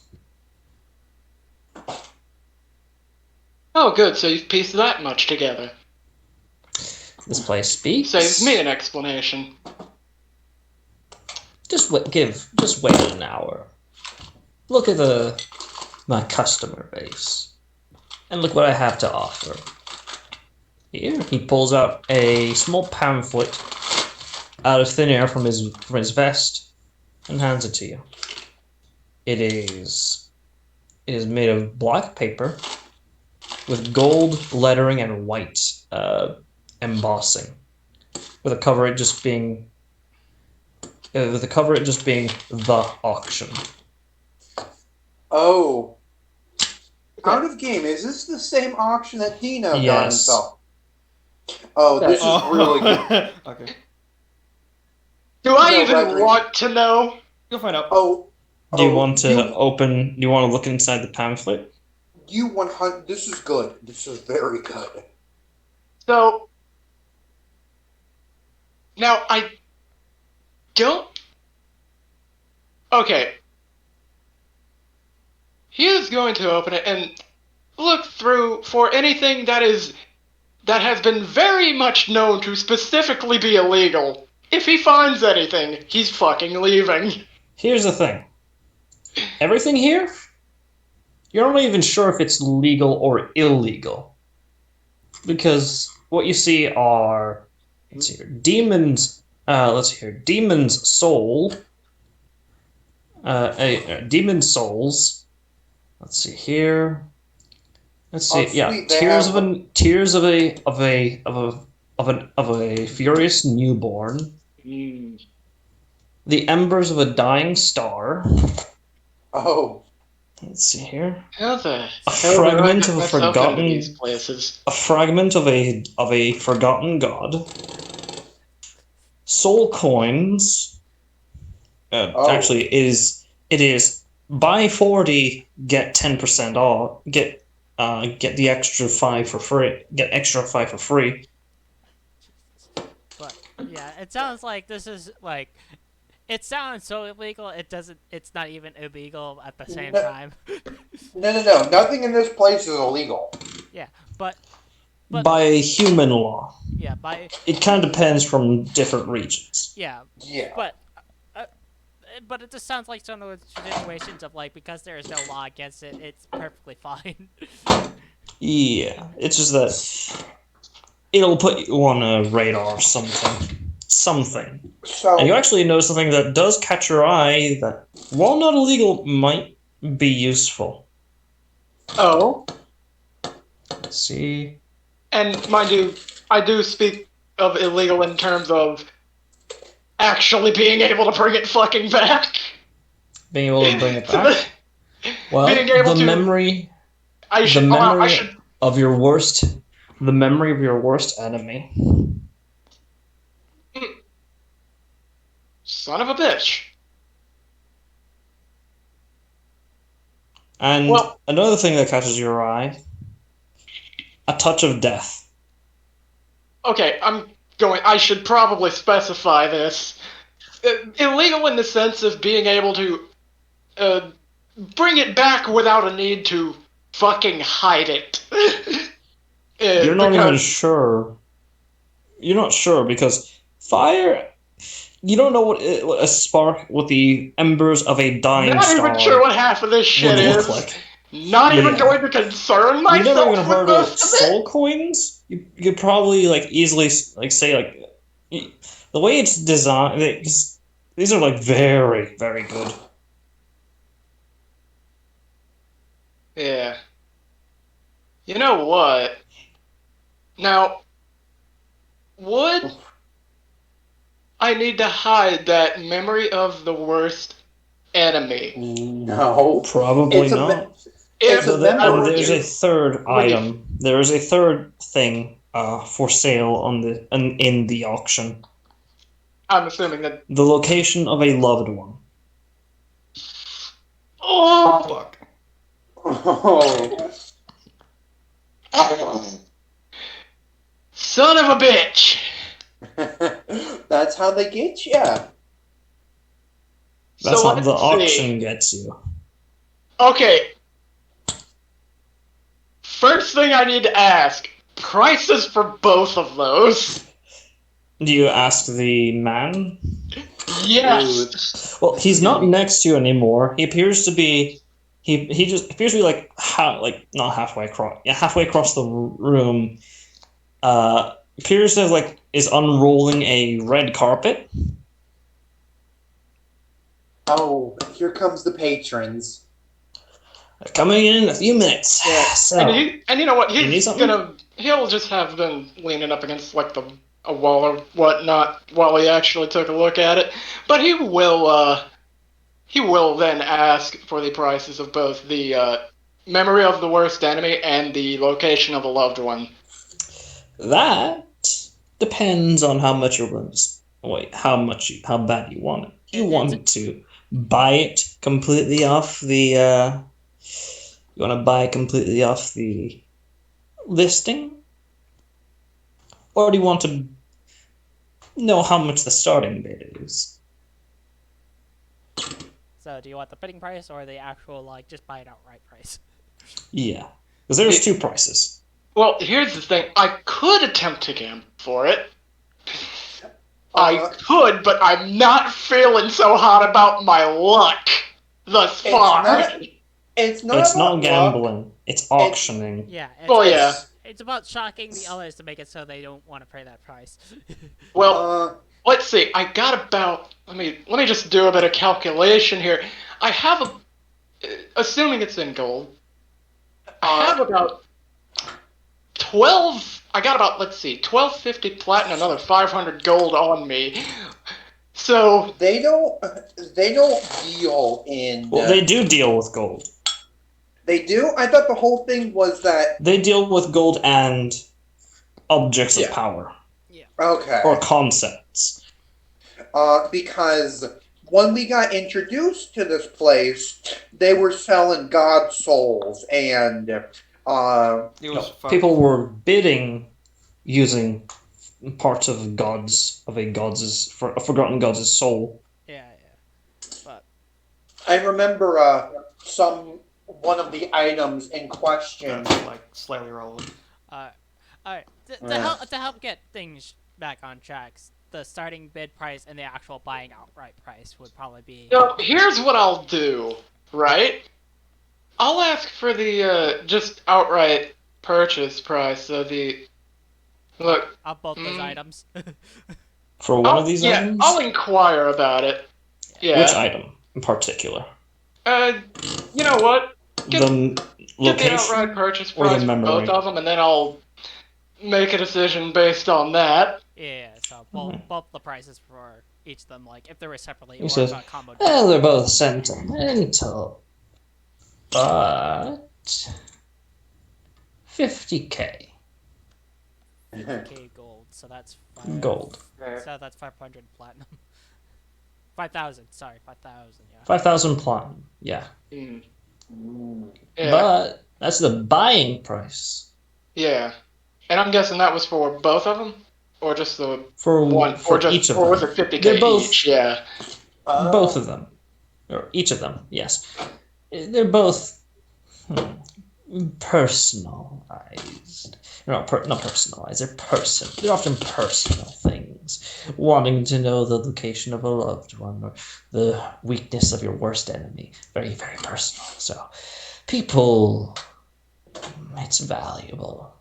Oh, good. So you've pieced that much together. This place speaks. Saves me an explanation. Just wait an hour. Look at my customer base, and look what I have to offer. Here, he pulls out a small pamphlet out of thin air from his vest and hands it to you. It is made of black paper with gold lettering and white embossing, with the cover just being the auction. Oh. Out of game, is this the same auction that Dino got himself? Oh, this is really good. Okay. Do I even want to know? You'll find out. Do you want to look inside the pamphlet? This is good. This is very good. So, now I don't. Okay. He is going to open it and look through for anything that has been very much known to specifically be illegal. If he finds anything, he's fucking leaving. Here's the thing. Everything here, you're not even sure if it's legal or illegal. Because what you see are demons let's see here. Demon's Soul. Demon's Souls. Let's see here. Let's see. Oh, Yeah, sweet, they have- tears of a furious newborn. Mm. The embers of a dying star. Oh, Let's see here. How the A hell did I fragment get of a myself into these forgotten. places? A fragment of a forgotten god. Soul coins. Oh. Actually, it is buy 40 get 10% off. Get the extra 5 for free. Get extra 5 for free. But yeah, it sounds like this is like. It sounds so illegal. It doesn't. It's not even illegal at the same No. time. No. Nothing in this place is illegal. Yeah, but By human law. yeah, by It kind of depends from different regions. yeah, Yeah. uh, but it just sounds like some of the situations of like because there is no law against it, it's perfectly fine. Yeah, it's just that it'll put you on a radar or something. So, And you actually know something that does catch your eye that, while not illegal, might be useful. Oh, Let's see. and mind you, I do speak of illegal in terms of actually being able to bring it fucking back. Being able to bring it back. Well, Being able the to- memory the memory of your worst enemy. Son of a bitch. And Well- another thing that catches your eye, a touch of death. Okay, I should probably specify this. Illegal in the sense of being able to bring it back without a need to fucking hide it. You're not because- even sure. You're not sure because fire. You don't know what a spark, what the embers of a dying Not star even sure what half of this shit would look is. like. Not even Yeah. going to concern You myself never even with heard of most of it. soul coins? You could probably easily say the way it's designed. These are very, very good. Yeah. You know what? Now, would I need to hide that memory of the worst enemy? no. Probably It's a not. me- If a So memory. I were there's a you- third What do you- item. There is a third thing for sale in the auction. I'm assuming that. The location of a loved one. Oh, Fuck. Oh. son of a bitch! That's how they get you. That's So how let's the see. auction gets you. Okay. First thing I need to ask: prices for both of those. Do you ask the man? Yes. Well, he's not next to you anymore. He appears to be. He just appears to be not halfway across. Yeah, halfway across the room. Appears to is unrolling a red carpet. Oh, here comes the patrons. Coming in a few minutes. Yeah. So, And you know what? You need He's something? he'll just have them leaning up against a wall or whatnot while he actually took a look at it. But he will then ask for the prices of both the memory of the worst enemy and the location of a loved one. that depends on how much you're willing to. How bad you want it. You want to buy it completely off the. You want to buy it completely off the listing, or do you want to know how much the starting bid is? So, do you want the bidding price or the actual just buy it outright price? Yeah, because there's two prices. Well, here's the thing. I could attempt to gamble for it. I could, but I'm not feeling so hot about my luck thus far. It's not It's about not luck. gambling. It's auctioning. Yeah. It's, Well, yeah. It's about shocking the others to make it so they don't want to pay that price. Well, let's see. I got about. Let me just do a bit of calculation here. I have assuming it's in gold. I have about 12. I got about, let's see, 1250 platinum, another 500 gold on me. So They don't deal in. Well, they do deal with gold. They do. I thought the whole thing was that. They deal with gold and objects of Yeah. power Okay. or concepts. Because when we got introduced to this place, they were selling god souls, and It No, was people were bidding using parts of a forgotten god's soul. Yeah. But I remember one of the items in question. like slightly relevant. all right. Yeah. To help get things back on track, the starting bid price and the actual buying outright price would probably be. So here's what I'll do, right? I'll ask for the just outright purchase price. So look. Of both those items. For one of these items? I'll inquire about it. Yeah. Which item in particular? You know what? Get The location the outright purchase or the price for memory? both of them, and then I'll make a decision based on that. Yeah, so both the prices for each of them, like if they were separately He or says, if a combo. well, they're both sentimental, but 50k 50k gold, so that's gold. So that's 500 platinum. 5,000. Sorry, 5,000. Yeah. 5,000 platinum. Yeah. Yeah. But that's the buying price. Yeah. And I'm guessing that was for both of them, or just the For one, for or just, each of or was them. it 50k They're both- each? Yeah. Both of them. Or each of them, yes. They're both personalized. Not personalized, they're person. They're often personal things. Wanting to know the location of a loved one or the weakness of your worst enemy. Very, very personal. So, people, it's valuable.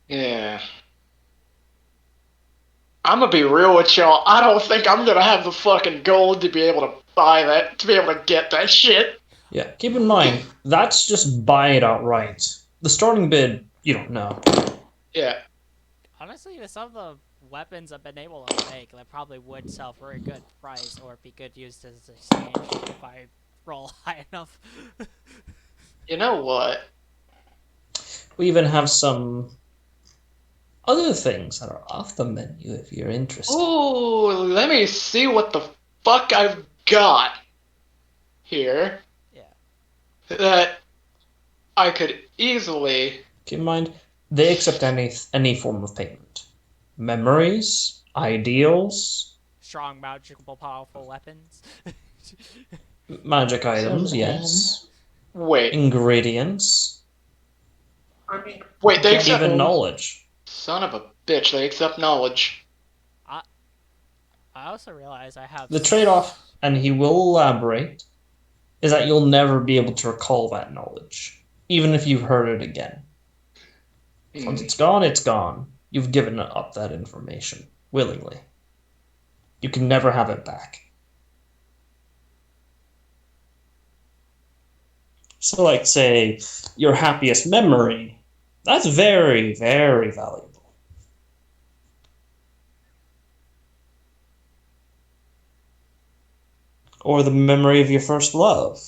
Yeah. I'm gonna be real with y'all. I don't think I'm gonna have the fucking gold to be able to buy that, to be able to get that shit. Yeah, keep in mind, that's just buy it outright. The starting bid, you don't know. Yeah. Honestly, with some of the weapons I've been able to make, they probably would sell for a good price or be good used as exchange if I roll high enough. You know what? We even have some other things that are off the menu if you're interested. Ooh, let me see what the fuck I've got here. Yeah. That I could easily. Keep in mind, they accept any form of payment. Memories, ideals, Strong, magical, powerful weapons. magic items, Sounds yes. Wait, Ingredients, I mean, wait, they Yeah, accept. even knowledge. Son of a bitch, they accept knowledge. I also realize I have The trade-off, and he will elaborate, is that you'll never be able to recall that knowledge, even if you've heard it again. Once it's gone, it's gone. You've given up that information willingly. You can never have it back. So, like, say, your happiest memory, that's very, very valuable. Or the memory of your first love.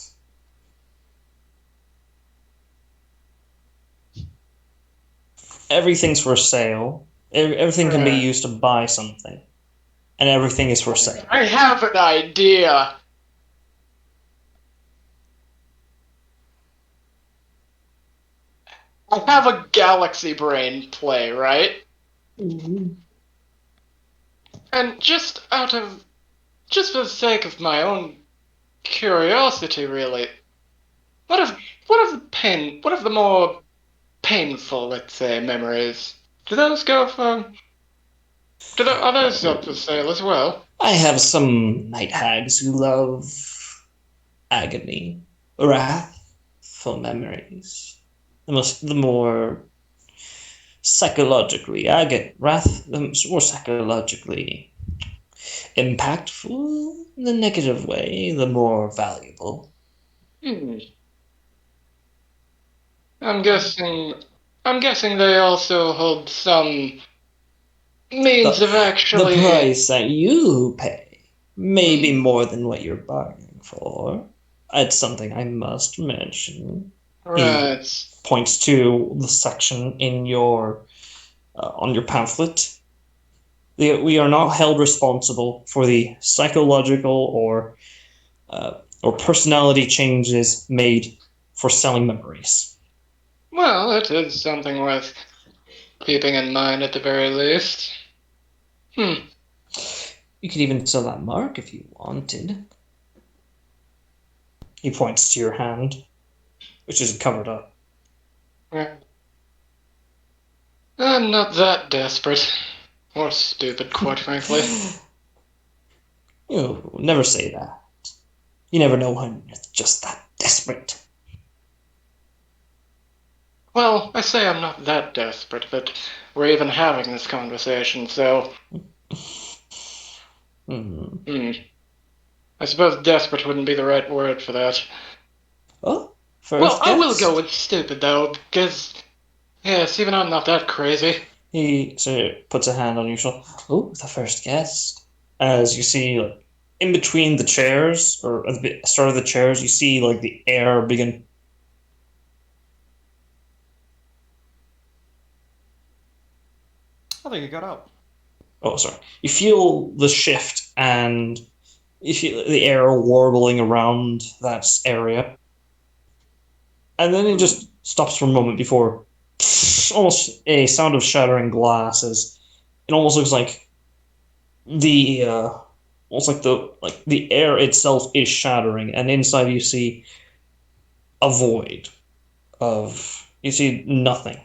Everything's for sale. Everything can be Right. used to buy something. And everything is for sale. I have an idea. I have a galaxy brain play, right? Mhm. And just for the sake of my own curiosity, really, what of the more painful, let's say, memories? Do those go for? Are those up for sale as well? I have some night hags who love agony, wrathful memories. The more psychologically. I get wrath, the more psychologically impactful, the negative way, the more valuable. Hmm. I'm guessing. I'm guessing they also hold some means of The actually. price that you pay may be Hmm. more than what you're bargaining for. It's something I must mention. He Right. points to the section in your on your pamphlet. We are not held responsible for the psychological or personality changes made for selling memories. Well, it is something worth keeping in mind at the very least. Hmm. You could even sell that mark if you wanted. He points to your hand, which is covered up. Right. I'm not that desperate. Or stupid, quite frankly. You never say that. You never know when you're just that desperate. Well, I say I'm not that desperate, but we're even having this conversation, so. Hmm. I suppose desperate wouldn't be the right word for that. Oh, Well, first I will go guest. with stupid, though, because. Yes, even I'm not that crazy. He sort of puts a hand on your shoulder. Oh, the first guest. As you see, like, in between the chairs, or at the start of the chairs, you see like the air begin. I think it got out. Oh, sorry. You feel the shift, and you feel the air warbling around that area, and then it just stops for a moment before almost a sound of shattering glass. As it almost looks like the almost like the air itself is shattering, and inside you see a void of you see nothing,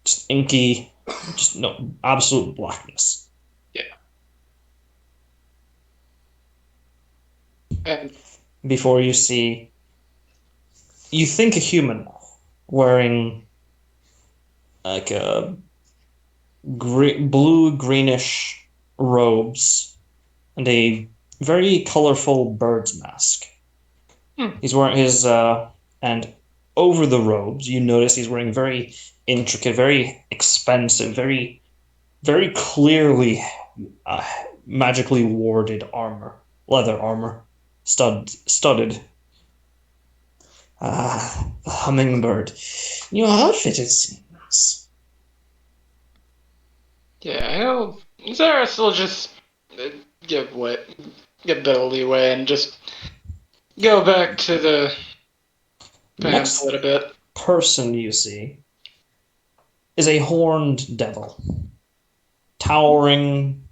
just inky, just no absolute blackness. Yeah. And. Before you see, you think a human wearing like a blue greenish robes and a very colorful bird's mask. Hmm. He's wearing his and over the robes you notice he's wearing very intricate, very expensive, very clearly uh, magically warded armor, leather armor, studded. The hummingbird. Your outfit, it seems. Yeah, Zaris will just uh, give way, give a bit of leeway and just go back to the The pamphlet next a bit. person you see is a horned devil, towering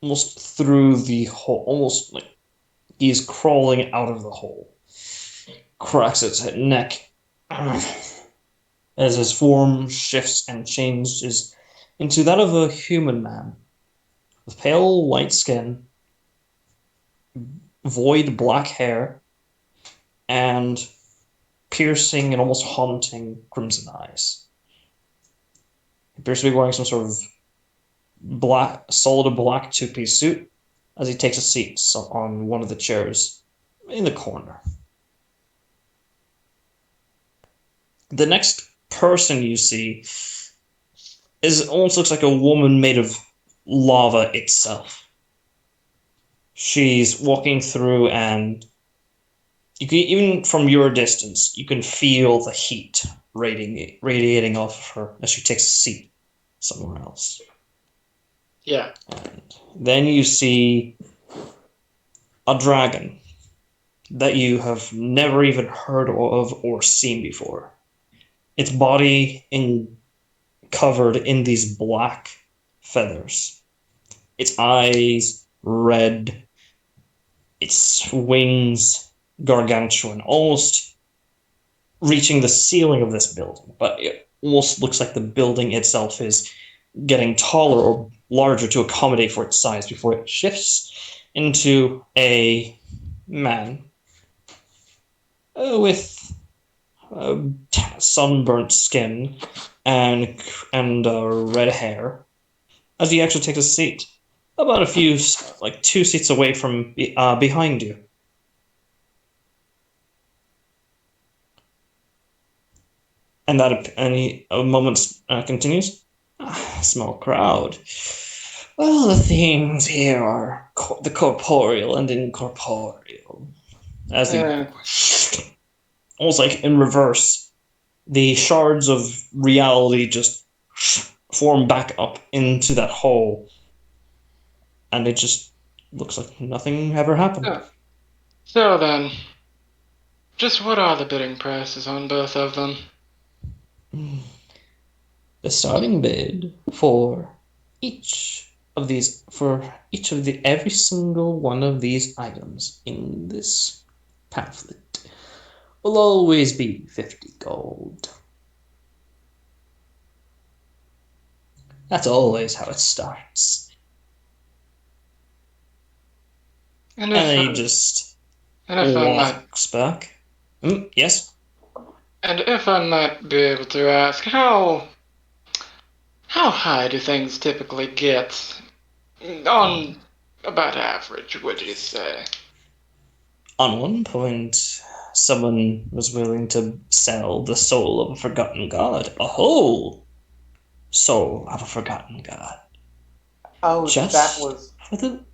almost through the hole, almost like he's crawling out of the hole. Cracks its neck as his form shifts and changes into that of a human man with pale white skin, void black hair, and piercing and almost haunting crimson eyes. He appears to be wearing some sort of solid black two-piece suit as he takes a seat on one of the chairs in the corner. The next person you see almost looks like a woman made of lava itself. She's walking through, and you can, even from your distance, you can feel the heat radiating off of her as she takes a seat somewhere else. Yeah. And then you see a dragon that you have never even heard of or seen before. Its body covered in these black feathers. Its eyes red, its wings gargantuan, almost reaching the ceiling of this building. But it almost looks like the building itself is getting taller or larger to accommodate for its size before it shifts into a man with sunburnt skin and red hair, as he actually takes a seat about a few, like 2 seats away from behind you. And a moment continues. Small crowd. Well, the themes here are the corporeal and incorporeal. As the almost like in reverse, the shards of reality just form back up into that hole, and it just looks like nothing ever happened. So then, just what are the bidding prices on both of them? The starting bid for each of these, every single one of these items in this pamphlet will always be 50 gold. That's always how it starts. And then he just walks back. Yes? And if I might be able to ask, how high do things typically get? On about average, would you say? On one point, someone was willing to sell the soul of a forgotten god. A whole soul of a forgotten god. Oh,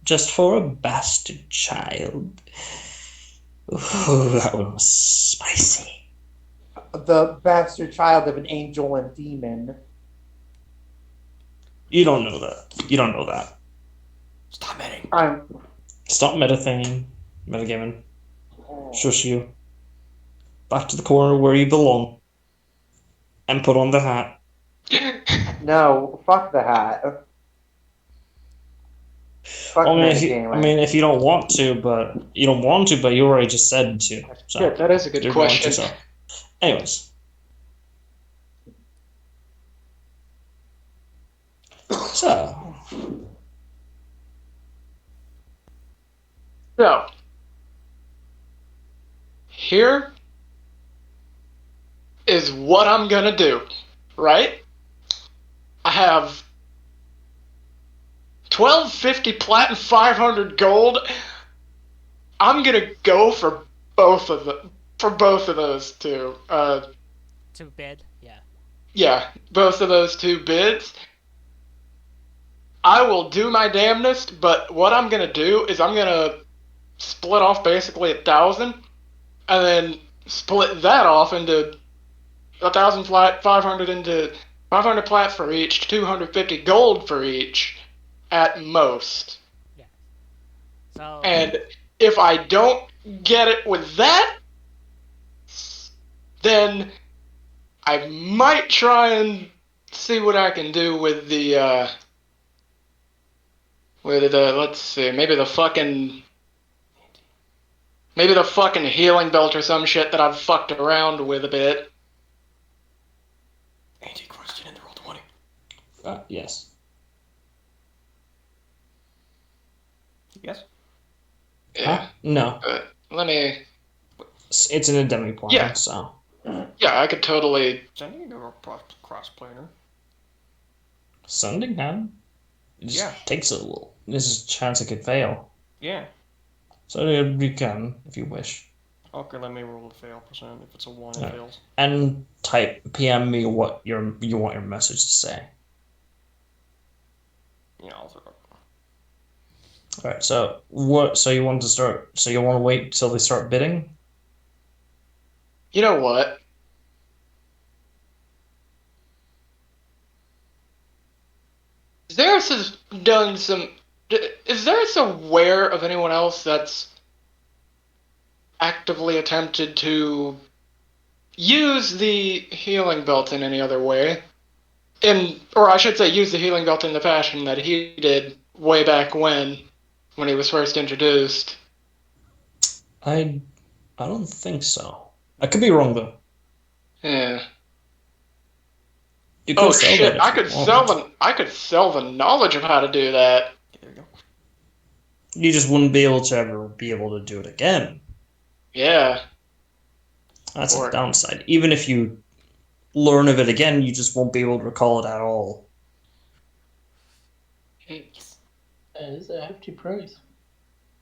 Just for a bastard child. Ooh, that one was spicy. the bastard child of an angel and demon. You don't know that. Stop hitting. Stop metagaming. Shush you. Back to the corner where you belong. And put on the hat. No, fuck the hat. Fuck if you don't want to, but you already just said to. So yeah, that is a good question. Anyways. So, here is what I'm gonna do, right? I have 1250 plat and 500 gold. I'm gonna go for both of those two. To bid, yeah. Yeah, both of those two bids. I will do my damnedest, but what I'm gonna do is I'm gonna split off basically 1,000, and then split that off into 1,000 plat, 500 into 500 plat for each, 250 gold for each, at most. Yeah. So. And if I don't get it with that, then I might try and see what I can do with the let's see, maybe the fucking healing belt or some shit that I've fucked around with a bit. Anti-question in the roll 20. Yes. Yes? Yeah. No. Let me. It's in a demi plan, Yeah. So. Yeah, I could totally. Sending you to a cross-planar. Sending him? It just takes a little. There's a chance it could fail. Yeah. So you can, if you wish. Okay, let me roll the fail percent. If it's a 1, it fails. And PM me what you want your message to say. Yeah, I'll throw it. Alright, so what? So you want to start? So you want to wait till they start bidding? You know what? Zeus has done some. Is Zeus aware of anyone else that's actively attempted to use the healing belt in any other way? Or I should say, use the healing belt in the fashion that he did way back when he was first introduced. I don't think so. I could be wrong though. Yeah. You could sell shit! that I could sell the knowledge of how to do that. There you go. You just wouldn't be able to do it again. Yeah. That's a downside. Even if you learn of it again, you just won't be able to recall it at all. It's a hefty price.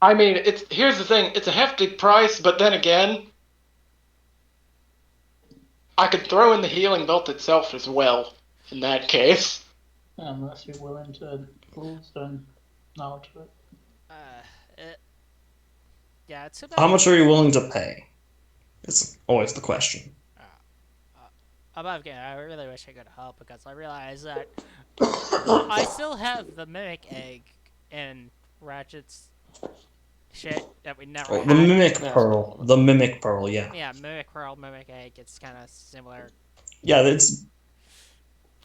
I mean, here's the thing. It's a hefty price, but then again, I could throw in the healing belt itself as well, in that case. Unless you're willing to lose some knowledge of it. It, yeah, it's too How bad. much are you willing to pay? It's always the question. Above game, I really wish I could help because I realize that I still have the mimic egg in Ratchet's shit that we never Oh, had. the mimic Yeah, pearl. The mimic pearl, yeah. Yeah, mimic pearl, mimic egg. It's kind of similar. Yeah, it's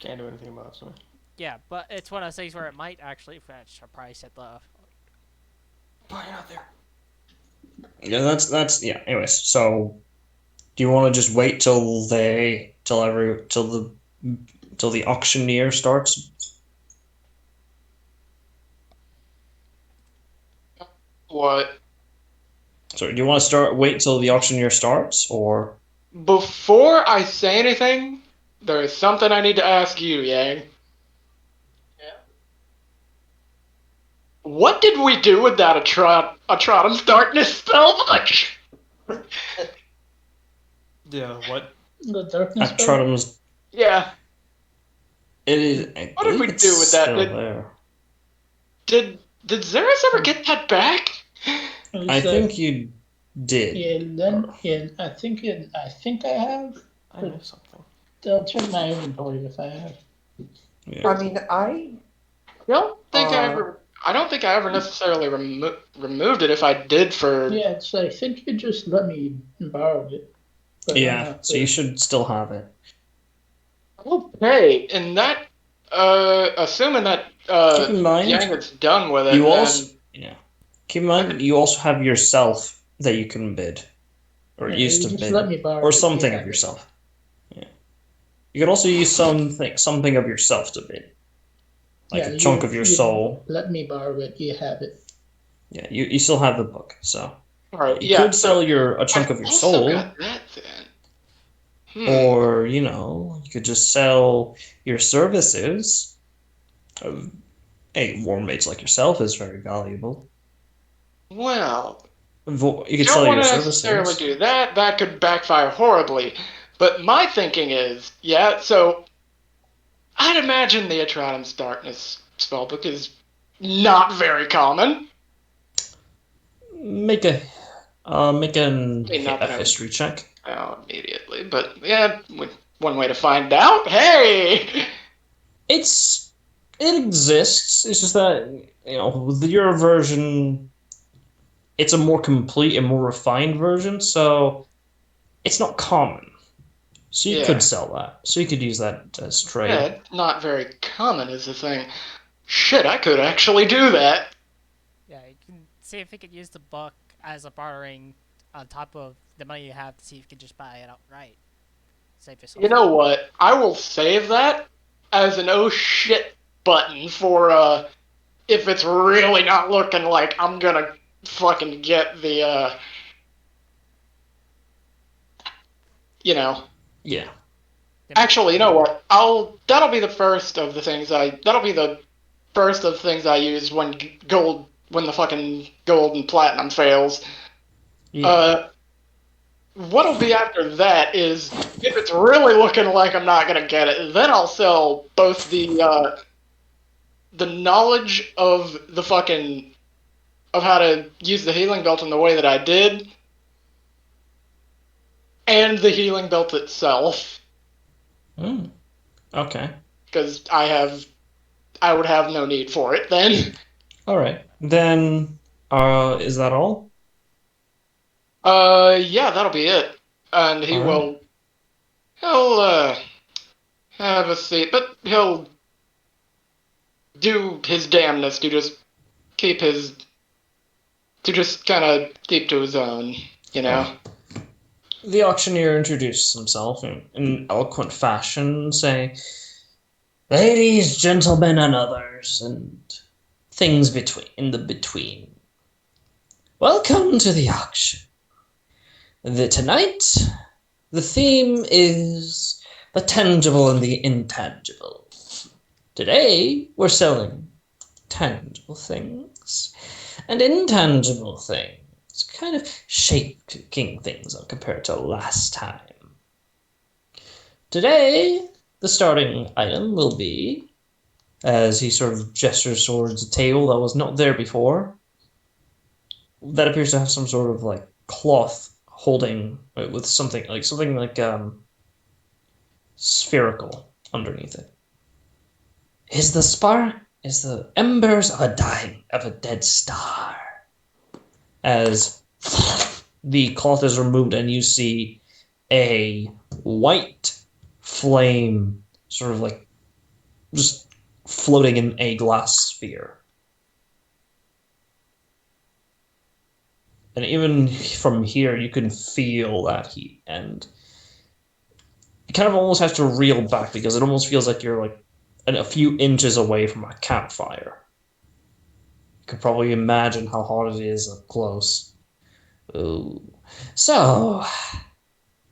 Can't do anything about it, so. Yeah, but it's one of those things where it might actually fetch a price at the. Buy it out there. yeah, that's yeah. Anyways, so do you want to just wait till the auctioneer starts? What? So do you want to wait till the auctioneer starts, or Before I say anything, there is something I need to ask you, Yang. Yeah. What did we do with that Atrotum's Darkness spellbook? Yeah, what? The darkness at spell? Trotham's? Yeah. It is. I What did believe we it's do with that? still there. Did Xeris ever get that back? I think you did. Yeah, then I think I have. I missed something. I'll check my inventory if I have. Yeah. I mean, I don't think I don't think I ever necessarily removed it. If I did for Yeah, it's. I think you just let me borrow it. But Yeah, so you should still have it. okay, and that assuming that Keep in mind, Yang is done with it, you then also keep in mind you also have yourself that you can bid, or Yeah, used you to just bid, let me borrow or it, something yeah. of yourself. Yeah, you can also use something of yourself to bid, like Yeah, a chunk of your soul. Let me borrow it. You have it. Yeah, you still have the book, so Alright, you yeah, could sell a chunk I've of your also soul, got that then. or you could just sell your services. A war mage like yourself is very valuable. Well, You you could don't sell want your to necessarily services. do that. That could backfire horribly. But my thinking is, yeah, so I'd imagine the Atrotum's Darkness spellbook is not very common. Make a Not that I would history check. know immediately, but yeah, one way to find out. Hey, It exists. It's just that with your version, it's a more complete and more refined version, so it's not common. So you could yeah, sell that. So you could use that as trade. yeah, it's not very common is the thing. Shit, I could actually do that. Yeah, you can see if you could use the book as a bartering on top of the money you have to see if you can just buy it outright. Save yourself. You know what? I will save that as an oh shit button for if it's really not looking like I'm gonna fucking get the you know. Yeah. Actually, you know what? That'll be the first of the things I use when the fucking gold and platinum fails. Yeah. What'll be after that is if it's really looking like I'm not gonna get it, then I'll sell both the knowledge of of how to use the healing belt in the way that I did, and the healing belt itself. Okay. Because I would have no need for it then. All right. Then, is that all? Yeah, that'll be it. And he'll have a seat, but he'll do his damnness to just kind of keep to his own, you know. Right. The auctioneer introduces himself in an eloquent fashion, saying, "Ladies, gentlemen, and others, and things between. Welcome to the auction. Tonight, the theme is the tangible and the intangible. Today, we're selling tangible things and intangible things. Kind of shaking things up compared to last time. Today, the starting item will be, as he sort of gestures towards a table that was not there before, that appears to have some sort of like cloth holding with something like spherical underneath it. Is the embers of a dead star. As the cloth is removed and you see a white flame sort of like just floating in a glass sphere. And even from here, you can feel that heat, and you kind of almost have to reel back because it almost feels like you're like a few inches away from a campfire. You can probably imagine how hot it is up close. Ooh. So,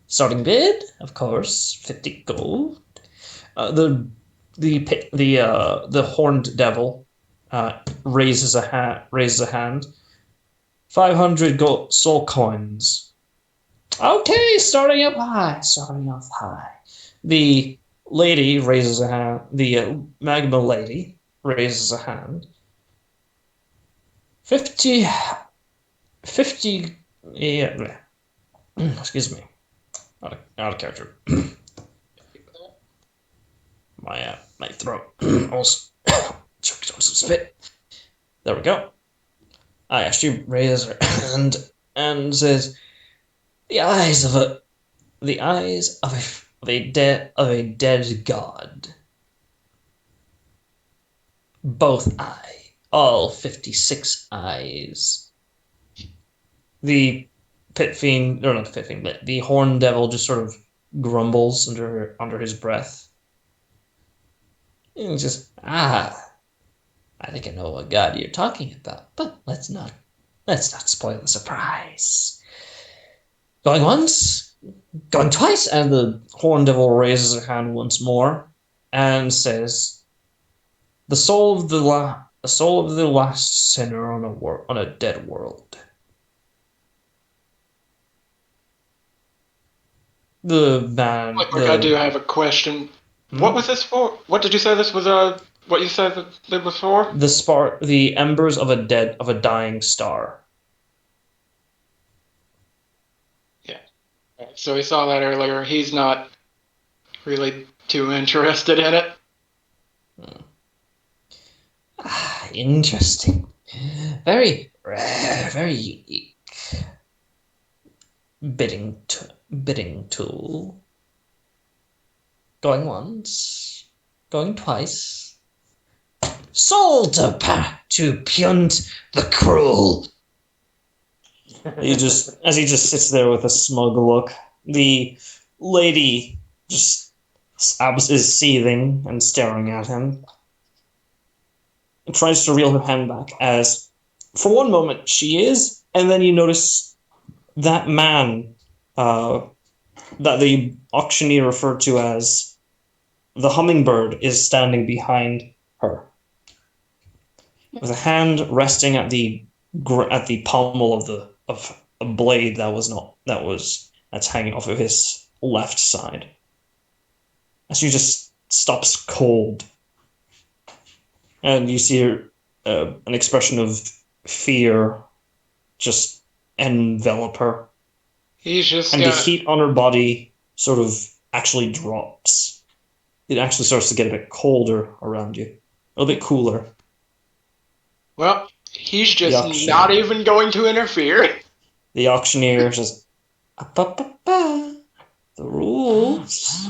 starting bid, of course, 50 gold. The horned devil raises a hand. 500 gold soul coins. Okay, starting off high. The lady raises a hand. The magma lady raises a hand. 50, yeah, excuse me. Out of character. My throat almost choked on some spit. There we go. She raises her hand and says, "The eyes of a dead god. Both all 56 eyes." The pit fiend, or not the pit fiend, but the horned devil just sort of grumbles under his breath. And he just, I think I know what god you're talking about, but let's not spoil the surprise. Going once, going twice, and the horned devil raises her hand once more and says, "The soul of the last sinner on a dead world." The man. I do have a question. What was this for? What did you say this was? What you said that it was for? The embers of a dying star. Yeah. So he saw that earlier. He's not really too interested in it. Interesting. Very rare, very unique. Bidding tool. Going once, going twice. Sold to Punt the Cruel. He just sits there with a smug look. The lady just is seething and staring at him. And tries to reel her hand back as, for one moment, she is, and then you notice that man that the auctioneer referred to as the hummingbird is standing behind her, with a hand resting at the pommel of a blade that's hanging off of his left side. And she just stops cold, and you see her, an expression of fear just envelop her. And the heat on her body sort of actually drops. It actually starts to get a bit colder around you. A little bit cooler. Well, he's just not even going to interfere. The auctioneer says, the rules.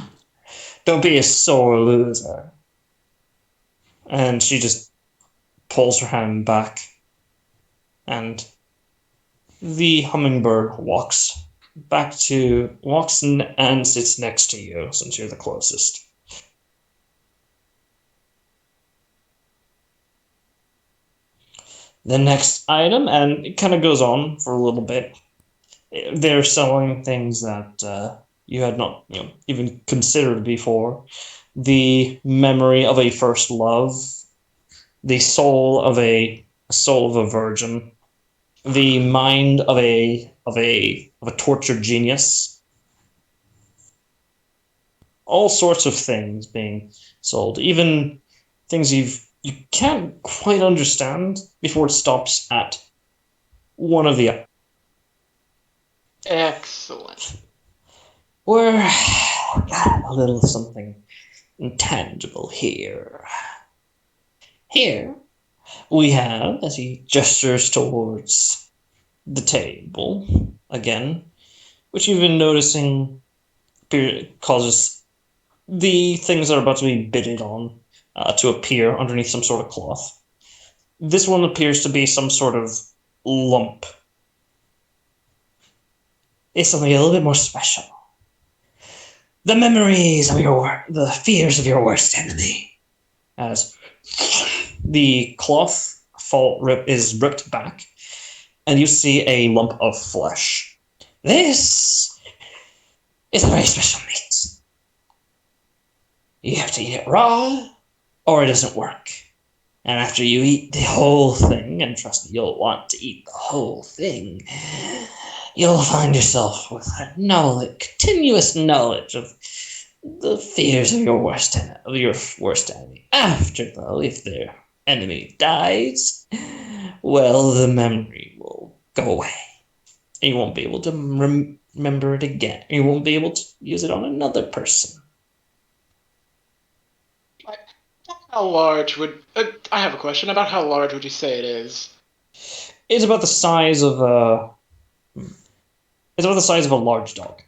Don't be a sore loser. And she just pulls her hand back, and the hummingbird walks and sits next to you, since you're the closest. The next item, and it kind of goes on for a little bit. They're selling things that you had not, even considered before. The memory of a first love, the soul of a virgin, the mind of a tortured genius. All sorts of things being sold, even things you can't quite understand before it stops at one of the. Excellent. We're got a little something intangible here. Here we have, as he gestures towards the table again, which you've been noticing causes the things that are about to be bidded on to appear underneath some sort of cloth. This one appears to be some sort of lump. It's something a little bit more special. The memories of the fears of your worst enemy. As the cloth is ripped back, and you see a lump of flesh. This is a very special meat. You have to eat it raw, or it doesn't work. And after you eat the whole thing, and trust me, you'll want to eat the whole thing, you'll find yourself with a continuous knowledge of the fears of your worst enemy. After, though, if their enemy dies, well, the memory will go away. You won't be able to remember it again. You won't be able to use it on another person. How large would... I have a question. About how large would you say it is? It's about the size of a... It's about the size of a large dog.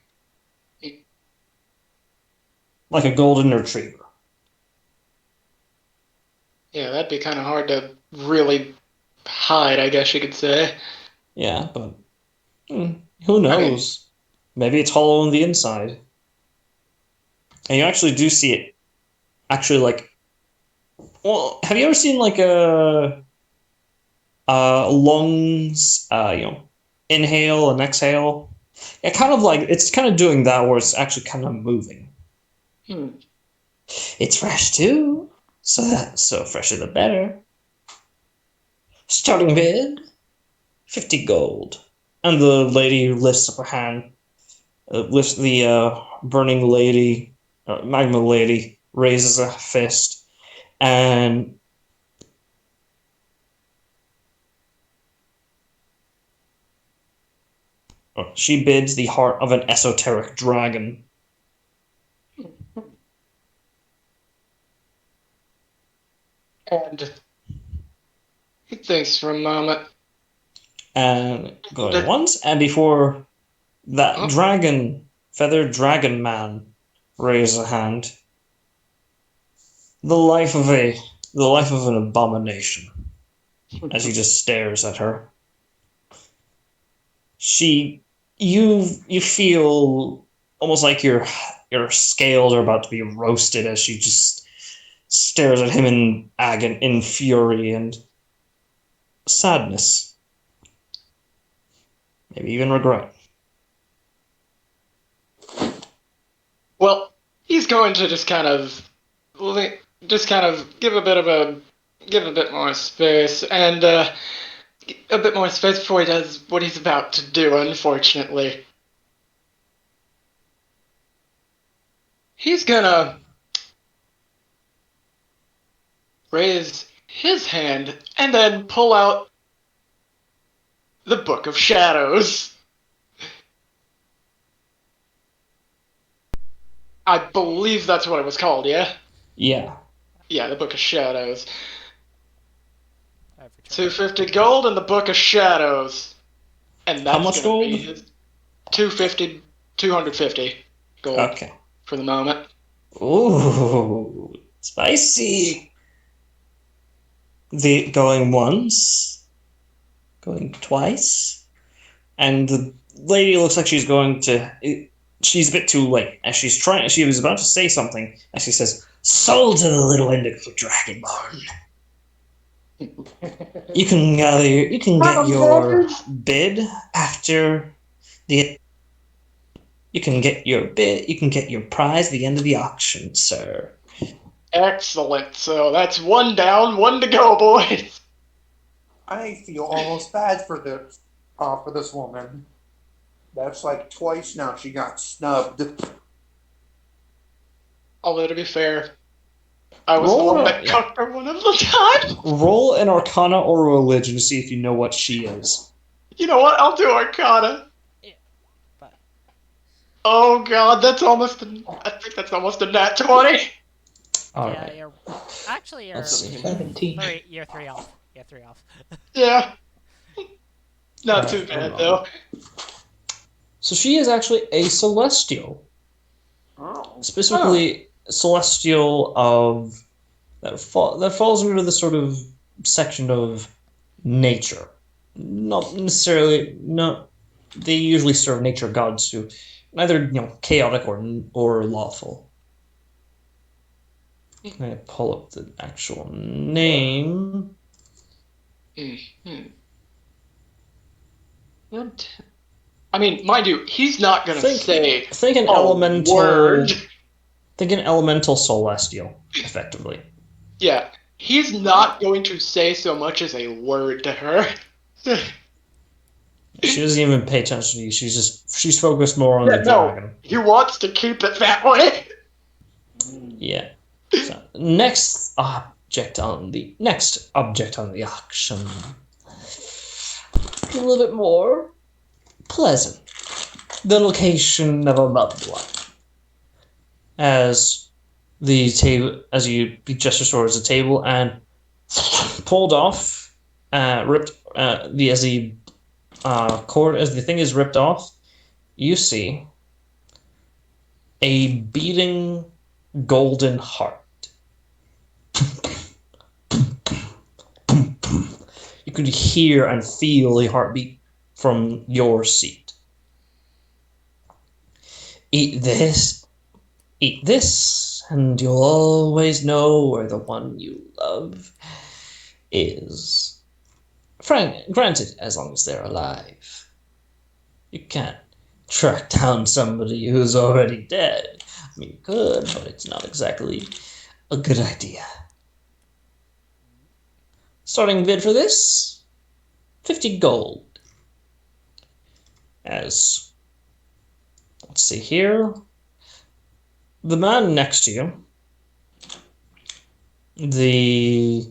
Like a golden retriever. Yeah, that'd be kind of hard to really hide, I guess you could say. Yeah, but who knows? Maybe it's hollow on the inside. And you actually do see it. Actually, like, well, have you ever seen like a lungs? Inhale and exhale. Yeah, kind of like it's kind of doing that, where it's actually kind of moving. It's fresh too, so fresher the better. Starting bid, 50 gold. And the lady lifts up her hand, lifts the burning lady, magma lady, raises a fist, and she bids the heart of an esoteric dragon. And he thinks for a moment. And going once, and before that feathered dragon man raises a hand, the life of an abomination, as he just stares at her. You feel almost like your scales are about to be roasted as she just stares at him in agony, in fury and sadness, maybe even regret. Well, he's going to just kind of give a bit more space, and a bit more space before he does what he's about to do, unfortunately. He's gonna raise his hand and then pull out the Book of Shadows. I believe that's what it was called, yeah? Yeah. Yeah, the Book of Shadows. 250 gold and the Book of Shadows. And that's how much gonna gold? Be his 250 gold. Okay. For the moment. Ooh, spicy. The going once, going twice, and the lady looks like she's going to. She's a bit too late, as she was about to say something, as she says, "Sold to the little indigo dragonborn." You can get your bid after the. You can get your bid. You can get your prize at the end of the auction, sir. Excellent. So that's 1 down, 1 to go, boys. I feel almost bad for this woman. That's like twice now she got snubbed. Although to be fair, I was the Roll one a- that yeah. cooked her one of the time. Roll an Arcana or Religion to see if you know what she is. You know what? I'll do Arcana. Yeah, but Oh god, that's almost I think that's almost a nat 20. All yeah, right. you're actually Let's see. 17. you're 3 off. You're 3 off. Yeah. Not All too right, bad hold though. So she is actually a celestial, Oh. specifically celestial of that falls under the sort of section of nature. Not necessarily. No, they usually serve nature gods who neither chaotic or lawful. I'm gonna pull up the actual name. What? I mean, mind you, he's not gonna say Think an a elemental. word. Think an elemental celestial, effectively. Yeah, he's not going to say so much as a word to her. She doesn't even pay attention to you. She's focused more on the No, dragon. he wants to keep it that way. Yeah. So next object on the auction. A little bit more pleasant. The location of a loved one. As the table, as you gesture towards the table and pulled off, ripped as the cord, as the thing is ripped off, you see a beating golden heart. You could hear and feel the heartbeat from your seat. Eat this, and you'll always know where the one you love is. Granted, as long as they're alive. You can't track down somebody who's already dead. I mean, you could, but it's not exactly a good idea. Starting bid for this, 50 gold. As, let's see here, the man next to you, the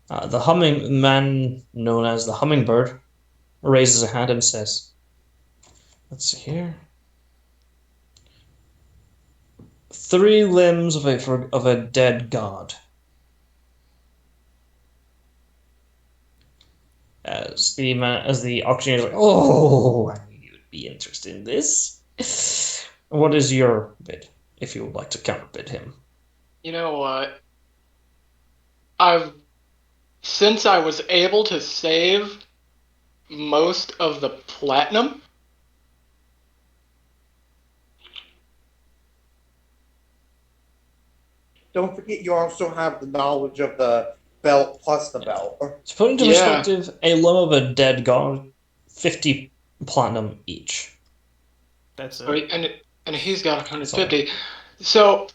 humming man known as the hummingbird, raises a hand and says, let's see here, 3 limbs of a dead god. As the auctioneer is like, oh, I knew you'd be interested in this. What is your bid, if you would like to counterbid him? You know what? Since I was able to save most of the platinum, Don't forget you also have the knowledge of the belt plus the belt. To put into Yeah. perspective, a limb of a dead god, 50 platinum each. That's it. and he's got 150. So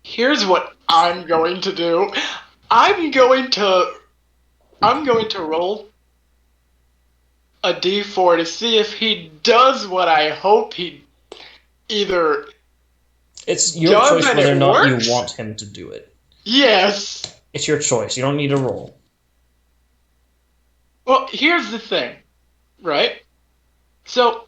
here's what I'm going to do. I'm going to roll a d4 to see if he does what I hope he either It's your does choice and whether or it not works. you want him to do it. Yes. It's your choice. You don't need a roll. Well, here's the thing, right? So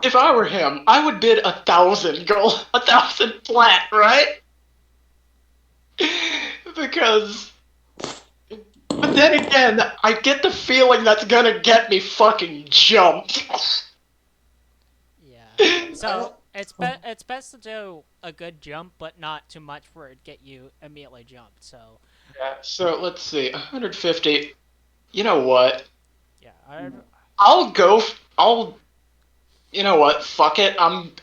if I were him, I would bid 1,000 gold, 1,000 plat, right? Because, but then again, I get the feeling that's gonna get me fucking jumped. Yeah. So it's best to do a good jump, but not too much where it get you immediately jumped. So Yeah, so let's see, 150. You know what? yeah, You know what? Fuck it.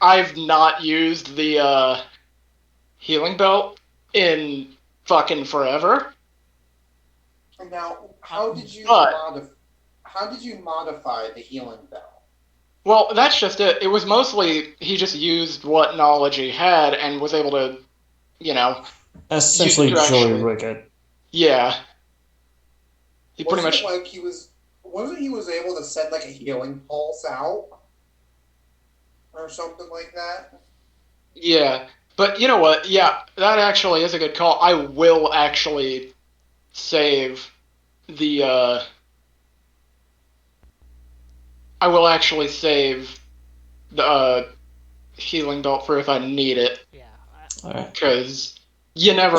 I've not used the healing belt in fucking forever. Now, how did you But- modify the healing belt? Well, that's just it. It was mostly he just used what knowledge he had and was able to, you know, use it Essentially, to jury actually. rig it. Yeah. He pretty Wasn't it much. like he was? Wasn't he was able to send like a healing pulse out or something like that? Yeah. But you know what? Yeah, that actually is a good call. I will actually save the. I will actually save the healing belt for if I need it. Yeah. Alright. Because you never,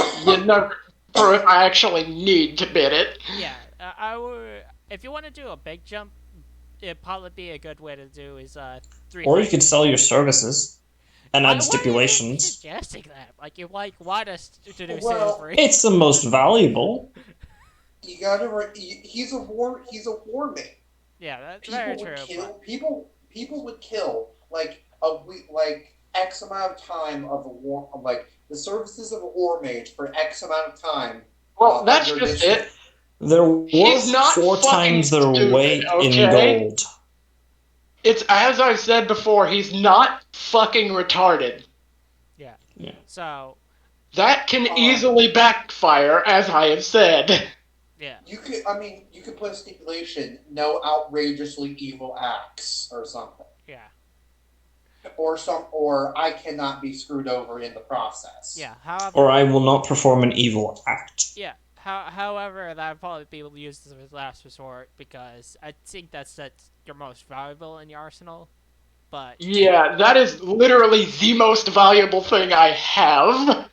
for if I actually need to bid it. Yeah. I would. If you want to do a big jump, it'd probably be a good way to do is Or you 300. could sell your services and Why add are you stipulations. suggesting that? Like you want us to do sales Well, free? It's the most valuable. You gotta. He's a war mate. Yeah, that's very People would true. kill But people. People would kill like a week, like X amount of time of a war, like the services of a war mage for X amount of time. Well, that's Under just this, it. They're He's worth not 4 fucking times their stupid, weight in okay? gold. It's as I've said before, he's not fucking retarded. yeah. Yeah. So That can easily backfire, as I have said. yeah. You could. I mean, you could put a stipulation: no outrageously evil acts or something. Yeah. Or I cannot be screwed over in the process. Yeah. However. Or I will not perform an evil act. Yeah. However, that would probably be used as a last resort because I think that's your most valuable in your arsenal. But Yeah, that is literally the most valuable thing I have.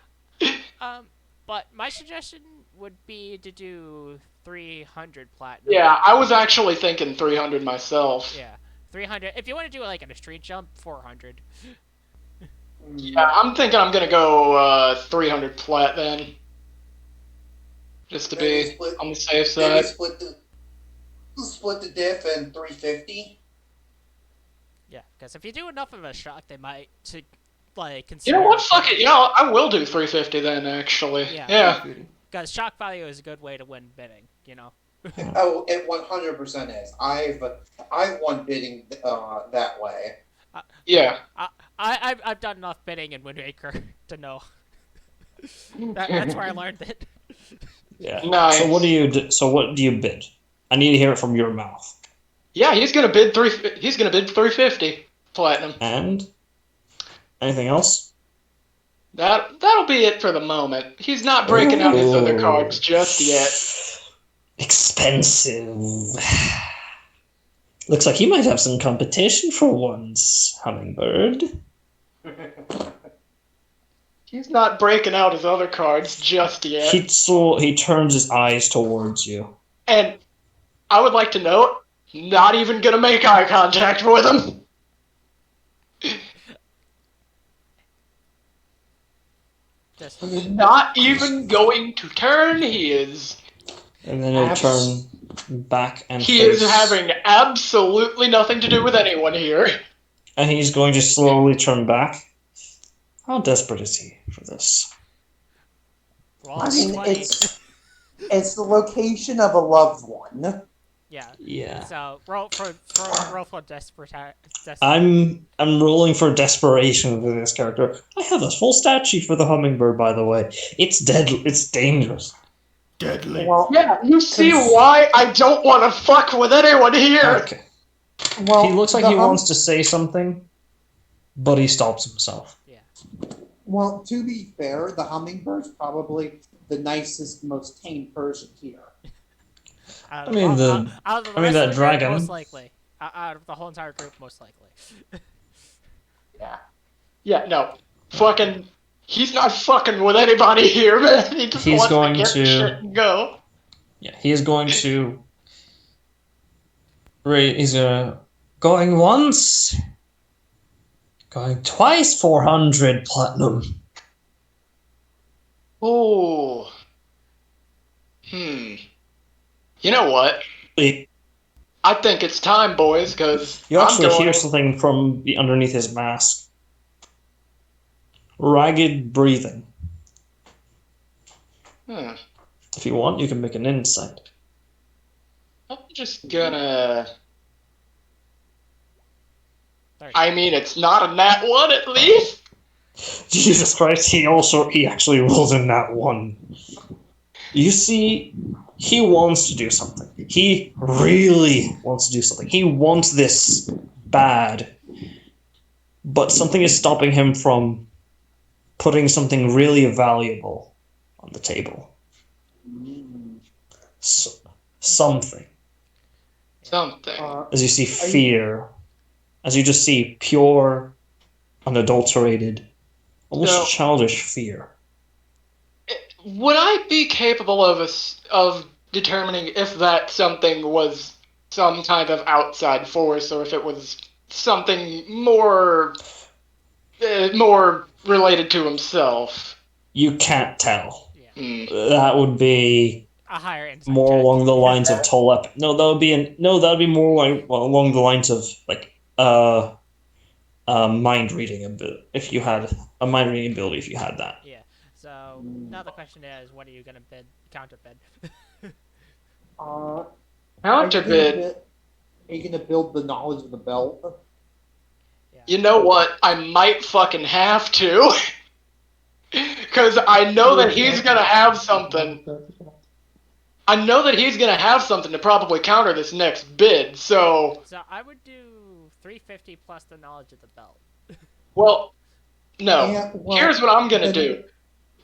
um, but my suggestion would be to do 300 platinum. Yeah, I was actually thinking 300 myself. Yeah, 300. If you want to do it like in a street jump, 400. Yeah, I'm thinking I'm gonna go 300 plat then. Just to Maybe be on the safe side. Maybe split the diff and 350. Yeah, because if you do enough of a shock, they might like You consider. know what? Fuck it. Yeah, I will do 350 then. Actually. Yeah. Because shock value is a good way to win bidding. You know. Oh, it 100% is. I've won bidding that way. Yeah. I've done enough bidding in Windmaker to know. That's where I learned it. Yeah. Nice. So what do you bid? I need to hear it from your mouth. Yeah, he's gonna bid 350 platinum. And anything else? That'll be it for the moment. He's not breaking out his other cards just yet. Expensive. Looks like he might have some competition for once, Hummingbird. He's not breaking out his other cards just yet. He turns his eyes towards you. And I would like to note, not even gonna make eye contact with him. Not even going to turn. He is. And then he'll turn back and He face. is having absolutely nothing to do with anyone here. And he's going to slowly turn back. How desperate is he for this? Well, I mean, 20. it's the location of a loved one. Yeah. Yeah. So roll for desperate. I'm rolling for desperation with this character. I have a full stat sheet for the hummingbird, by the way. It's deadly. It's dangerous. Deadly. Well, Yeah, you see why I don't want to fuck with anyone here. Okay. well, He looks like the he wants to say something, but he stops himself. Yeah. Well, to be fair, the hummingbird's probably the nicest, most tame person here. Out I mean, out of the I mean, rest of that the group, dragon. most likely. Out of the whole entire group, most likely. Yeah, no. Fucking. He's not fucking with anybody here, man. He just He's wants going to get to- shit and go. Yeah, he is going to. He's going once, going twice. 400 platinum. Ooh. You know what? I think it's time, boys, because You I'm actually going. hear something from underneath his mask. Ragged breathing. If you want, you can make an insight. I'm just gonna. I mean, it's not a nat 1 at least. Jesus Christ, he actually rolled in that one. You see, he wants to do something. He really wants to do something. He wants this bad. But something is stopping him from putting something really valuable on the table. So, something. Something. As you see fear, as you just see pure, unadulterated, almost childish fear. Would I be capable of determining if that something was some kind of outside force, or if it was something more related to himself? You can't tell. Yeah. That would be A higher insight more check. along the lines of telepathy. No, that would be more along the lines of like mind reading ability. If you had a mind reading ability, if you had that. Yeah. So now the question is, what are you gonna counter bid? Counter bid. Are you gonna build the knowledge of the belt? Yeah. You know what? I might fucking have to. Because I know that he's gonna have something. I know that he's gonna have something to probably counter this next bid, so... So I would do 350 plus the knowledge of the belt. Well, no. And, Here's what I'm gonna do.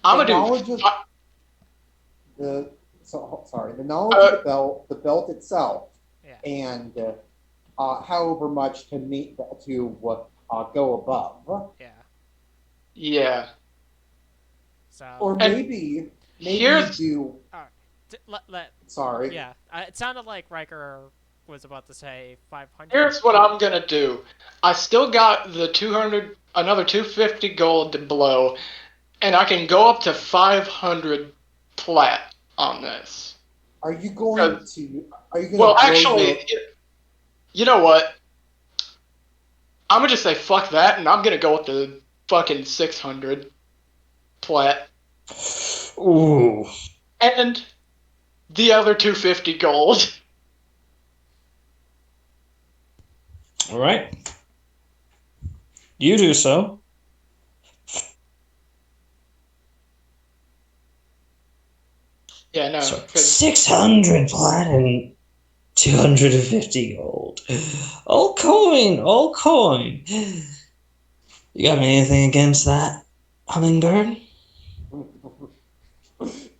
I'm gonna do... The knowledge of the belt itself, Yeah. and however much to meet to go above. Yeah. Yeah. So. Or maybe here's... you do. Sorry. Yeah. It sounded like Riker was about to say 500. Here's what I'm gonna do. I still got the 200, another 250 gold to blow, and I can go up to 500 plat on this. Are you going to? Are you going to? Well, actually, you know what? I'm gonna just say fuck that, and I'm gonna go with the fucking 600 plat. Ooh. And the other 250 gold. All right. You do so. Yeah, no. 600 platinum, 250 gold. All coin, all coin. You got anything against that, Hummingbird?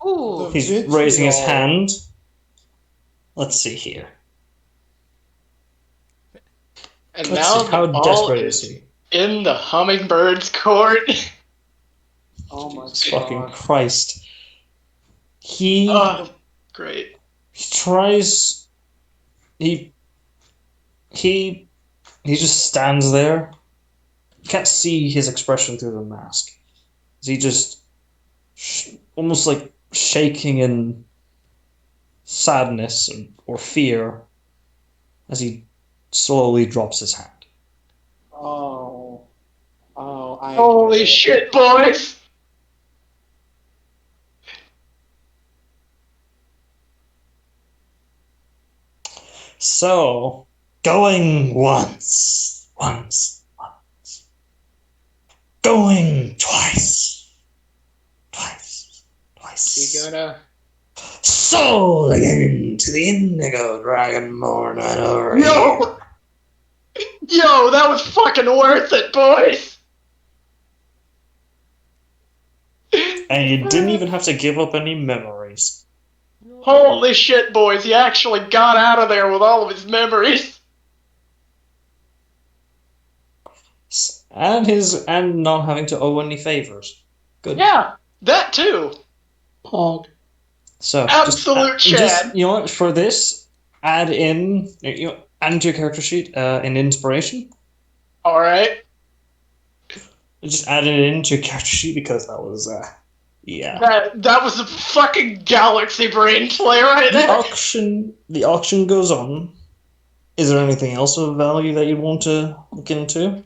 Ooh. He's raising his hand. Let's see here. And Let's now see, how desperate is he? In the Hummingbird's court. Oh my god. Fucking Christ. He great. He tries he just stands there. You can't see his expression through the mask. He just almost like shaking in sadness or fear as he slowly drops his hand. Holy shit, boys! So, going once. Going twice. You gonna... Soul again to the indigo dragonborn right over here. Yo, that was fucking worth it, boys! And you didn't even have to give up any memories. Holy shit, boys, he actually got out of there with all of his memories. And not having to owe any favors. Good. Yeah, that too. Pog. So absolute Chad. You know what? For this, add in add to your character sheet an inspiration. All right. Just add it into your character sheet because that was yeah. That was a fucking galaxy brain play right there. The auction goes on. Is there anything else of value that you want to look into?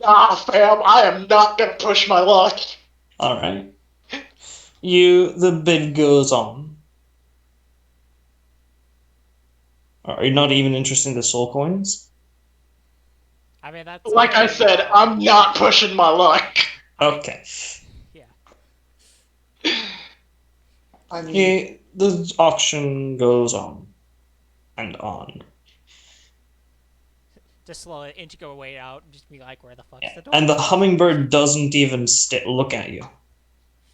Nah, fam, I am not gonna push my luck. All right. The bid goes on. Are you not even interested in the soul coins? I mean, that's Like I fair said, enough. I'm not pushing my luck. Okay. Yeah. I mean, The auction goes on and on. Just slowly inch your way out and just be like, where the fuck's Yeah. the door? And the hummingbird doesn't even look at you.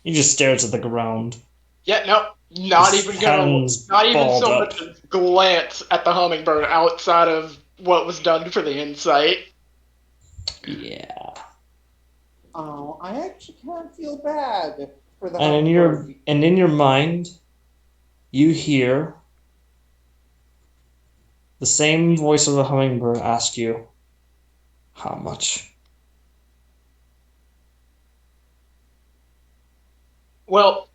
He just stares at the ground. Yeah, no, His hands not even balled so up. much as glance at the hummingbird outside of what was done for the insight. Yeah. oh, I actually kind of feel bad for the And hummingbird. in your mind, you hear the same voice of the hummingbird ask you, how much? Well,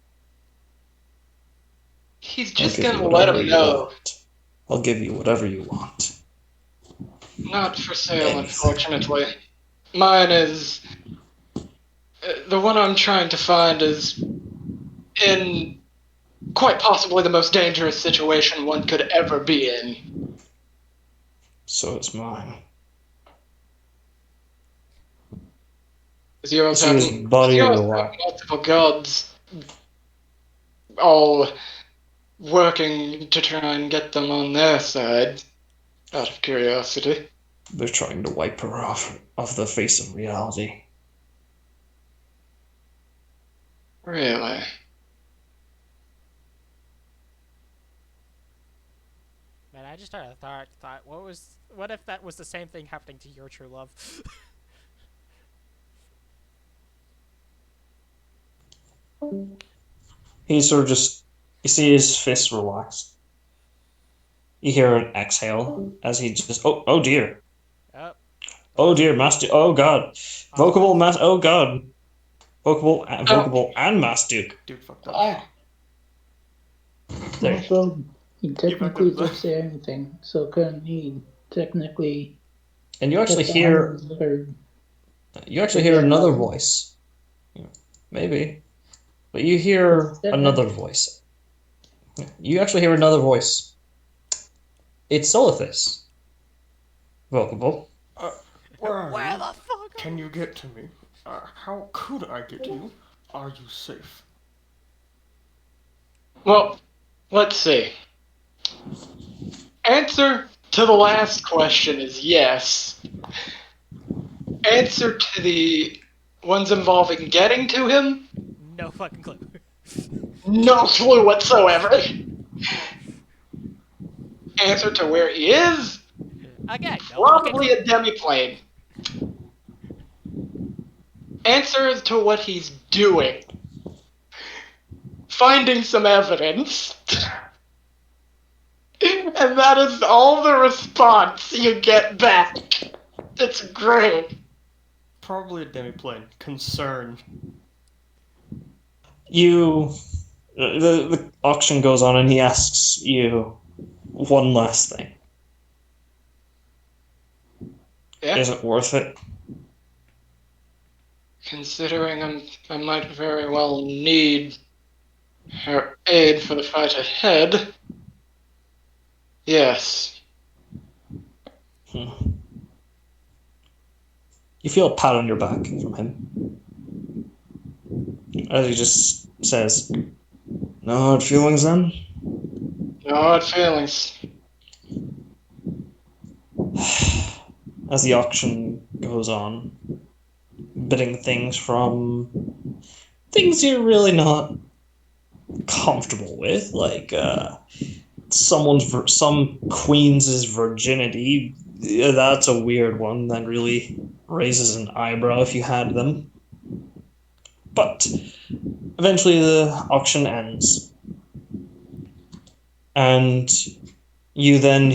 he's I'll just give you gonna let whatever him you know. want. I'll give you whatever you want. Not for sale, Anything. unfortunately. Mine is. The one I'm trying to find is in quite possibly the most dangerous situation one could ever be in. So is mine. Because yours See have, his body yours have relax. multiple gods all working to try and get them on their side, out of curiosity. They're trying to wipe her off the face of reality. Really? Man, I just started thought, what if that was the same thing happening to your true love? He sort of just, you see his fist relax. You hear an exhale as he just, oh dear. Oh, Oh dear, Master, oh god. Vocable, oh god. Vocable, Oh, vocable and Mass Duke. Dude fucked up. Ah, There. also, he fucked technically up. did say anything, so couldn't he technically And get the hummingbird? you actually hear Again, another no. voice. Maybe. But you hear another voice. You actually hear another voice. It's Solithis. Vocable. Where are where you? the fuck? Can you get to me? How could I get to you? Are you safe? well, let's see. Answer to the last question is yes. Answer to the ones involving getting to him? No fucking clue. No clue whatsoever. Answer to where he is? Again, no fucking Probably clue. a demiplane. Answer to what he's doing. Finding some evidence. And that is all the response you get back. It's great. Probably a demiplane. Concern. You. The auction goes on and he asks you one last thing. Yeah. Is it worth it? Considering I might very well need her aid for the fight ahead. Yes. You feel a pat on your back from him. As he just says, no hard feelings then? No hard feelings. As the auction goes on, bidding things from things you're really not comfortable with, like some queen's virginity. That's a weird one that really raises an eyebrow if you had them. But eventually the auction ends, and you then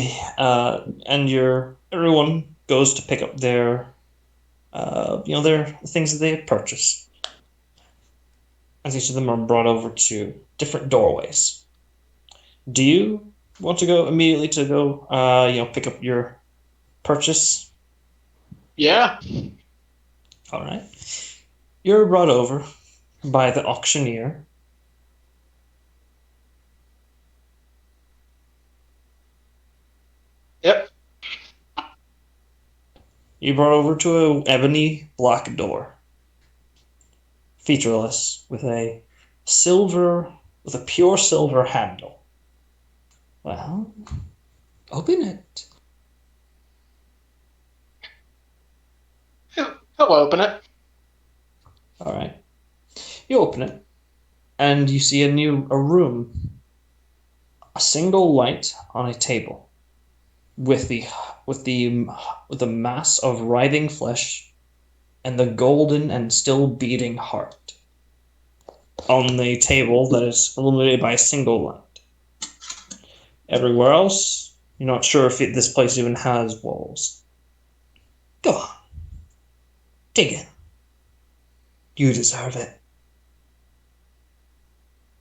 everyone goes to pick up their their things that they have purchased, as each of them are brought over to different doorways. Do you want to go immediately to go pick up your purchase? Yeah. All right. You're brought over by the auctioneer. Yep. You brought over to an ebony black door, featureless, with a pure silver handle. Well, open it. He'll open it. All right. You open it, and you see a room, a single light on a table, with the mass of writhing flesh, and the golden and still beating heart on the table that is illuminated by a single light. Everywhere else, you're not sure if this place even has walls. Go on, dig in. You deserve it.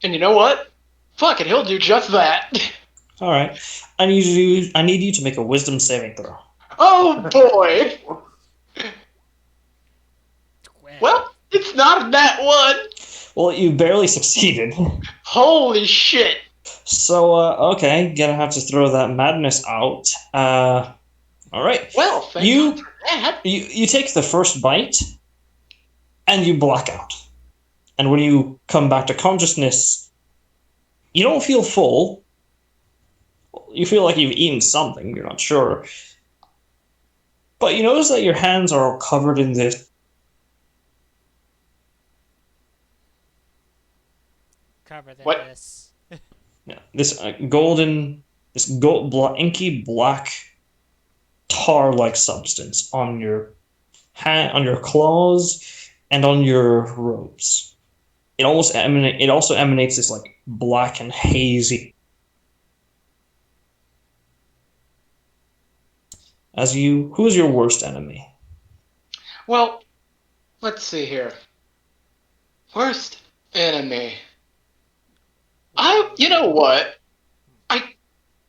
And you know what? Fuck it, he'll do just that. All right. I need you to make a wisdom saving throw. Oh boy. Well, it's not that one. Well, you barely succeeded. Holy shit. So, okay, gonna have to throw that madness out. All right. Well, thank You- God for that. You take the first bite, and you black out. And when you come back to consciousness, you don't feel full. You feel like you've eaten something. You're not sure. But you notice that your hands are all covered in this. Cover What? this. Yeah, this inky black tar-like substance on your on your claws, and on your robes. It also emanates this like black and hazy. Who's your worst enemy? Well, let's see here. Worst enemy. You know what? I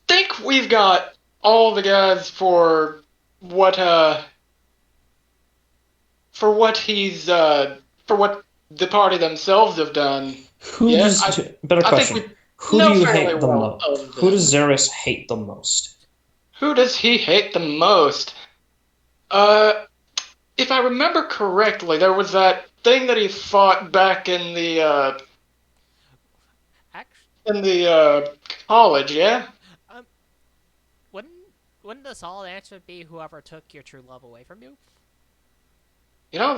think we've got all the guys for what the party themselves have done. Yeah, Better I think question. we Who do know you fairly hate the well most? of Who them. does Xeris hate the most? Who does he hate the most? If I remember correctly, there was that thing that he fought back in the Actually, college, yeah? wouldn't the solid answer be whoever took your true love away from you? You know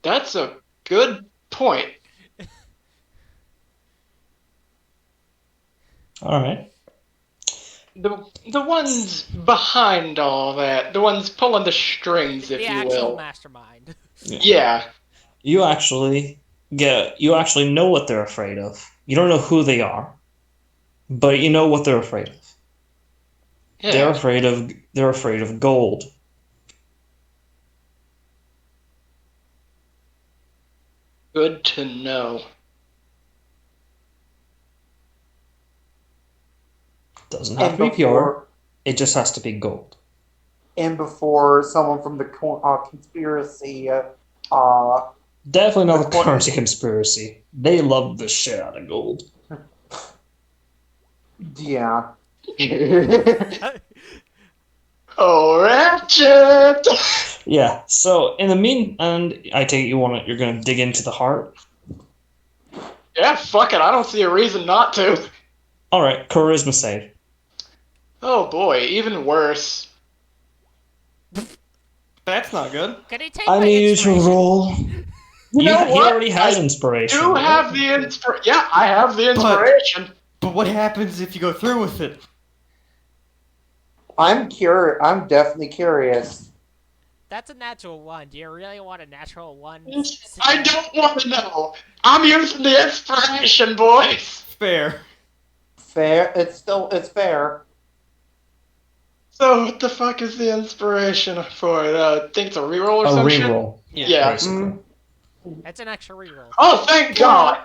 that's a good point. All right. The ones behind all that, the ones pulling the strings, if The you actual will. mastermind. Yeah. You actually know what they're afraid of. You don't know who they are, but you know what they're afraid of. Yeah. They're afraid of gold. Good to know. Doesn't have And to be pure. before, It just has to be gold. and before someone from the conspiracy, Definitely not The the currency conspiracy. They love the shit out of gold. yeah. Oh, Ratchet! Yeah. So and I take it you're gonna dig into the heart. Yeah, fuck it. I don't see a reason not to. All right, charisma save. Oh boy, even worse. That's not good. Can he take I my need you to inspiration? roll. You know He what? already has I inspiration. do have the inspiration. Yeah, I have the inspiration. But what happens if you go through with it? I'm curious. I'm definitely curious. That's a natural one. Do you really want a natural one? I don't want to know. I'm using the inspiration, boys. Fair. Fair. It's fair. So what the fuck is the inspiration for it? I think it's a reroll or A some shit. reroll. Yeah. Basically. It's an extra reroll. Oh, thank God.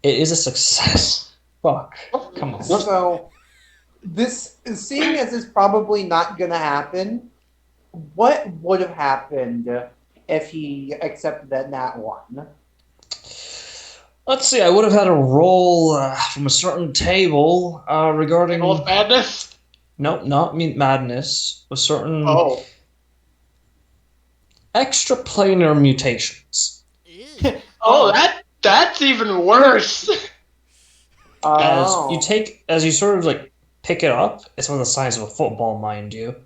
It is a success. Fuck. Come on. So, seeing as it's probably not gonna happen, what would have happened if he accepted that nat one? Let's see. I would have had a roll from a certain table regarding. Roll of madness. No, not madness. With certain Oh. extraplanar mutations. Ew. Oh, that's even worse. Oh. As you sort of like pick it up, it's on the size of a football, mind you.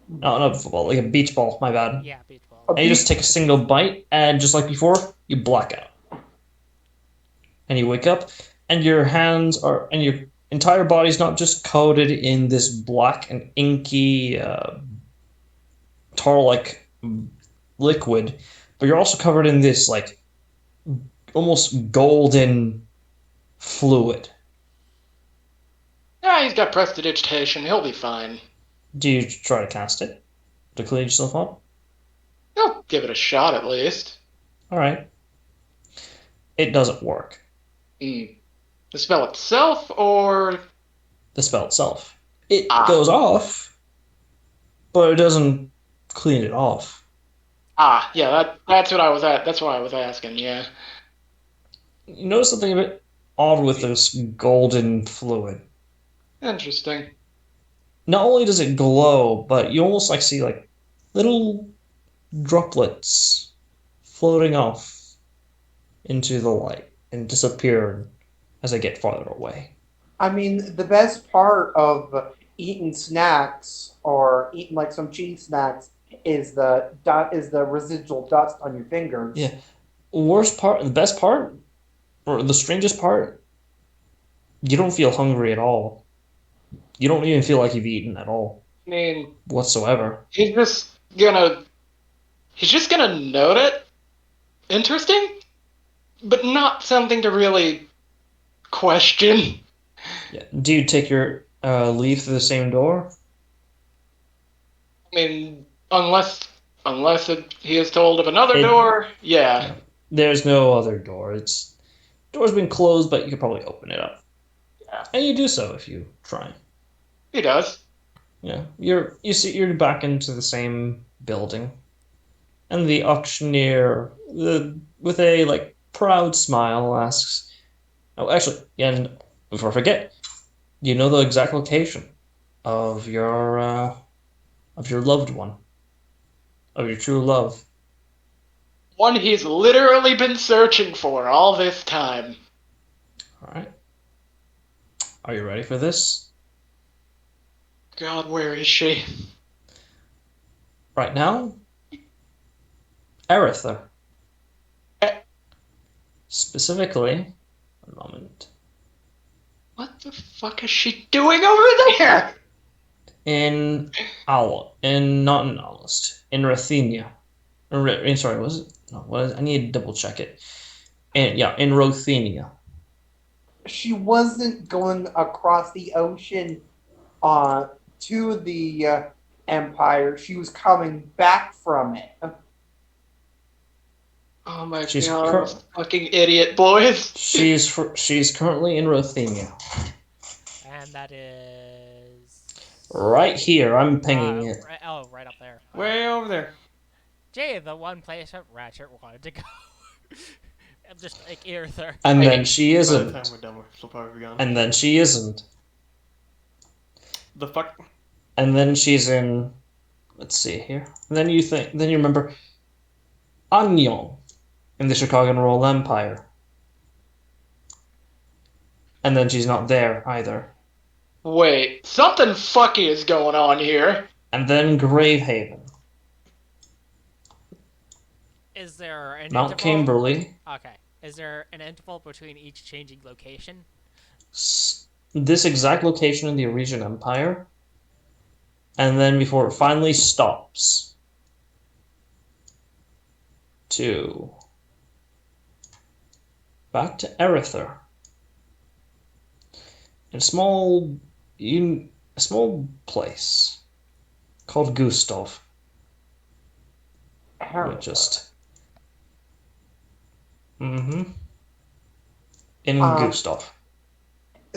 No, not a football, like a beach ball, my bad. Yeah, beach ball. A And you just beach. take a single bite, and just like before, you black out. And you wake up, and your entire body's not just coated in this black and inky, tar-like liquid, but you're also covered in this like almost golden fluid. Yeah, he's got prestidigitation. He'll be fine. Do you try to cast it to clean yourself up? He'll give it a shot at least. All right. It doesn't work. The spell itself, or The spell itself. It Ah. goes off, but it doesn't clean it off. yeah, that's what I was at. That's what I was asking. Yeah. You notice something a bit odd with this golden fluid. Interesting. Not only does it glow, but you almost like see like little droplets floating off into the light and disappear as they get farther away. I mean, the best part of eating snacks or eating like some cheese snacks is the residual dust on your fingers. Yeah. Worst part, the best part, or the strangest part, you don't feel hungry at all. You don't even feel like you've eaten at all I mean, whatsoever. he's just gonna note it. Interesting, but not something to really question. Yeah. Do you take your leave through the same door? I mean, unless he is told of another door, yeah. There's no other door. Door's been closed, but you could probably open it up. Yeah. And you do so if you try. He does. Yeah. You're back into the same building. And the auctioneer with a like proud smile asks, "Oh, actually, and before I forget, you know the exact location of your loved one, of your true love." One he's literally been searching for all this time. All right. Are you ready for this? God, where is she? Right now, Erether. Specifically, one moment. What the fuck is she doing over there? Not in Alist, in Ruthenia. Sorry, was it? No, what is, I need to double check it. And yeah, in Ruthenia. She wasn't going across the ocean to the Empire. She was coming back from it. Oh my She's god, fucking idiot, boys. She's currently in Ruthenia. And that is Right here, I'm pinging it. right up there. Way over there. Jay, the one place that Ratchet wanted to go. I'm just like Earther. And then she By the isn't. time we're done, she'll probably be gone. And then she isn't. The fuck? And then she's in. Let's see here. And then you remember Anyong in the Chicago Royal Empire. And then she's not there either. Wait, something fucky is going on here. And then Gravehaven. Is there an Mount interval? Kimberly. Okay. Is there an interval between each changing location? This exact location in the Eurasian Empire. And then before it finally stops. Back to Erether. In a small place called Gustav. In Gustav.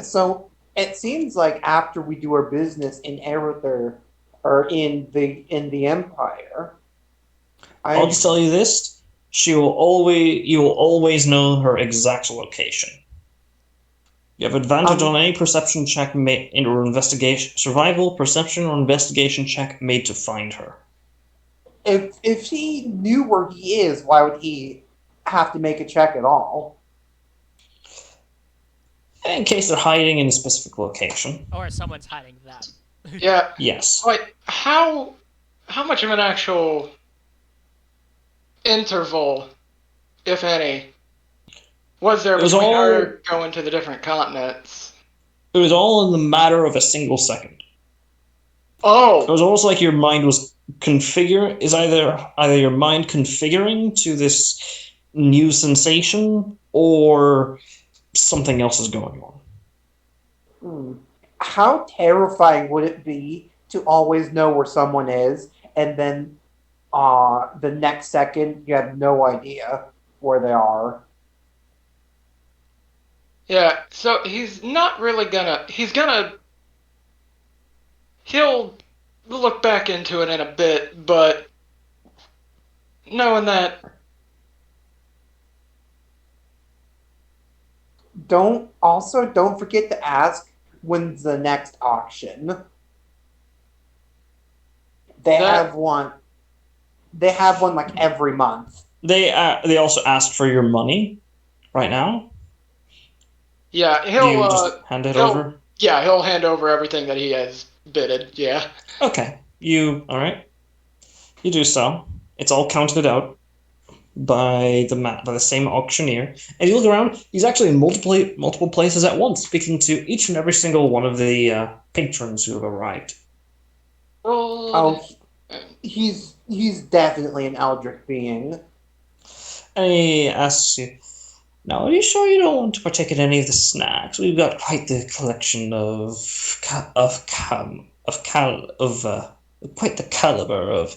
So it seems like after we do our business in Erether or in the Empire, I'll just tell you this: you will always know her exact location. You have advantage on any perception check made or investigation, survival, perception, or investigation check made to find her. If he knew where he is, why would he have to make a check at all? In case they're hiding in a specific location. Or someone's hiding them. Yeah. Yes. Like, how much of an actual interval, if any, was there It was between all- her going to the different continents? It was all in the matter of a single second. It Oh, was almost like your mind was either your mind configuring to this new sensation or something else is going on. How terrifying would it be to always know where someone is, and then the next second you have no idea where they are? yeah. So he's not really gonna. He'll look back into it in a bit, but knowing that. Don't forget to ask when's the next auction. They have one. They have one like every month. They also ask for your money right now. Yeah, Do he'll you just hand it he'll- over? Yeah, he'll hand over everything that he has bidded. Yeah. Okay. All right. You do so. It's all counted out by the same auctioneer. And you look around, he's actually in multiple places at once, speaking to each and every single one of the patrons who have arrived. Oh, he's definitely an eldritch being. And he asks you, "Now, are you sure you don't want to partake in any of the snacks? We've got quite the collection of quite the caliber of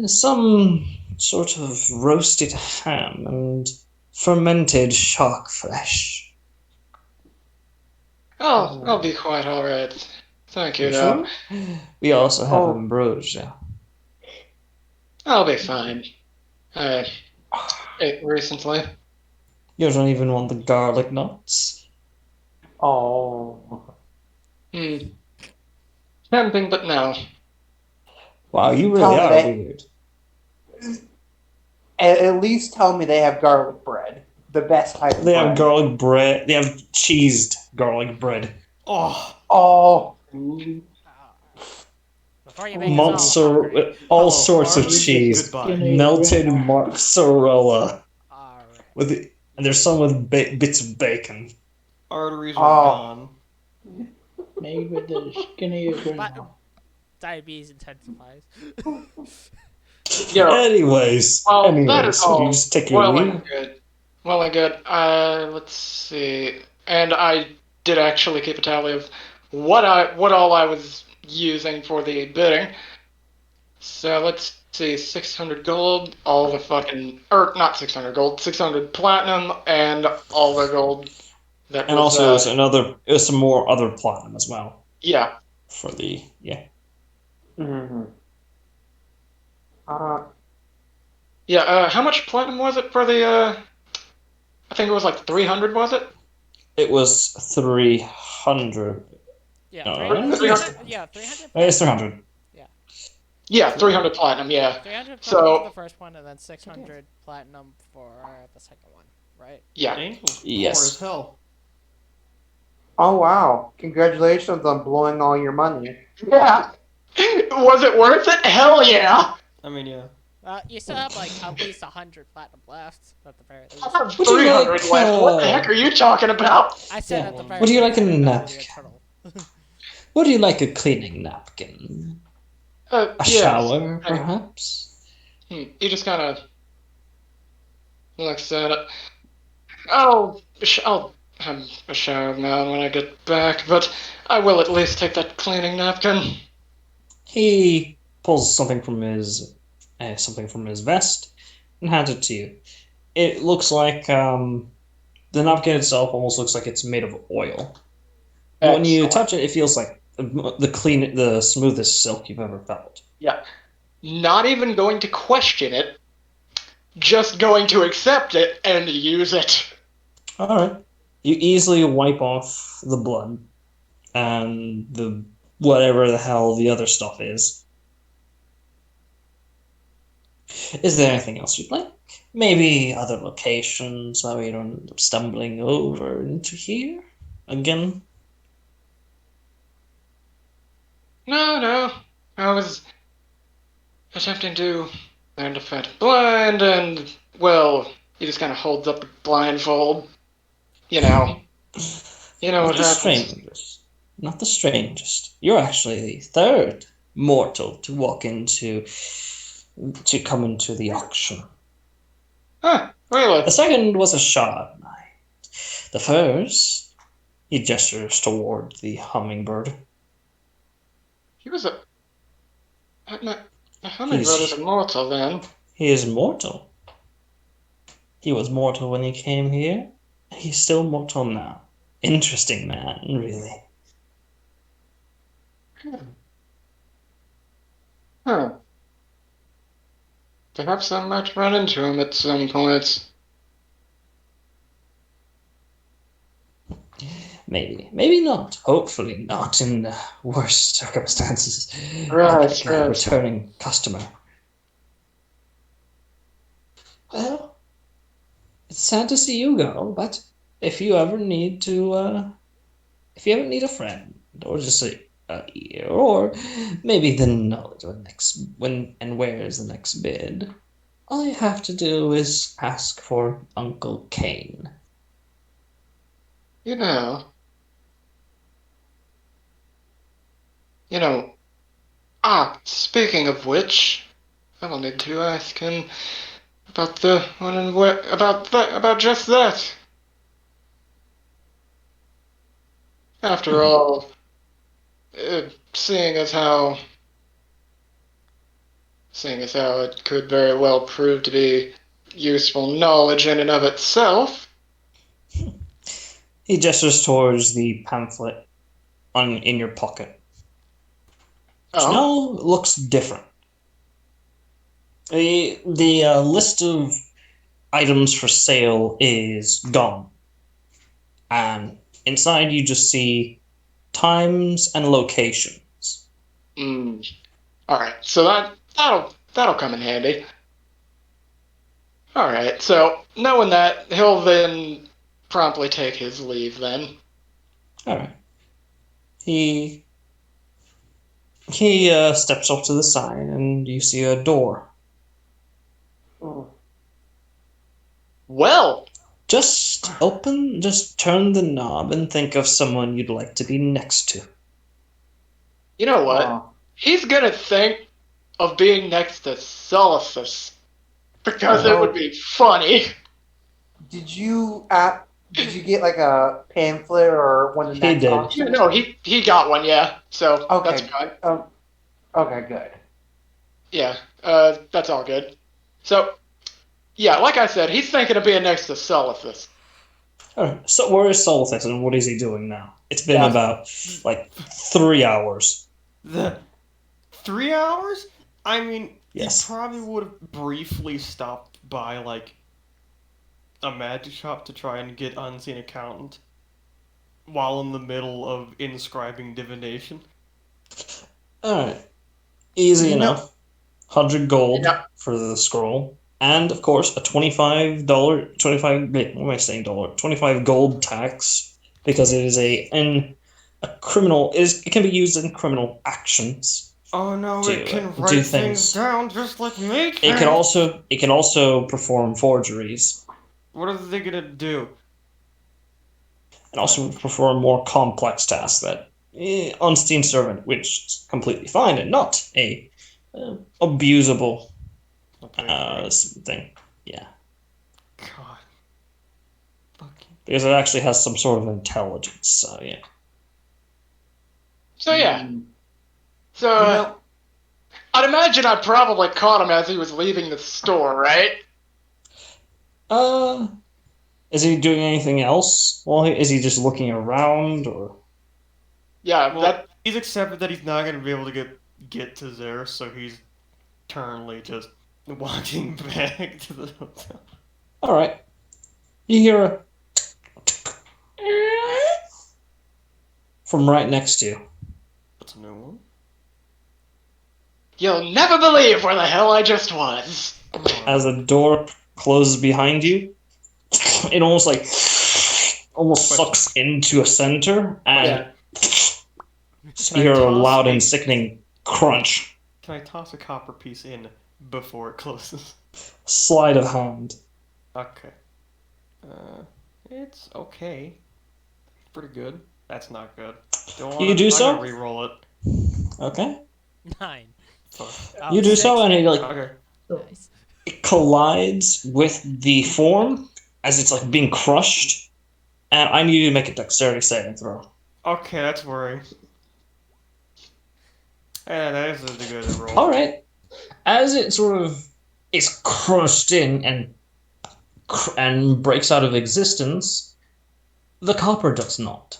some sort of roasted ham and fermented shark flesh." Oh, I'll be quite alright. Thank you, You though. sure? We also have Oh. ambrosia. I'll be fine. I ate recently. You don't even want the garlic nuts? Oh. Tempting, but no. Wow, you really Tell me are that- weird. At least tell me they have garlic bread. The best type of They bread. have garlic bread. They have cheesed garlic bread. Oh, Oh. Before you make us all hungry. All hello, sorts of armies, cheese. Goodbye. Skinny Melted grandma. mozzarella. Alright. And there's some with bits of bacon. Arteries are gone. Made with the skinniest grandma. Diabetes intensifies. Yeah. Anyways, Well, that is all you just take your well leave. and good. Well and good. Let's see. And I did actually keep a tally of what all I was using for the bidding. So let's see, 600 gold, all the fucking, or not 600 gold, 600 platinum, and all the gold that And was, also there's some more other platinum as well yeah. for the Mm-hmm. Yeah, how much platinum was it for the, I think it was like 300, was it? It was 300. Yeah, No, 300. 300. Yeah, 300. It's 300. Yeah, 300 platinum, yeah. 300 platinum So- for the first one, and then 600 platinum for the second one, right? Yeah. Angel's Yes. poor as hell. Oh wow! Congratulations on blowing all your money. Yeah. Was it worth it? Hell yeah! I mean, yeah. You still have like at least 100 platinum left at the very least. I have Would you 300 like, left. What the heck are you talking about? I said Yeah. at the very Would you least, like a I think that would napkin? be a total. Would you like a cleaning napkin? A Yes. shower, perhaps? He just kind of looks at it. I'll have a shower now when I get back, but I will at least take that cleaning napkin. He pulls something from his vest and hands it to you. It looks like the napkin itself almost looks like it's made of oil. When you Excellent. touch it, it feels like the smoothest silk you've ever felt. Yeah. Not even going to question it, just going to accept it and use it. All right. You easily wipe off the blood and the whatever the hell the other stuff is. Is there anything else you'd like? Maybe other locations so we don't end up stumbling over into here again? No. I was attempting to learn to fight blind, and, well, he just kind of holds up the blindfold. You know. You know Not what the happens. strangest. Not the strangest. You're actually the third mortal to walk into to come into the auction. Huh, really? The second was a shard knight. The first, he gestures toward the hummingbird. He was a... The hummingbird is He's immortal, then. he is mortal. He was mortal when he came here. He's still mortal now. Interesting man, really. Huh. Perhaps I might run into him at some point. Maybe. Maybe not. Hopefully not in worse circumstances. Right, Like a right. returning customer. Well, it's sad to see you go, but if you ever need to, if you ever need a friend, or just a ear, or maybe the knowledge of when and where is the next bid, all you have to do is ask for Uncle Kane. You know... You know... speaking of which, I will need to ask him about the when and where... about just that. After Hmm. all, seeing as how it could very well prove to be useful knowledge in and of itself. He gestures towards the pamphlet in your pocket, which Oh, now looks different. The list of items for sale is gone, and inside you just see times and locations. All right. So that'll come in handy. All right. So knowing that, he'll then promptly take his leave. Then. All right. He steps off to the side, and you see a door. Well, Just turn the knob and think of someone you'd like to be next to. you know what? He's gonna think of being next to Celicus because it would be funny. Did you get like a pamphlet or one of the He next did. auctions? No, he got one. Yeah. So Okay. that's fine. Okay, good. Yeah. That's all good. So. Yeah, like I said, he's thinking of being next to Celicus. Alright, so where is Solithus and what is he doing now? It's been Yeah. about, 3 hours. The 3 hours? I mean, Yes. he probably would have briefly stopped by, a magic shop to try and get Unseen Accountant while in the middle of inscribing divination. Alright. Easy You know- enough. 100 gold Yeah. for the scroll. And, of course, a $25 gold tax, because it is a criminal, it can be used in criminal actions. Oh no, Do it can do write things. things down just like me. It can also perform forgeries, What are they gonna do? and also perform more complex tasks that Unstein Servant, which is completely fine and not a abusable Okay, thing. Yeah, God. Fucking. because it actually has some sort of intelligence. So yeah. So yeah. Mm. So You know, I'd imagine I probably caught him as he was leaving the store, right? Is he doing anything else? Well, is he just looking around, or? Yeah, Well, he's accepted that he's not gonna be able to get to there, so he's currently just walking back to the hotel. All right. You hear from right next to you. That's a new one. You'll never believe where the hell I just was. As the door closes behind you, it almost sucks into a center, and you hear a loud and sickening crunch. Can I toss a copper piece in before it closes? Sleight of hand. Okay. It's okay. Pretty good. That's not good. You do so? I'm gonna re-roll it. Okay. 9. Fuck. Oh, You do 6. so, and it Okay. Nice. it collides with the form as it's like being crushed. And I need you to make a dexterity saving throw. Okay, that's worrying. Yeah, that is a good roll. All right. As it sort of is crushed in and breaks out of existence, the copper does not.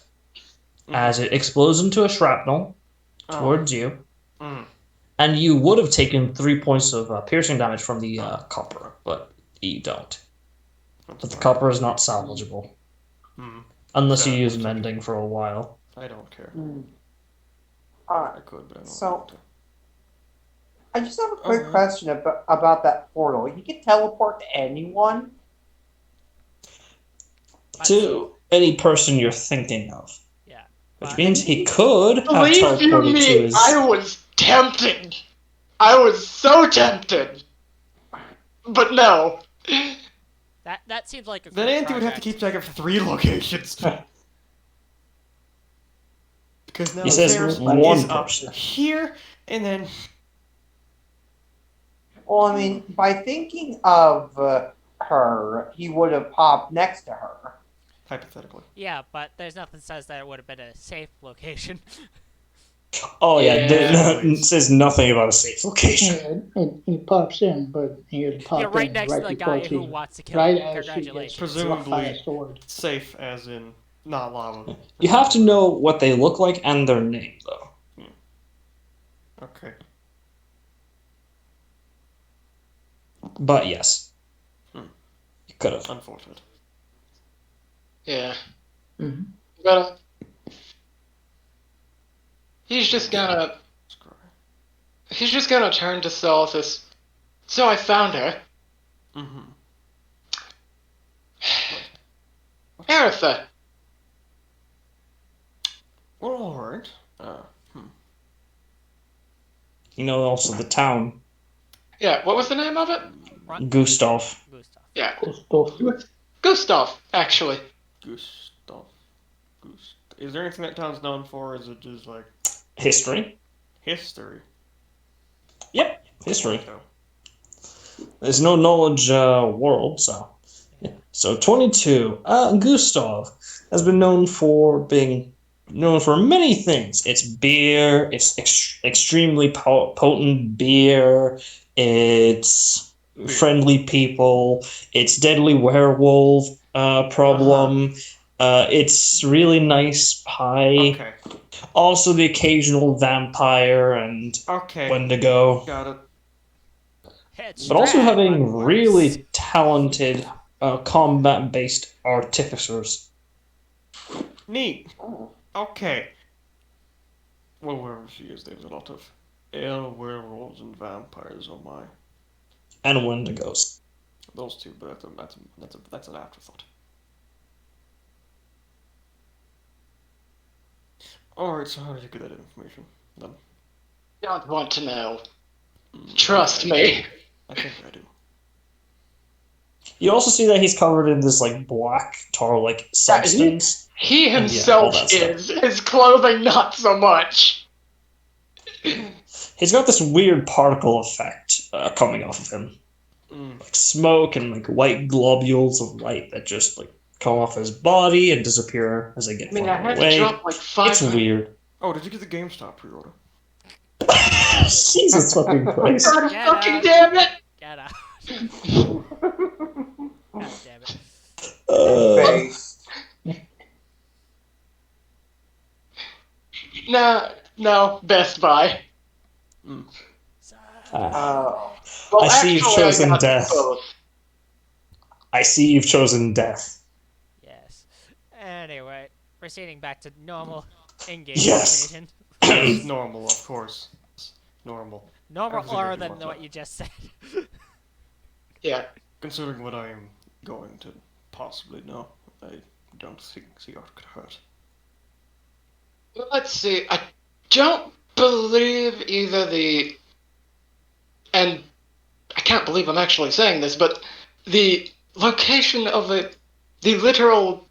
As it explodes into a shrapnel towards you, and you would have taken 3 points of piercing damage from the copper, but you don't. But the copper is not salvageable. Unless you use mending for a while. I don't care. Alright. I could, but I don't So, want to. I just have a quick question about that portal. You can teleport to anyone? To any person you're thinking of. Yeah. Which means he could have Believe you teleported me, to his... I was tempted. I was so tempted. But no. That seems like a Then good Anthony would have to project. keep track of 3 locations. Because now He says there's one up person. here, and then... Well, I mean, by thinking of her, he would have popped next to her. Hypothetically. Yeah, but there's nothing says that it would have been a safe location. Oh yeah, Yeah. it says nothing about a safe location. And he pops in, but he would pop You're right in next right to the before guy who she's wants to kill right him. as she Congratulations. gets Presumably- struck by a sword. Safe as in not lava. You have to know what they look like and their name, though. Okay. But yes. Hmm. You could have. Unfortunate. Yeah. Mhm. But he's just gonna turn to Solstice. So I found her. Mm-hmm. Aretha. Well, alright. You know also the town. Yeah, what was the name of it? Gustav. Gustav. Yeah. Gustav. Gustav, actually. Gustav. Is there anything that town's known for? Or is it just like History. history? Yep, history. So, There's no knowledge world, so. Yeah. So 22. Gustav has been known for many things. It's beer, it's extremely potent beer, it's friendly people, it's deadly werewolf problem, it's really nice pie, okay. also the occasional vampire and Okay. Wendigo. Got it. It's But also drag, having but worse. really talented combat-based artificers. Neat. Okay. Well, wherever she is, there's a lot of werewolves and vampires. Oh my. And Wendigos. Those two, but that's an afterthought. Alright, so how did you get that information? Then? Don't want to know. Trust me. I think I do. You also see that he's covered in this like black tar-like substance. He all himself that stuff. is. His clothing, not so much. He's got this weird particle effect coming off of him, like smoke and like white globules of light that just like come off his body and disappear as they get I mean, I farther had away. to drop like 5. It's weird. Oh, did you get the GameStop pre-order? Jesus fucking Christ! God Get fucking out. damn it! Get out. God damn it. Face. No, Best Buy. Oh. Well, I see you've actually, I chosen got death. both. I see you've chosen death. Yes. Anyway, proceeding back to normal. in-game Yes. conversation. Yes, normal, of course. Normal. Normal Everything or that you than want what to. you just said. Yeah. Considering what I am going to possibly know, I don't think the art could hurt. Let's see. I don't believe either the. And I can't believe I'm actually saying this, but the location of the literal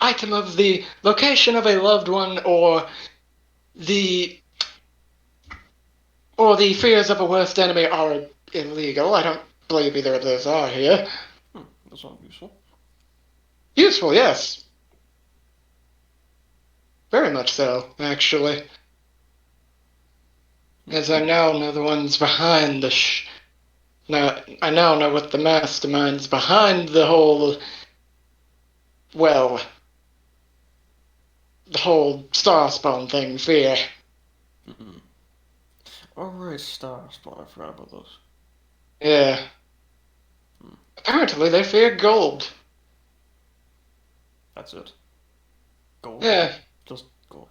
item of the location of a loved one the the fears of a worst enemy are illegal. I don't believe either of those are here. That's not useful. Useful, yes. Very much so, actually. As I now know the ones behind the now, I now know what the masterminds behind the whole, well, the whole Starspawn thing fear. Mm-mm. Alright, Starspawn, I forgot about those. Yeah. Apparently they fear gold. That's it. Gold? Yeah. Just gold.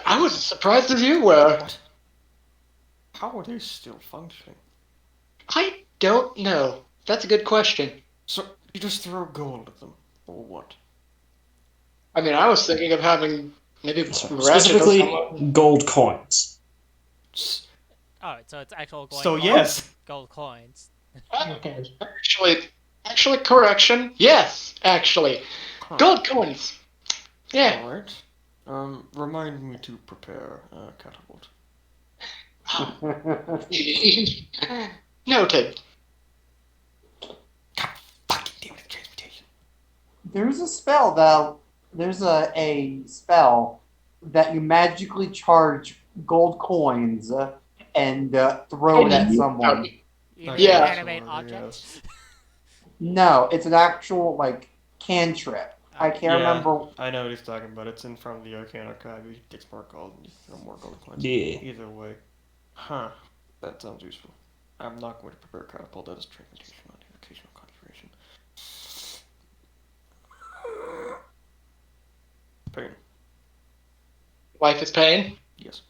I was as surprised as you were. What? How are they still functioning? I don't know. That's a good question. So, you just throw gold at them? Or what? I mean, I was thinking of having maybe So, Ratchet or specifically, someone. gold coins. S- Oh, so it's actual So, yes! gold coins. Okay. Actually, correction. Yes, actually. Huh. Gold coins. Yeah. Alright. Remind me to prepare a catapult. Noted. God fucking damn it, transmutation. There's a spell though. There's a spell that you magically charge gold coins and throw it at someone. You mean Yeah. animate Sure, objects? No, it's an actual like cantrip. I can't remember. I know what he's talking about. It's in front of the Arcane Archive. He gets more gold and you get more gold coins. Yeah. Either way. Huh. That sounds useful. I'm not going to prepare catapult. That is transmutation on the occasional configuration. Pain. Life is pain. Yes.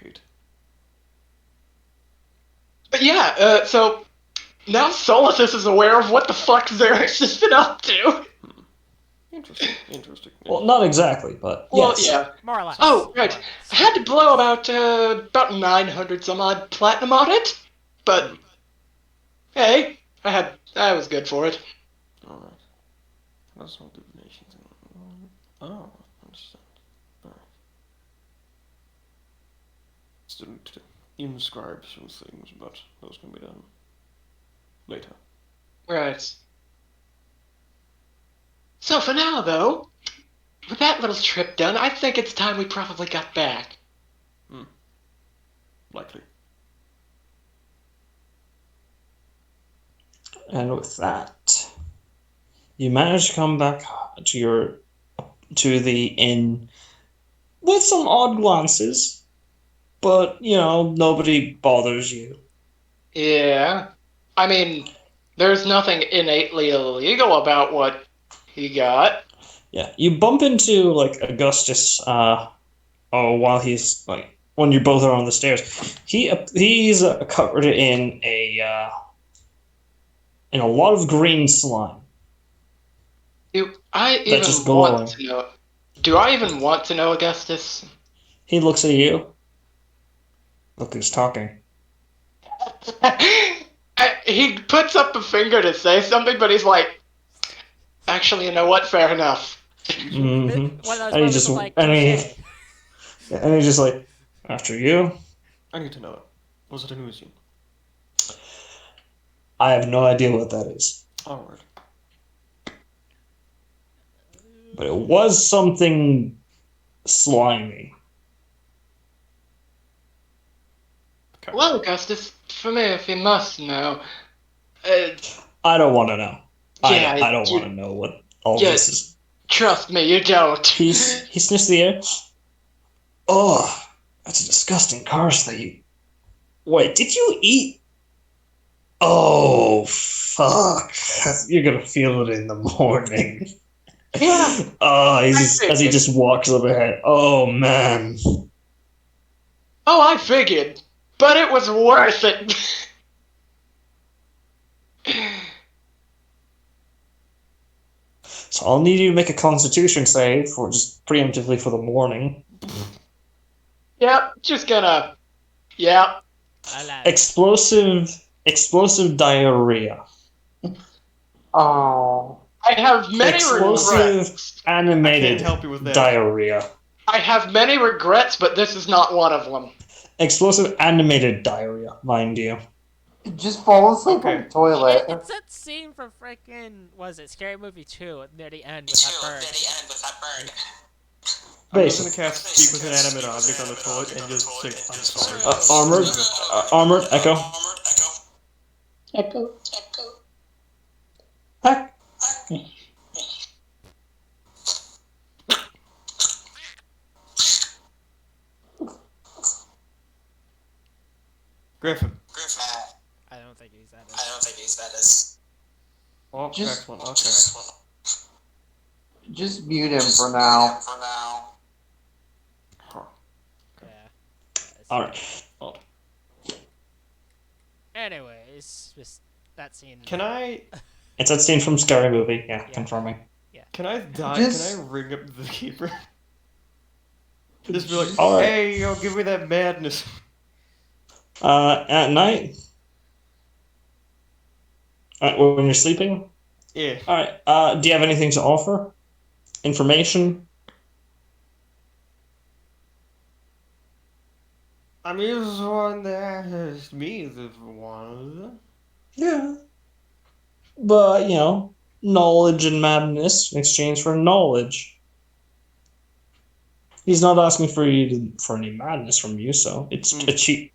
Hate. But yeah, so now Solithus is aware of what the fuck Xerix has been up to. Interesting. Interesting. Well, not exactly, but Well, yes. yeah. More or less. Oh, right. More or less. I had to blow about 900 some odd platinum on it, but hey, I was good for it. Alright. That's all divinations. Oh, understand. Alright. Still need to inscribe some things, but those can be done later. Right. So for now, though, with that little trip done, I think it's time we probably got back. Likely. And with that, you manage to come back to the inn with some odd glances, but nobody bothers you. Yeah. I mean, there's nothing innately illegal about what he got. Yeah, you bump into like Augustus. While he's like when you both are on the stairs, he's covered in a lot of green slime. Do I That's just even want glowing. to know? Do I even want to know, Augustus? He looks at you. Look who's talking. He puts up a finger to say something, but he's like, actually, you know what? Fair enough. Mm-hmm. One of those And he moments just of like, and he touche. and he's just like, after you. I need to know it. Was it a museum? I have no idea what that is, Alright. but it was something slimy. Okay. Well, Augustus, for me, if you must know, I don't want to know. Yeah, I don't you- want to know what all yeah. this is. trust me, you don't. He sniffs the air. Oh, that's a disgusting curse that you. Wait, did you eat? Oh, fuck. You're gonna feel it in the morning. Oh, as he just walks up ahead. Oh man. Oh, I figured. But it was worth it. So I'll need you to make a Constitution save for just preemptively for the morning. Yep, just gonna. Yep. 11. Explosive diarrhea. Oh. I have many Explosive regrets. I animated can't help you with that. diarrhea. I have many regrets, but this is not one of them. Explosive animated diarrhea, mind you. Just fall asleep on Okay. the toilet. It's that scene from freaking, was it Scary Movie 2 near the end with that bird. I'm just gonna Basically. cast Speak with Inanimate Object on the toilet and just say, I'm sorry. Armored, echo. Echo. Heck. Griffin. I don't think he's that. Oh, Just- excellent. Okay. Just mute him for now. Yeah. Alright. Anyways, just that scene. Can I It's that scene from Scary Movie, yeah, confirming. die? Just- Can I ring up the keeper? Just be like, Alright. hey, yo, give me that madness. At night? When you're sleeping? Yeah. Alright, do you have anything to offer? Information? I mean, this is one that has me the one. Yeah. But, knowledge and madness in exchange for knowledge. He's not asking for any madness from you, so it's a cheap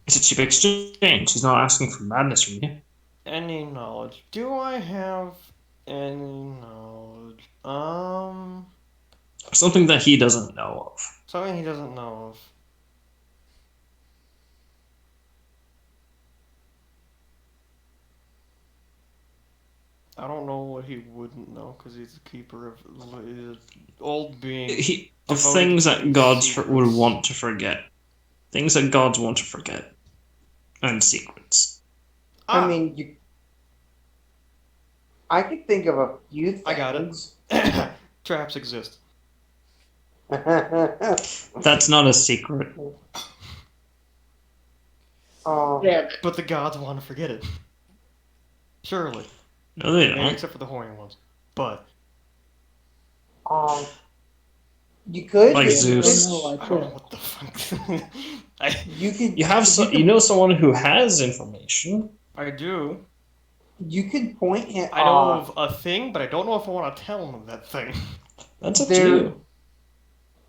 exchange. He's not asking for madness from you. Any knowledge? Do I have any knowledge? Something that he doesn't know of. Something he doesn't know of. I don't know what he wouldn't know because he's the keeper of old being. Of devoted things to that gods secrets. would want to forget. Things that gods want to forget. And secrets. I mean, I could think of a few things. I got it. Traps exist. That's not a secret. Oh. Yeah. But the gods want to forget it. Surely. No, they Maybe don't. except for the horny ones. But You could. Like Yeah, Zeus. I don't know, I like don't know that. what the fuck. You could. You have you know someone who has information. I do. You could point him. I know of a thing, but I don't know if I want to tell him that thing. That's up to There- you.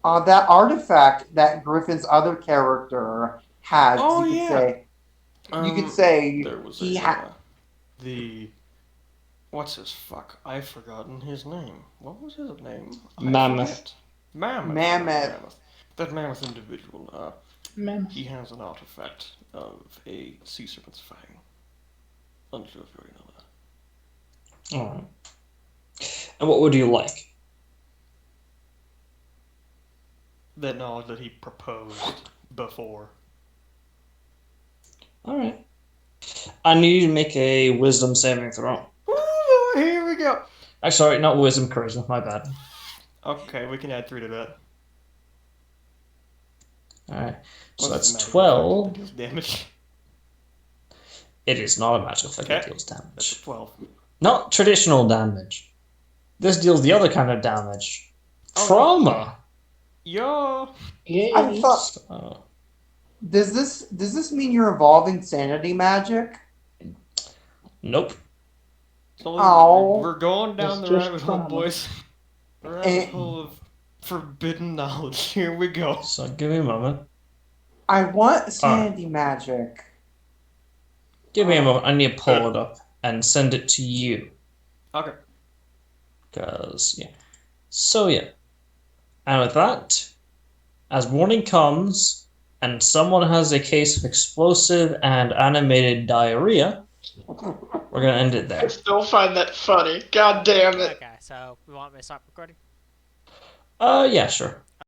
That artifact that Griffin's other character has. Oh, you could yeah. say. You could say There was he a, had. the what's his fuck? I've forgotten his name. What was his name? I Mammoth. forget. Mammoth. Mammoth. That mammoth individual. Man. He has an artifact of a sea serpent's fang. Unsure if you already know that. Alright. And what would you like? That knowledge that he proposed before. Alright. I need you to make a wisdom saving throw. Ooh, here we go. Sorry, not wisdom, charisma, my bad. Okay, we can add 3 to that. Alright. So What's that's the magic 12. effect that deals damage. It is not a magic effect that Okay. deals That's damage. a 12. Not traditional damage. This deals the other kind of damage. Oh. Trauma! Yo. Yeah. I thought. Oh. Does this mean you're evolving sanity magic? Nope. So Ow. we're going down It's the just rabbit hole, trauma. boys. The rabbit Eh. hole of forbidden knowledge. Here we go. So give me a moment. I want sanity magic. Give me a moment. I need to pull it up and send it to you. Okay. Because, yeah. So, yeah. And with that, as morning comes and someone has a case of explosive and animated diarrhea, we're gonna end it I there. still find that funny. God damn it. Okay, so we want me to stop recording? Yeah, sure.